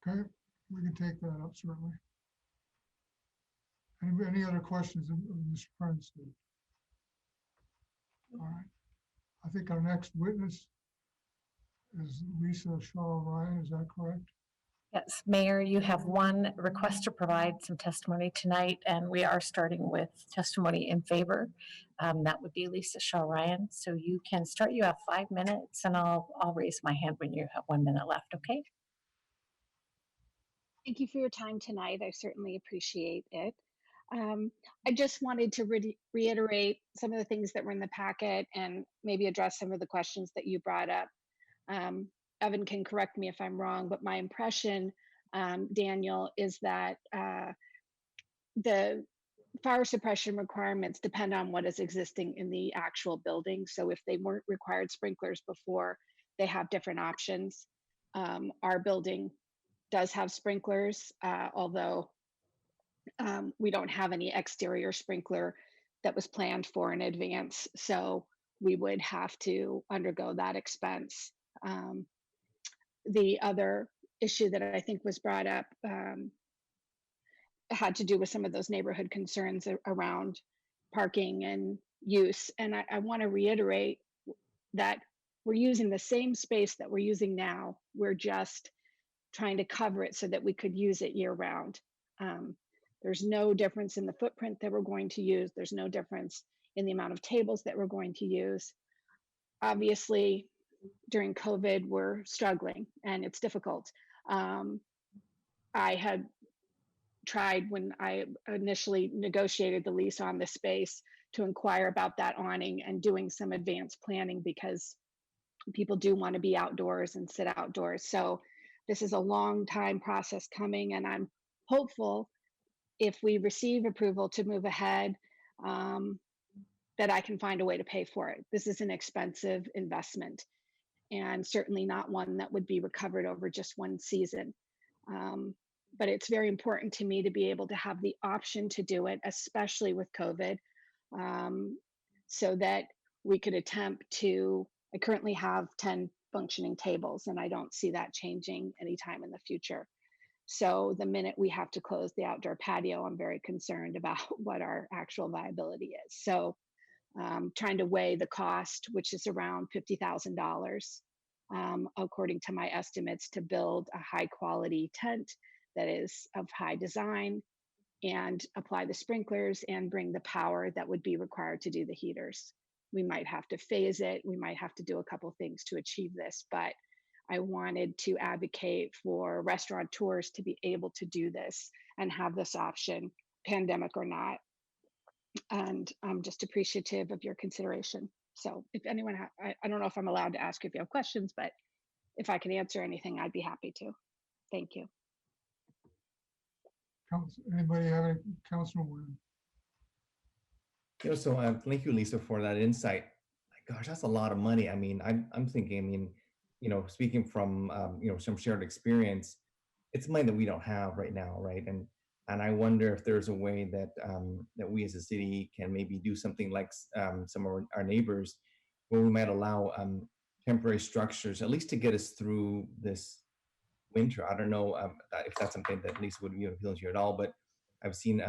Okay, we can take that up certainly. Any other questions of Mr. Prince? All right. I think our next witness is Lisa Shaw Ryan. Is that correct? Yes, Mayor, you have one request to provide some testimony tonight, and we are starting with testimony in favor. That would be Lisa Shaw Ryan. So you can start. You have 5 minutes, and I'll raise my hand when you have 1 minute left. Okay. Thank you for your time tonight. I certainly appreciate it. I just wanted to reiterate some of the things that were in the packet and maybe address some of the questions that you brought up. Evan can correct me if I'm wrong, but my impression, Daniel, is that the fire suppression requirements depend on what is existing in the actual building. So if they weren't required sprinklers before, they have different options. Our building does have sprinklers, although we don't have any exterior sprinkler that was planned for in advance. So we would have to undergo that expense. The other issue that I think was brought up had to do with some of those neighborhood concerns around parking and use. And I want to reiterate that we're using the same space that we're using now. We're just trying to cover it so that we could use it year round. There's no difference in the footprint that we're going to use. There's no difference in the amount of tables that we're going to use. Obviously, during COVID, we're struggling and it's difficult. I had tried when I initially negotiated the lease on the space to inquire about that awning and doing some advanced planning because people do want to be outdoors and sit outdoors. So this is a long time process coming, and I'm hopeful if we receive approval to move ahead, that I can find a way to pay for it. This is an expensive investment and certainly not one that would be recovered over just one season. But it's very important to me to be able to have the option to do it, especially with COVID, so that we could attempt to, I currently have 10 functioning tables and I don't see that changing anytime in the future. So the minute we have to close the outdoor patio, I'm very concerned about what our actual viability is. So trying to weigh the cost, which is around $50,000, according to my estimates, to build a high quality tent that is of high design and apply the sprinklers and bring the power that would be required to do the heaters. We might have to phase it. We might have to do a couple things to achieve this, but I wanted to advocate for restaurateurs to be able to do this and have this option, pandemic or not. And I'm just appreciative of your consideration. So if anyone, I don't know if I'm allowed to ask if you have questions, but if I can answer anything, I'd be happy to. Thank you. Anybody have any, Councilman? So thank you, Lisa, for that insight. Gosh, that's a lot of money. I mean, I'm thinking, I mean, speaking from, some shared experience, it's money that we don't have right now, right? And I wonder if there's a way that that we as a city can maybe do something like some of our neighbors, where we might allow temporary structures, at least to get us through this winter. I don't know if that's something that Lisa would be appealing to you at all, but I've seen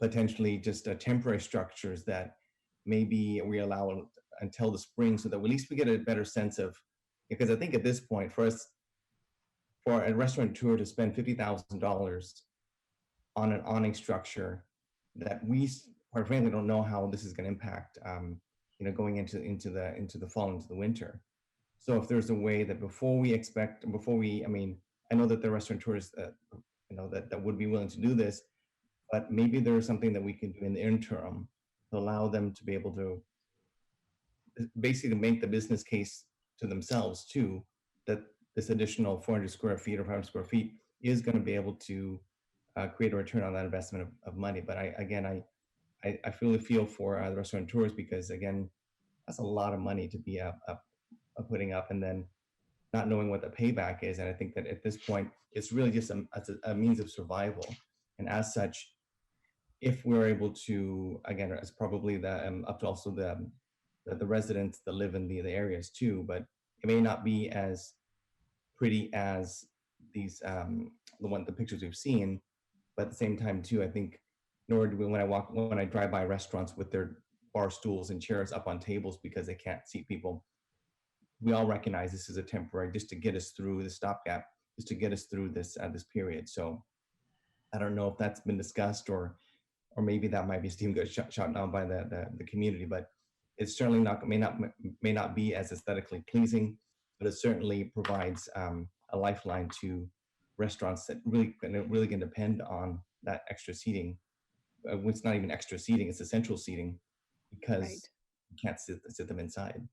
potentially just temporary structures that maybe we allow until the spring, so that at least we get a better sense of, because I think at this point for us, for a restaurateur to spend $50,000 on an awning structure that we quite frankly don't know how this is going to impact, going into the fall, into the winter. So if there's a way that I mean, I know that the restaurateurs that would be willing to do this, but maybe there's something that we can do in the interim to allow them to be able to basically make the business case to themselves too, that this additional 400 square feet or 500 square feet is going to be able to create a return on that investment of money. But I really feel for the restaurateurs, because again, that's a lot of money to be putting up and then not knowing what the payback is. And I think that at this point, it's really just a means of survival. And as such, if we're able to, again, it's probably up to also the residents that live in the areas too, but it may not be as pretty as these the pictures we've seen. But at the same time too, I think nor do we, when I drive by restaurants with their bar stools and chairs up on tables because they can't seat people, we all recognize this is a temporary, just to get us through the stopgap, just to get us through this period. So I don't know if that's been discussed, or maybe that might be steam got shot down by the community, but it's certainly may not be as aesthetically pleasing, but it certainly provides a lifeline to restaurants that really can depend on that extra seating. It's not even extra seating; it's essential seating, because you can't sit them inside.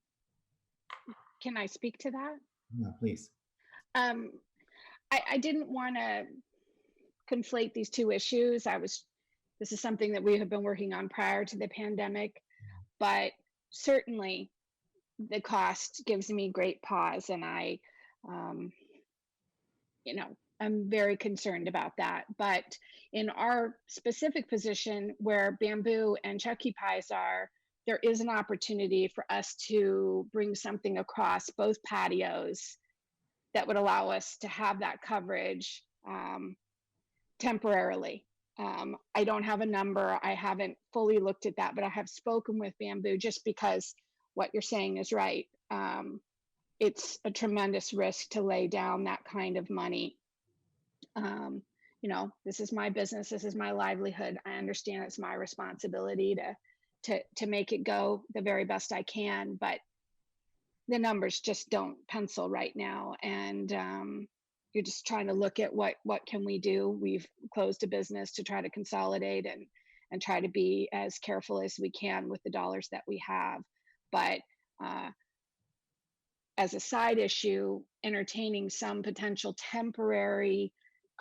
Can I speak to that? Yeah, please. I didn't want to conflate these two issues. This is something that we have been working on prior to the pandemic, but certainly the cost gives me great pause, and you know, I'm very concerned about that. But in our specific position where bamboo and Chucky pies are, there is an opportunity for us to bring something across both patios that would allow us to have that coverage temporarily. I don't have a number. I haven't fully looked at that, but I have spoken with bamboo just because what you're saying is right. It's a tremendous risk to lay down that kind of money. You know, this is my business. This is my livelihood. I understand it's my responsibility to make it go the very best I can, but the numbers just don't pencil right now. And you're just trying to look at what can we do. We've closed a business to try to consolidate and try to be as careful as we can with the dollars that we have. But as a side issue, entertaining some potential temporary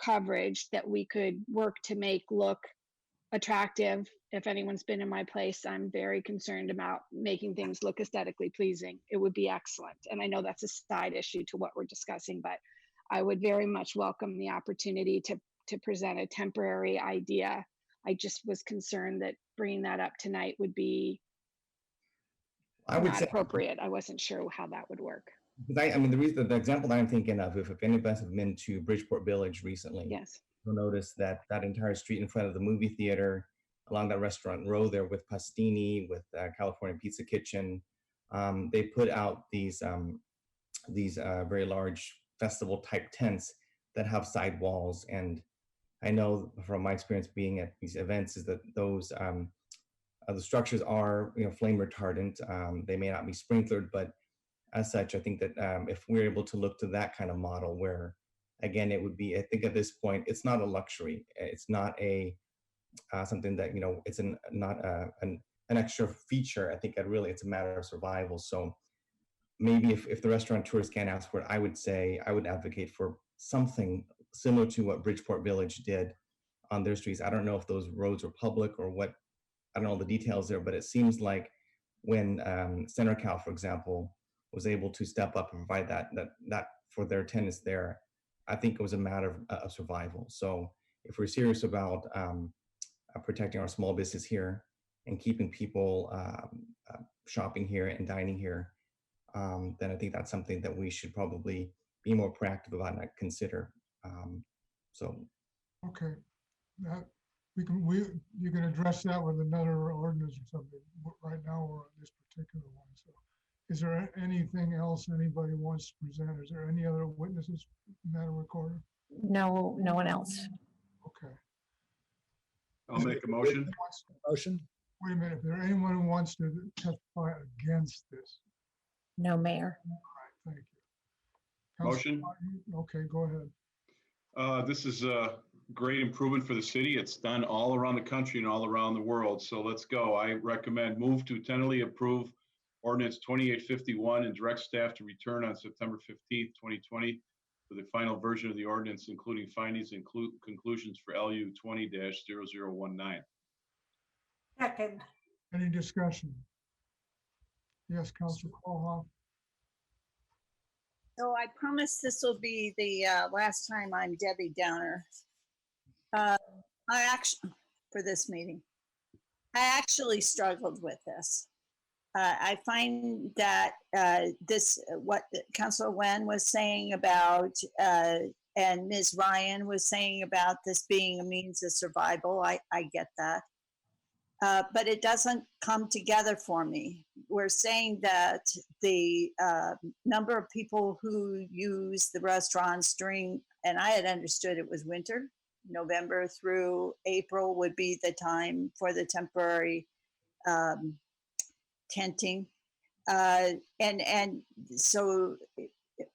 coverage that we could work to make look attractive. If anyone's been in my place, I'm very concerned about making things look aesthetically pleasing. It would be excellent. And I know that's a side issue to what we're discussing, but I would very much welcome the opportunity to present a temporary idea. I just was concerned that bringing that up tonight would be not appropriate. I wasn't sure how that would work. I mean, the example that I'm thinking of, if any of us have been to Bridgeport Village recently, yes, you'll notice that that entire street in front of the movie theater, along that restaurant row there with Pastini, with California Pizza Kitchen, they put out these very large festival type tents that have side walls. And I know from my experience being at these events is that those the structures are, you know, flame retardant. They may not be sprinklered, but as such, I think that if we're able to look to that kind of model where, again, it would be, I think at this point, it's not a luxury. It's not a something that, you know, it's not an extra feature. I think it's a matter of survival. So maybe if the restaurateurs can't ask for it, I would say I would advocate for something similar to what Bridgeport Village did on their streets. I don't know if those roads were public or what. I don't know the details there, but it seems like when Center Cal, for example, was able to step up and provide that for their tenants there, I think it was a matter of survival. So if we're serious about protecting our small business here and keeping people shopping here and dining here, then I think that's something that we should probably be more proactive about and consider. Okay, that you can address that with another ordinance or something. Right now we're on this particular one. So is there anything else anybody wants to present? Is there any other witnesses, Madam Recorder? No, no one else. Okay. I'll make a motion. Motion. Wait a minute, if there anyone who wants to testify against this? No, Mayor. All right, thank you. Motion. Okay, go ahead. This is a great improvement for the city. It's done all around the country and all around the world. So let's go. I recommend move to tentatively approve Ordinance 2851 and direct staff to return on September 15th, 2020 for the final version of the ordinance, including findings and conclusions for LU 20-0019. Second. Any discussion? Yes, Councilor Kohoff. So I promise this will be the last time I'm Debbie Downer. For this meeting, I actually struggled with this. I find that what Councilor Wen was saying about, and Ms. Ryan was saying about this being a means of survival, I get that. But it doesn't come together for me. We're saying that the number of people who use the restaurants during, and I had understood it was winter, November through April would be the time for the temporary tenting. And so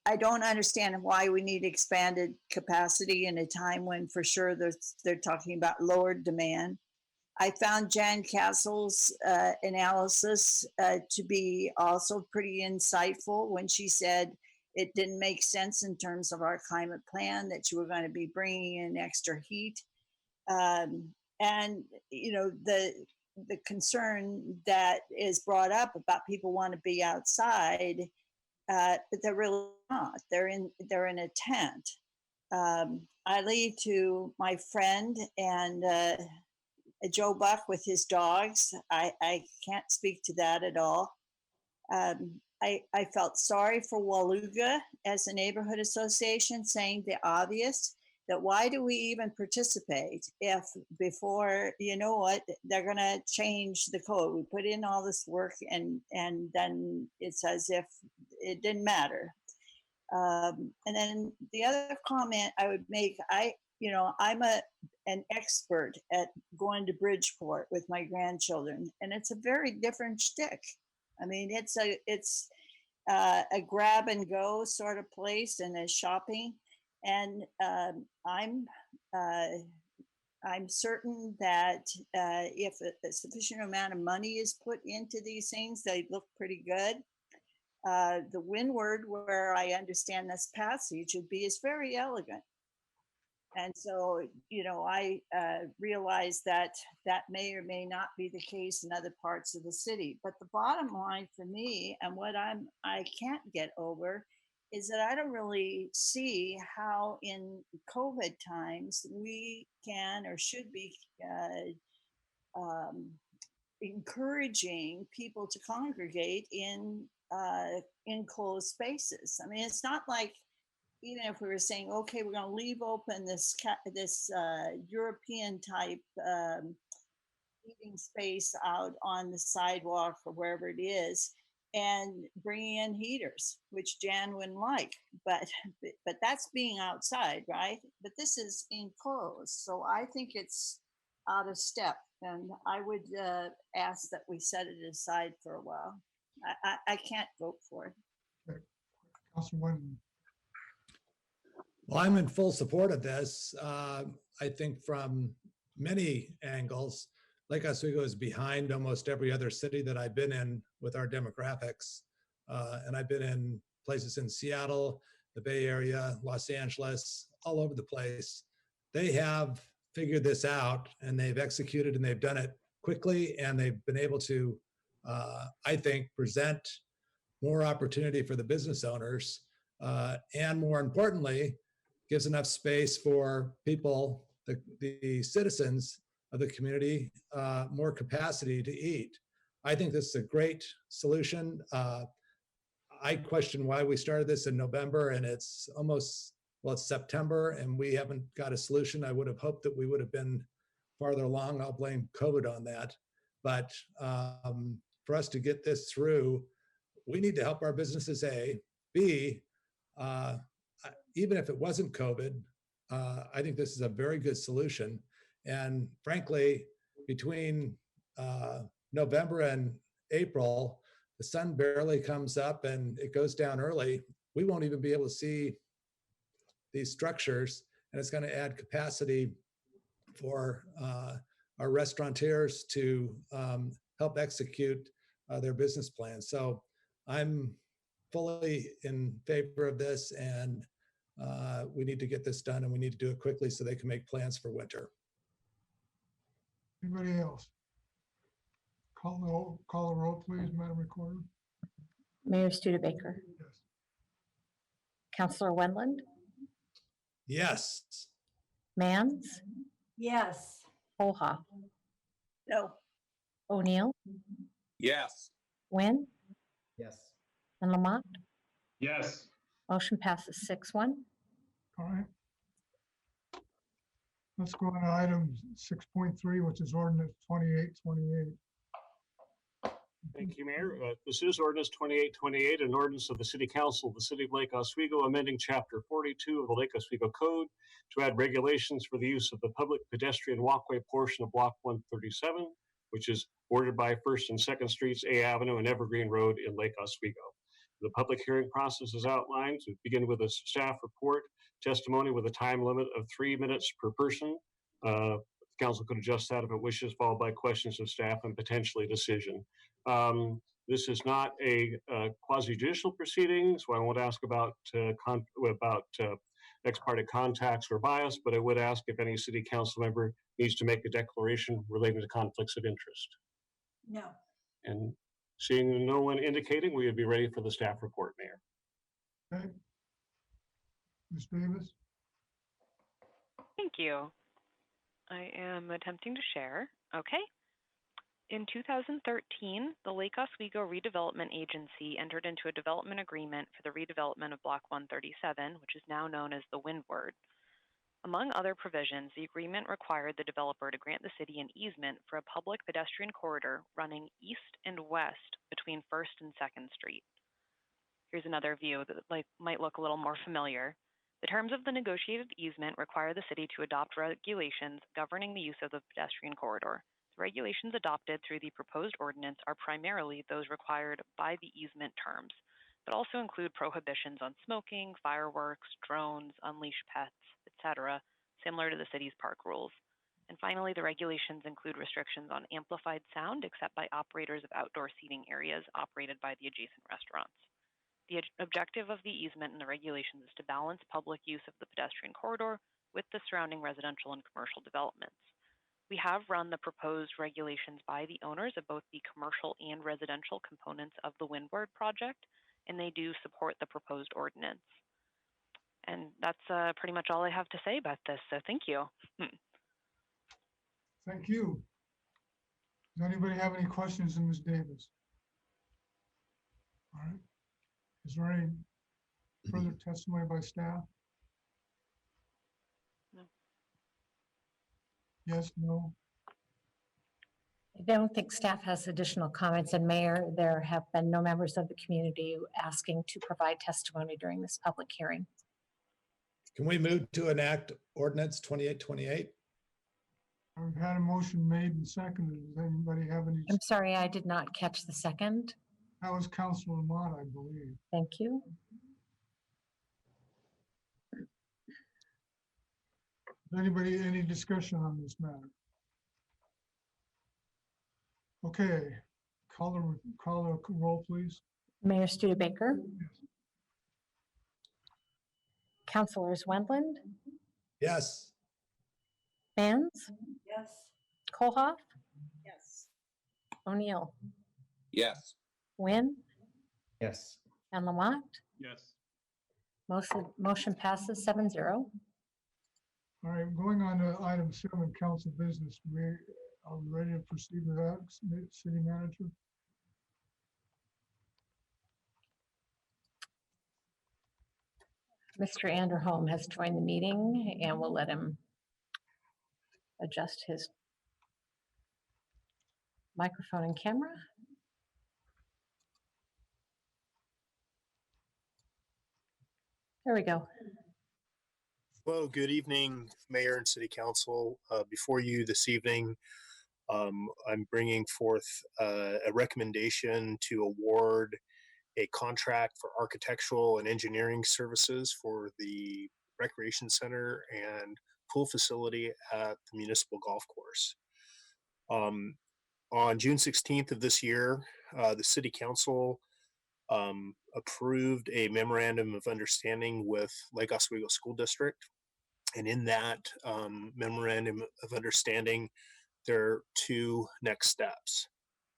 I don't understand why we need expanded capacity in a time when for sure they're talking about lower demand. I found Jan Castle's analysis to be also pretty insightful when she said it didn't make sense in terms of our climate plan that you were going to be bringing in extra heat. And, you know, the concern that is brought up about people want to be outside, but they're really not. They're in a tent. I leave to my friend and Joe Buck with his dogs. I can't speak to that at all. I felt sorry for Waluga as a neighborhood association, saying the obvious, that why do we even participate if before, you know what, they're going to change the code. We put in all this work and then it's as if it didn't matter. And then the other comment I would make, I'm an expert at going to Bridgeport with my grandchildren, and it's a very different shtick. I mean, it's a grab and go sort of place and a shopping. And I'm certain that if a sufficient amount of money is put into these things, they look pretty good. The windward, where I understand this passage would be, is very elegant. And so, I realize that that may or may not be the case in other parts of the city. But the bottom line for me, and what I can't get over, is that I don't really see how in COVID times we can or should be encouraging people to congregate in enclosed spaces. I mean, it's not like, even if we were saying, okay, we're going to leave open this European type eating space out on the sidewalk or wherever it is, and bringing in heaters, which Jan wouldn't like, but that's being outside, right? But this is enclosed, so I think it's out of step, and I would ask that we set it aside for a while. I can't vote for it. Okay. Councilman. Well, I'm in full support of this. I think from many angles, Lake Oswego is behind almost every other city that I've been in with our demographics. And I've been in places in Seattle, the Bay Area, Los Angeles, all over the place. They have figured this out and they've executed and they've done it quickly, and they've been able to, I think, present more opportunity for the business owners. And more importantly, gives enough space for people, the citizens of the community, more capacity to eat. I think this is a great solution. I question why we started this in November and it's almost, well, it's September and we haven't got a solution. I would have hoped that we would have been farther along. I'll blame COVID on that. But for us to get this through, we need to help our businesses, A. B, even if it wasn't COVID, I think this is a very good solution. And frankly, between November and April, the sun barely comes up and it goes down early. We won't even be able to see these structures, and it's going to add capacity for our restaurateurs to help execute their business plans. So I'm fully in favor of this, and we need to get this done, and we need to do it quickly so they can make plans for winter. Anybody else? Call the roll, please, Madam Recorder. Mayor Studebaker. Yes. Councillor Wendland. Yes. Mans. Yes. Holhoff. No. O'Neill. Yes. Wynn. Yes. And Lamont. Yes. Motion passes 6-1. All right. Let's go on to item 6.3, which is ordinance 2828. Thank you, Mayor. This is ordinance 2828, an ordinance of the City Council of the City of Lake Oswego, amending Chapter 42 of the Lake Oswego Code to add regulations for the use of the public pedestrian walkway portion of Block 137, which is bordered by 1st and 2nd Streets, A Avenue, and Evergreen Road in Lake Oswego. The public hearing process is outlined. We begin with a staff report, testimony with a time limit of 3 minutes per person. The council could adjust that if it wishes, followed by questions of staff and potentially a decision. This is not a quasi-judicial proceeding, so I won't ask about ex parte contacts or bias, but I would ask if any city council member needs to make a declaration relating to conflicts of interest. No. And seeing no one indicating, we would be ready for the staff report, Mayor. Okay. Ms. Davis? Thank you. I am attempting to share. Okay. In 2013, the Lake Oswego Redevelopment Agency entered into a development agreement for the redevelopment of Block 137, which is now known as the Windward. Among other provisions, the agreement required the developer to grant the city an easement for a public pedestrian corridor running east and west between 1st and 2nd Street. Here's another view that might look a little more familiar. The terms of the negotiated easement require the city to adopt regulations governing the use of the pedestrian corridor. The regulations adopted through the proposed ordinance are primarily those required by the easement terms, but also include prohibitions on smoking, fireworks, drones, unleashed pets, etc., similar to the city's park rules. And finally, the regulations include restrictions on amplified sound except by operators of outdoor seating areas operated by the adjacent restaurants. The objective of the easement and the regulations is to balance public use of the pedestrian corridor with the surrounding residential and commercial developments. We have run the proposed regulations by the owners of both the commercial and residential components of the Windward project, and they do support the proposed ordinance. And that's pretty much all I have to say about this, so thank you. Thank you. Does anybody have any questions of Ms. Davis? All right. Is there any further testimony by staff? No. Yes, no? I don't think staff has additional comments, and Mayor, there have been no members of the community asking to provide testimony during this public hearing. Can we move to enact ordinance 2828? I've had a motion made and seconded. Does anybody have any? I'm sorry, I did not catch the second. That was Councilor Mott, I believe. Thank you. Anybody, any discussion on this matter? Okay, call the roll, please. Mayor Studebaker. Councilors Wendland, Yes. Benz, Yes. Kohoff, Yes. O'Neill, Yes. Wynn, Yes. and Lamont. Yes. Motion passes 7-0. All right, going on to item 7, council business. Are we ready to proceed with that, city manager? Mr. Anderholm has joined the meeting, and we'll let him adjust his microphone and camera. There we go. Hello, good evening, Mayor and City Council. Before you this evening, I'm bringing forth a recommendation to award a contract for architectural and engineering services for the recreation center and pool facility at the municipal golf course. On June 16th of this year, the City Council approved a memorandum of understanding with Lake Oswego School District. And in that memorandum of understanding, there are 2 next steps.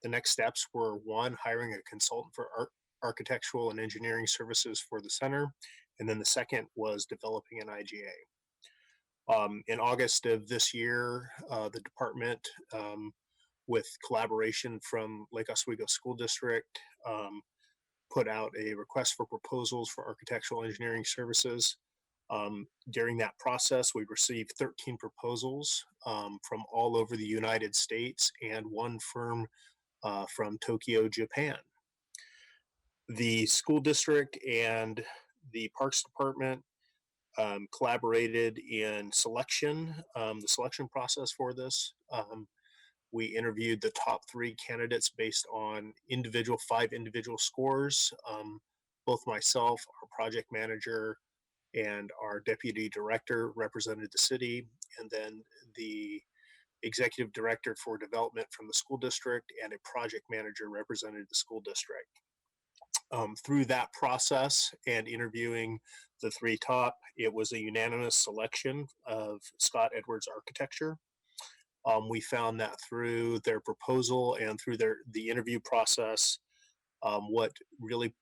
The next steps were 1, hiring a consultant for architectural and engineering services for the center. And then the second was developing an IGA. In August of this year, the department, with collaboration from Lake Oswego School District, put out a request for proposals for architectural engineering services. During that process, we received 13 proposals from all over the United States and 1 firm from Tokyo, Japan. The school district and the Parks Department collaborated in selection, the selection process for this. We interviewed the top 3 candidates based on 5 individual scores. Both myself, our project manager, and our deputy director represented the city, and then the executive director for development from the school district and a project manager represented the school district. Through that process and interviewing the 3 top, it was a unanimous selection of Scott Edwards Architecture. We found that through their proposal and through the interview process, what really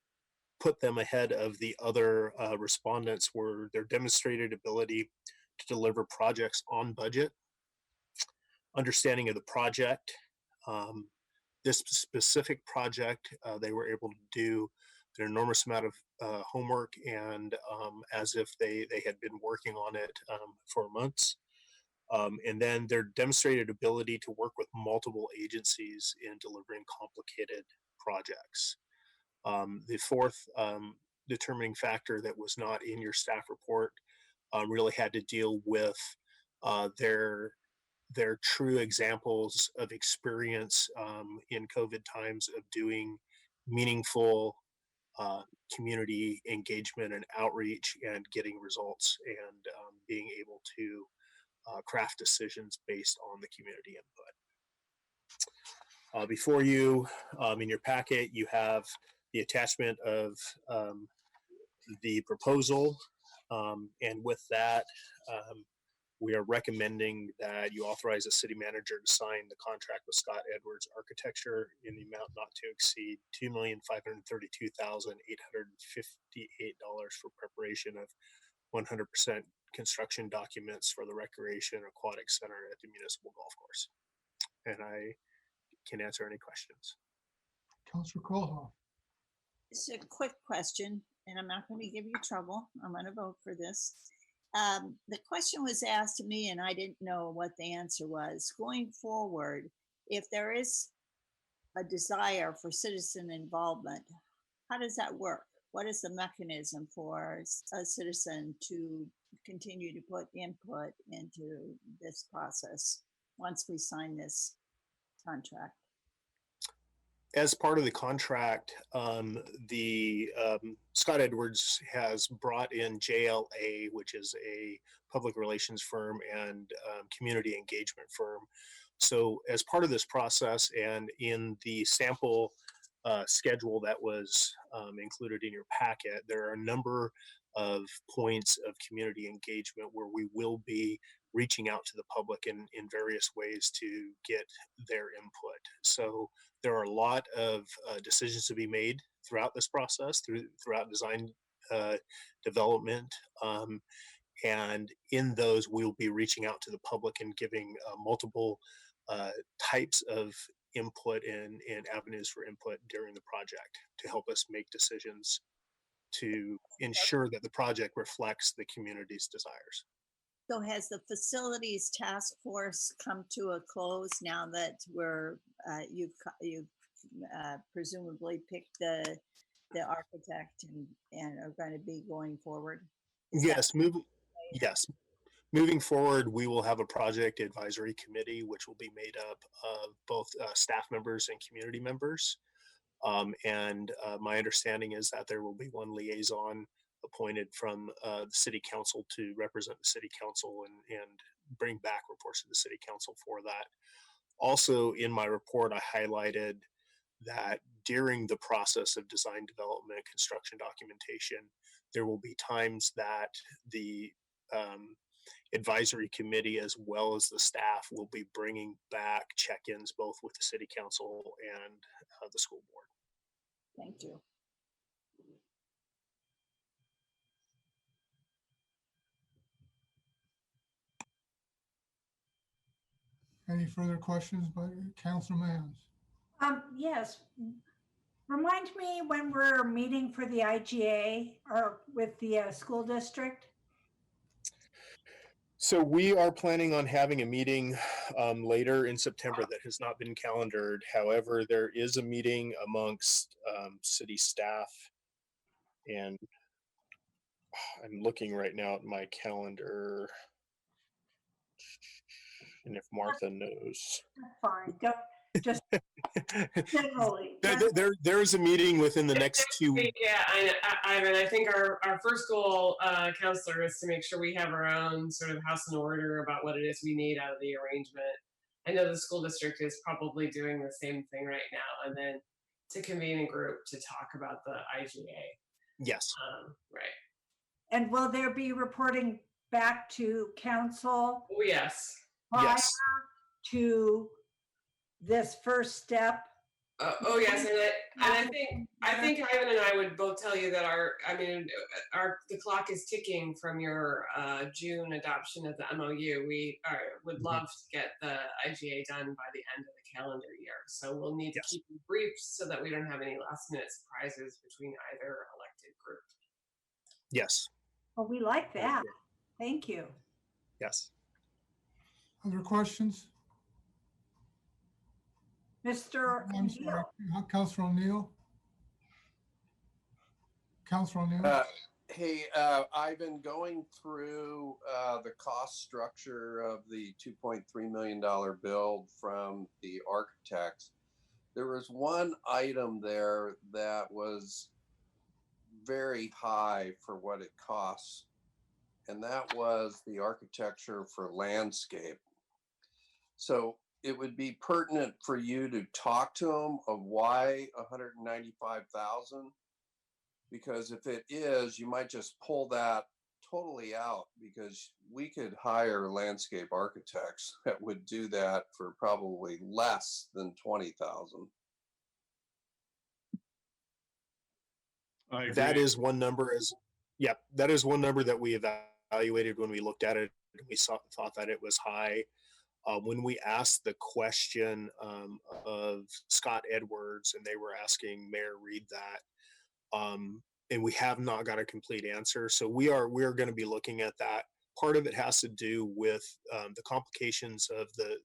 put them ahead of the other respondents were their demonstrated ability to deliver projects on budget, understanding of the project. This specific project, they were able to do an enormous amount of homework and as if they had been working on it for months. And then their demonstrated ability to work with multiple agencies in delivering complicated projects. The fourth determining factor that was not in your staff report really had to deal with their true examples of experience in COVID times of doing meaningful community engagement and outreach and getting results and being able to craft decisions based on the community input. Before you, in your packet, you have the attachment of the proposal. And with that, we are recommending that you authorize the city manager to sign the contract with Scott Edwards Architecture in the amount not to exceed $2,532,858 for preparation of 100% construction documents for the Recreation Aquatic Center at the Municipal Golf Course. And I can answer any questions. Councilor Kohlhoff. It's a quick question, and I'm not going to give you trouble. I'm going to vote for this. The question was asked to me, and I didn't know what the answer was. Going forward, if there is a desire for citizen involvement, how does that work? What is the mechanism for a citizen to continue to put input into this process once we sign this contract? As part of the contract, Scott Edwards has brought in JLA, which is a public relations firm and community engagement firm. So as part of this process and in the sample schedule that was included in your packet, there are a number of points of community engagement where we will be reaching out to the public in various ways to get their input. So there are a lot of decisions to be made throughout this process, throughout design development. And in those, we'll be reaching out to the public and giving multiple types of input and avenues for input during the project to help us make decisions to ensure that the project reflects the community's desires. So has the facilities task force come to a close now that you've presumably picked the architect and are going to be going forward? Yes, moving forward, we will have a project advisory committee, which will be made up of both staff members and community members. And my understanding is that there will be one liaison appointed from the city council to represent the city council and bring back reports to the city council for that. Also in my report, I highlighted that during the process of design development, construction documentation, there will be times that the advisory committee as well as the staff will be bringing back check-ins both with the city council and the school board. Thank you. Any further questions by Councilor Mans? Yes. Remind me when we're meeting for the IGA or with the school district. So we are planning on having a meeting later in September that has not been calendared. However, there is a meeting amongst city staff, and I'm looking right now at my calendar. And if Martha knows. Fine, don't just generally. There is a meeting within the next 2 weeks. Yeah, I think our first goal, counselor, is to make sure we have our own sort of house in order about what it is we need out of the arrangement. I know the school district is probably doing the same thing right now, and then to convene a group to talk about the IGA. Yes. Right. And will there be reporting back to council? Oh, yes. Prior to this first step Oh yes, and I think Ivan and I would both tell you that the clock is ticking from your June adoption of the MOU. We would love to get the IGA done by the end of the calendar year. So we'll need to keep you brief so that we don't have any last minute surprises between either elected group. Yes. Well, we like that. Thank you. Yes. Other questions? Mr. I'm sorry, Councilor O'Neill? Councilor O'Neill? Hey, Ivan, going through the cost structure of the $2.3 million build from the architects, there was one item there that was very high for what it costs, and that was the architecture for landscape. So it would be pertinent for you to talk to them of why 195,000, because if it is, you might just pull that totally out, because we could hire landscape architects that would do that for probably less than 20,000. That is one number that is one number that we evaluated when we looked at it. We thought that it was high. When we asked the question of Scott Edwards, and they were asking Mayor Reed that, and we have not got a complete answer. So we are going to be looking at that. Part of it has to do with the complications of the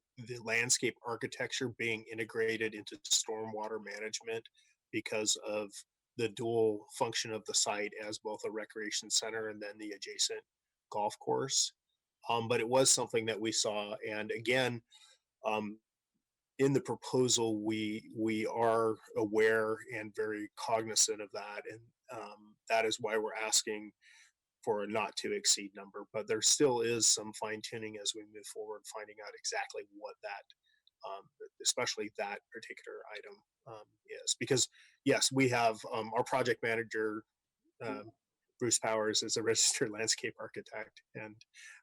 landscape architecture being integrated into stormwater management because of the dual function of the site as both a recreation center and then the adjacent golf course. But it was something that we saw. And again, in the proposal, we are aware and very cognizant of that. And that is why we're asking for a not to exceed number. But there still is some fine tuning as we move forward, finding out exactly what that, especially that particular item is. Because yes, we have our project manager, Bruce Powers, is a registered landscape architect, and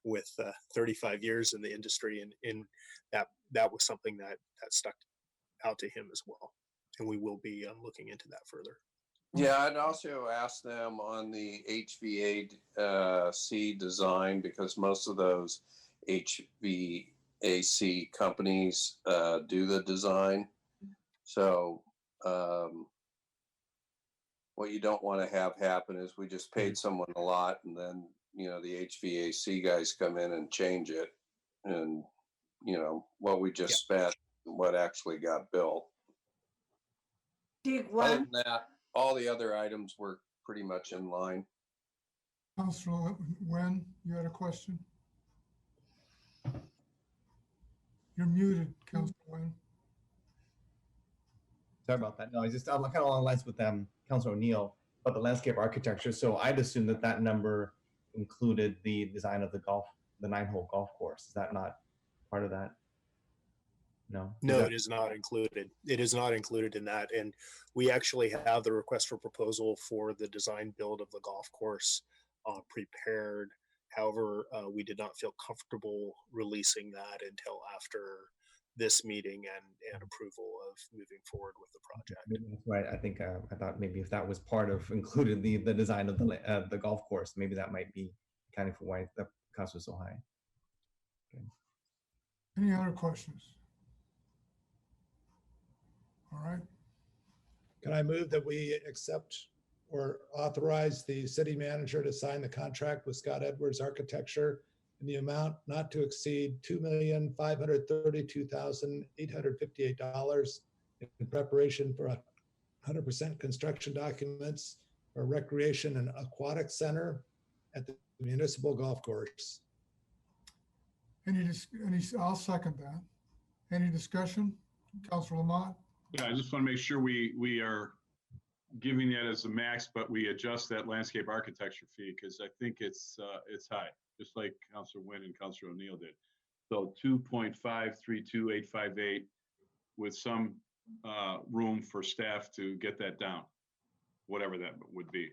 with 35 years in the industry, and that was something that stuck out to him as well. And we will be looking into that further. Yeah, I'd also ask them on the HVAC design, because most of those HVAC companies do the design. So what you don't want to have happen is we just paid someone a lot, and then the HVAC guys come in and change it, and what we just spent, and what actually got built. Dig Other one. than that, all the other items were pretty much in line. Councilor Nguyen, you had a question? You're muted, Councilor Nguyen. Sorry about that. No, I'm kind of along the lines with Councilor O'Neill about the landscape architecture. So I'd assume that number included the design of the 9-hole golf course. Is that not part of that? No. It is not included. It is not included in that. And we actually have the request for proposal for the design build of the golf course prepared. However, we did not feel comfortable releasing that until after this meeting and approval of moving forward with the project. That's right. I think I thought maybe if that was part of included the design of the golf course, maybe that might be accounting for why the cost was so high. Okay. Any other questions? All right. Can I move that we accept or authorize the city manager to sign the contract with Scott Edwards Architecture in the amount not to exceed $2,532,858 in preparation for 100% construction documents for recreation and aquatic center at the municipal golf course? I'll second that. Any discussion? Councilor Lamont? Yeah, I just want to make sure we are giving that as a max, but we adjust that landscape architecture fee, because I think it's high, just like Councilor Nguyen and Councilor O'Neill did. So 2.532858 with some room for staff to get that down, whatever that would be.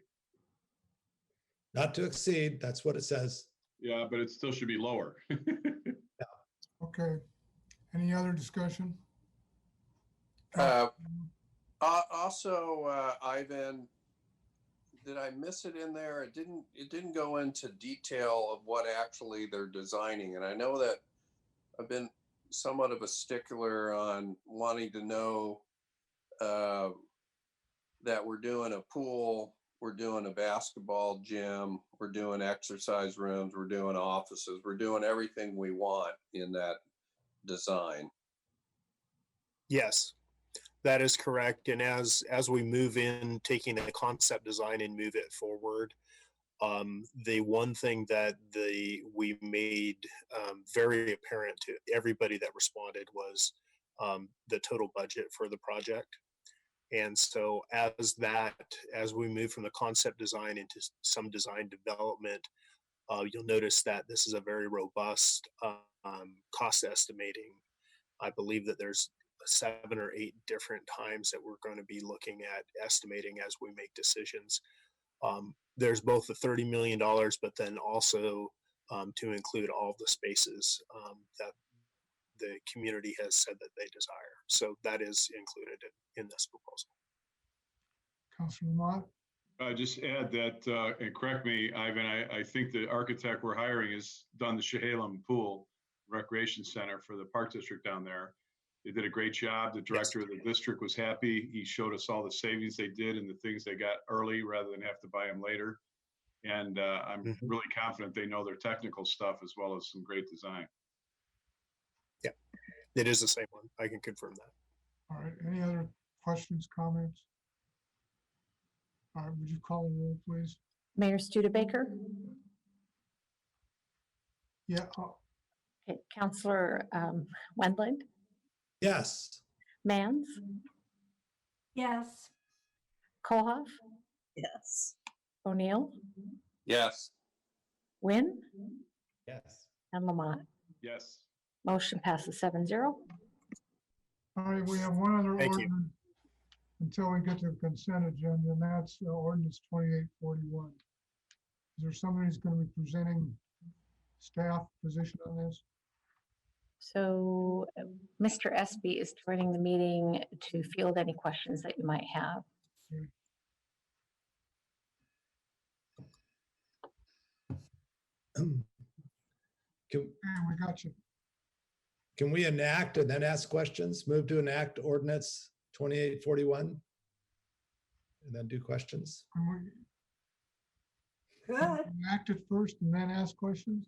Not to exceed, that's what it says. Yeah, but it still should be lower. Okay. Any other discussion? Also, Ivan, did I miss it in there? It didn't go into detail of what actually they're designing. And I know that I've been somewhat of a stickler on wanting to know that we're doing a pool, we're doing a basketball gym, we're doing exercise rooms, we're doing offices, we're doing everything we want in that design. Yes, that is correct. And as we move in, taking the concept design and move it forward, the one thing that we made very apparent to everybody that responded was the total budget for the project. And so as we move from the concept design into some design development, you'll notice that this is a very robust cost estimating. I believe that there's 7 or 8 different times that we're going to be looking at estimating as we make decisions. There's both the $30 million, but then also to include all the spaces that the community has said that they desire. So that is included in this proposal. Councilor Mott? Just add that, and correct me, Ivan, I think the architect we're hiring has done the Chehalem Pool Recreation Center for the Park District down there. They did a great job. The director of the district was happy. He showed us all the savings they did and the things they got early rather than have to buy them later. And I'm really confident they know their technical stuff as well as some great design. Yeah, it is the same one. I can confirm that. All right, any other questions, comments? All right, would you call the roll, please? Mayor Studebaker? Yeah. Okay, Councillor Wendland? Yes. Mans? Yes. Kohoff? Yes. O'Neill? Yes. Wynn? Yes. And Lamont? Yes. Motion passes 7-0. All right, we have one other Thank you. ordinance until we get to the consent agenda, and that's ordinance 2841. Is there somebody who's going to be presenting staff position on this? So Mr. Espy is joining the meeting to field any questions that you might have. We got you. Can we enact and then ask questions? Move to enact ordinance 2841 and then do questions? Good. Act it first and then ask questions?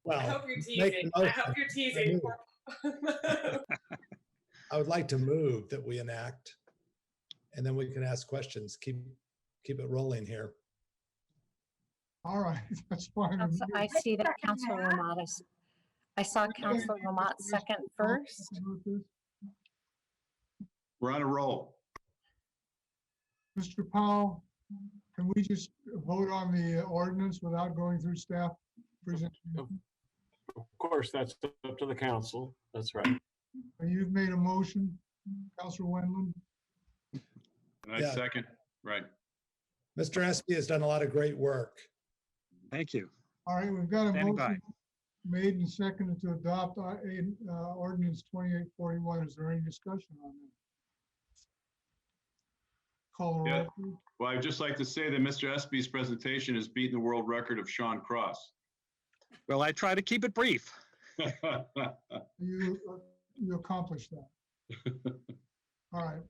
Well, I hope you're make teasing. the I motion. hope you're teasing. I would like to move that we enact and then we can ask questions. Keep it rolling here. All right, that's fine. I see that Councilor Lamont is, I saw Councilor Lamont second first. We're on a roll. Mr. Powell, can we just vote on the ordinance without going through staff presentation? Of course, that's up to the council. That's right. You've made a motion, Councilor Wendland. And I Yeah. second, right. Mr. Espy has done a lot of great work. Thank you. All right, we've got a Standing by. motion made and seconded to adopt ordinance 2841. Is there any discussion on that? Call the Yeah. roll, please. Well, I'd just like to say that Mr. Espy's presentation has beaten the world record of Sean Cross. Well, I try to keep it brief. You accomplished that. All right.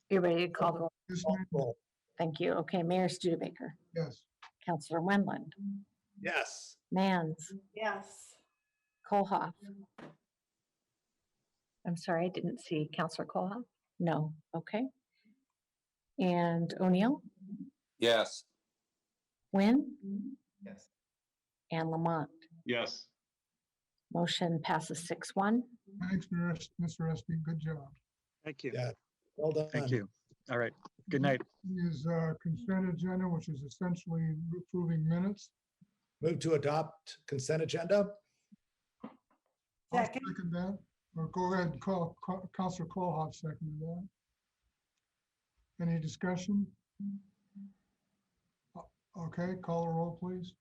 You ready to call the roll? Yes, ma'am. Thank you. Okay, Mayor Studebaker, Yes. Councilor Wendland, Yes. Mans, Yes. Kohoff. I'm sorry, I didn't see Councilor Kohoff. No, okay. And O'Neill, Yes. Wynn, Yes. and Lamont. Yes. Motion passes 6-1. Thanks, Mr. Espy. Good job. Thank you. Yeah. Well done. Thank you. All right. Good night. Is consent agenda, which is essentially approving minutes. Move to adopt consent agenda. I'll Second. second that. Or go ahead and Councilor Kohlhoff seconded that. Any discussion? Okay, call the roll, please.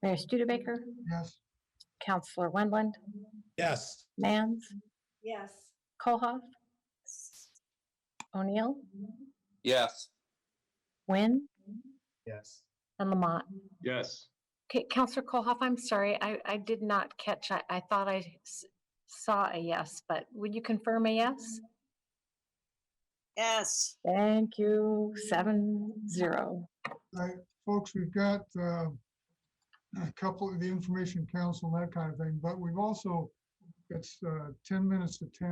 Mayor Studebaker, Yes. Councilor Wendland, Yes. Mans, Yes. Kohoff, O'Neill, Yes. Nguyen, Yes. and Lamont. Yes. Okay, Counselor Kohoff, I'm sorry, I did not catch, I thought I saw a yes, but would you confirm a yes? Yes. Thank you, 7-0. Right, folks, we've got a couple of the information council and that kind of thing, but we've also, it's 10 minutes to 10,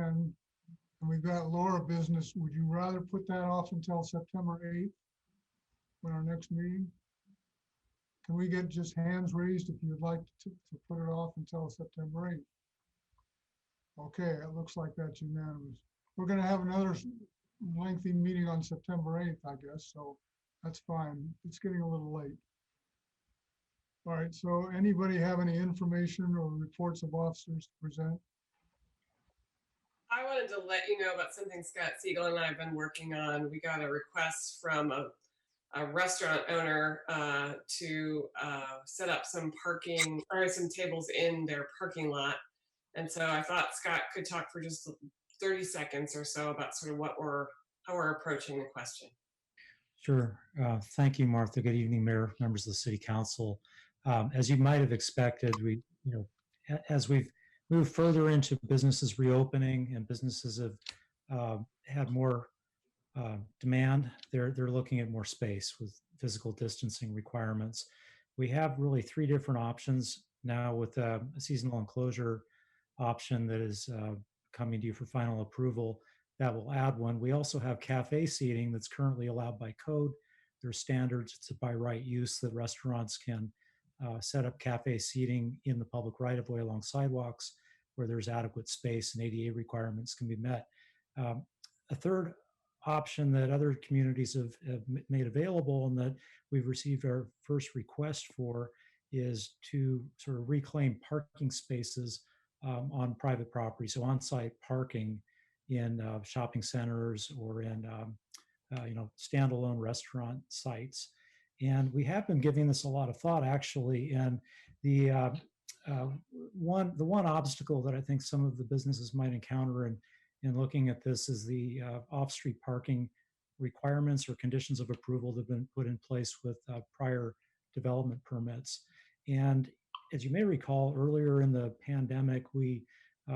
and we've got Laura business. Would you rather put that off until September 8th, when our next meeting? Can we get just hands raised if you'd like to put it off until September 8th? Okay, it looks like that's unanimous. We're gonna have another lengthy meeting on September 8th, I guess, so that's fine. It's getting a little late. All right, so anybody have any information or reports of officers to present? I wanted to let you know about something Scott Siegel and I have been working on. We got a request from a restaurant owner to set up some parking or some tables in their parking lot. And so I thought Scott could talk for just 30 seconds or so about sort of how we're approaching the question. Sure. Thank you, Martha. Good evening, Mayor, members of the City Council. As you might have expected, as we've moved further into businesses reopening and businesses have had more demand, they're looking at more space with physical distancing requirements. We have really 3 different options now with a seasonal enclosure option that is coming to you for final approval. That will add one. We also have cafe seating that's currently allowed by code. There's standards. It's a by right use that restaurants can set up cafe seating in the public right of way along sidewalks where there's adequate space and ADA requirements can be met. A third option that other communities have made available and that we've received our first request for is to sort of reclaim parking spaces on private property. So on-site parking in shopping centers or in standalone restaurant sites. And we have been giving this a lot of thought, actually. And the one obstacle that I think some of the businesses might encounter in looking at this is the off-street parking requirements or conditions of approval that have been put in place with prior development permits. And as you may recall, earlier in the pandemic, we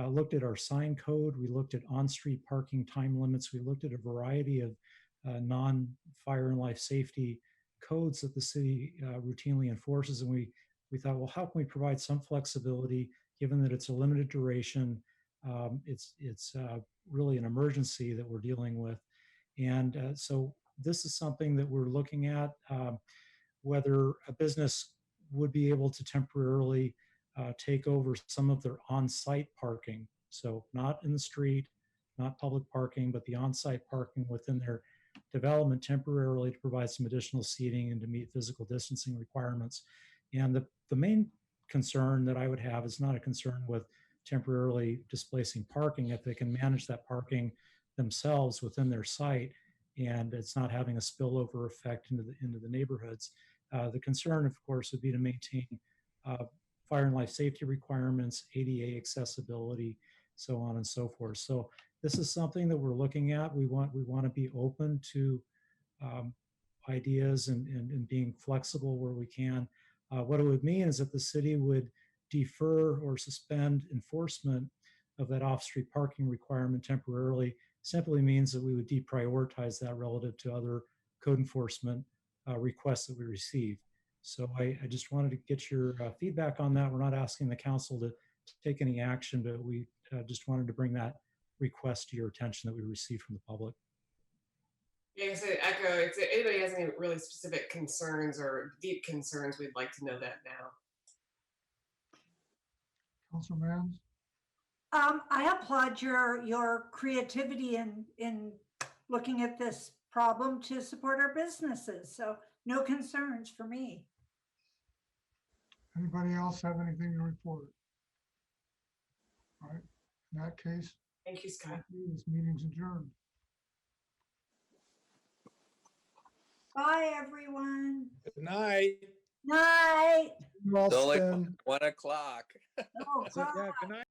looked at our sign code, we looked at on-street parking time limits, we looked at a variety of non-fire and life safety codes that the city routinely enforces. And we thought, well, how can we provide some flexibility given that it's a limited duration? It's really an emergency that we're dealing with. And so this is something that we're looking at, whether a business would be able to temporarily take over some of their on-site parking. So not in the street, not public parking, but the on-site parking within their development temporarily to provide some additional seating and to meet physical distancing requirements. And the main concern that I would have is not a concern with temporarily displacing parking if they can manage that parking themselves within their site and it's not having a spillover effect into the neighborhoods. The concern, of course, would be to maintain fire and life safety requirements, ADA accessibility, so on and so forth. So this is something that we're looking at. We want to be open to ideas and being flexible where we can. What it would mean is that the city would defer or suspend enforcement of that off-street parking requirement temporarily. Simply means that we would deprioritize that relative to other code enforcement requests that we receive. So I just wanted to get your feedback on that. We're not asking the council to take any action, but we just wanted to bring that request to your attention that we received from the public. Yeah, I said echo. If anybody has any really specific concerns or deep concerns, we'd like to know that now. Councilor Mans? I applaud your creativity in looking at this problem to support our businesses. So no concerns for me. Anybody else have anything to report? All right, in that case. Thank you, Scott. This meeting's adjourned. Bye, everyone. Good night. Night. It's only 1 o'clock. Oh, God. Yeah, good night.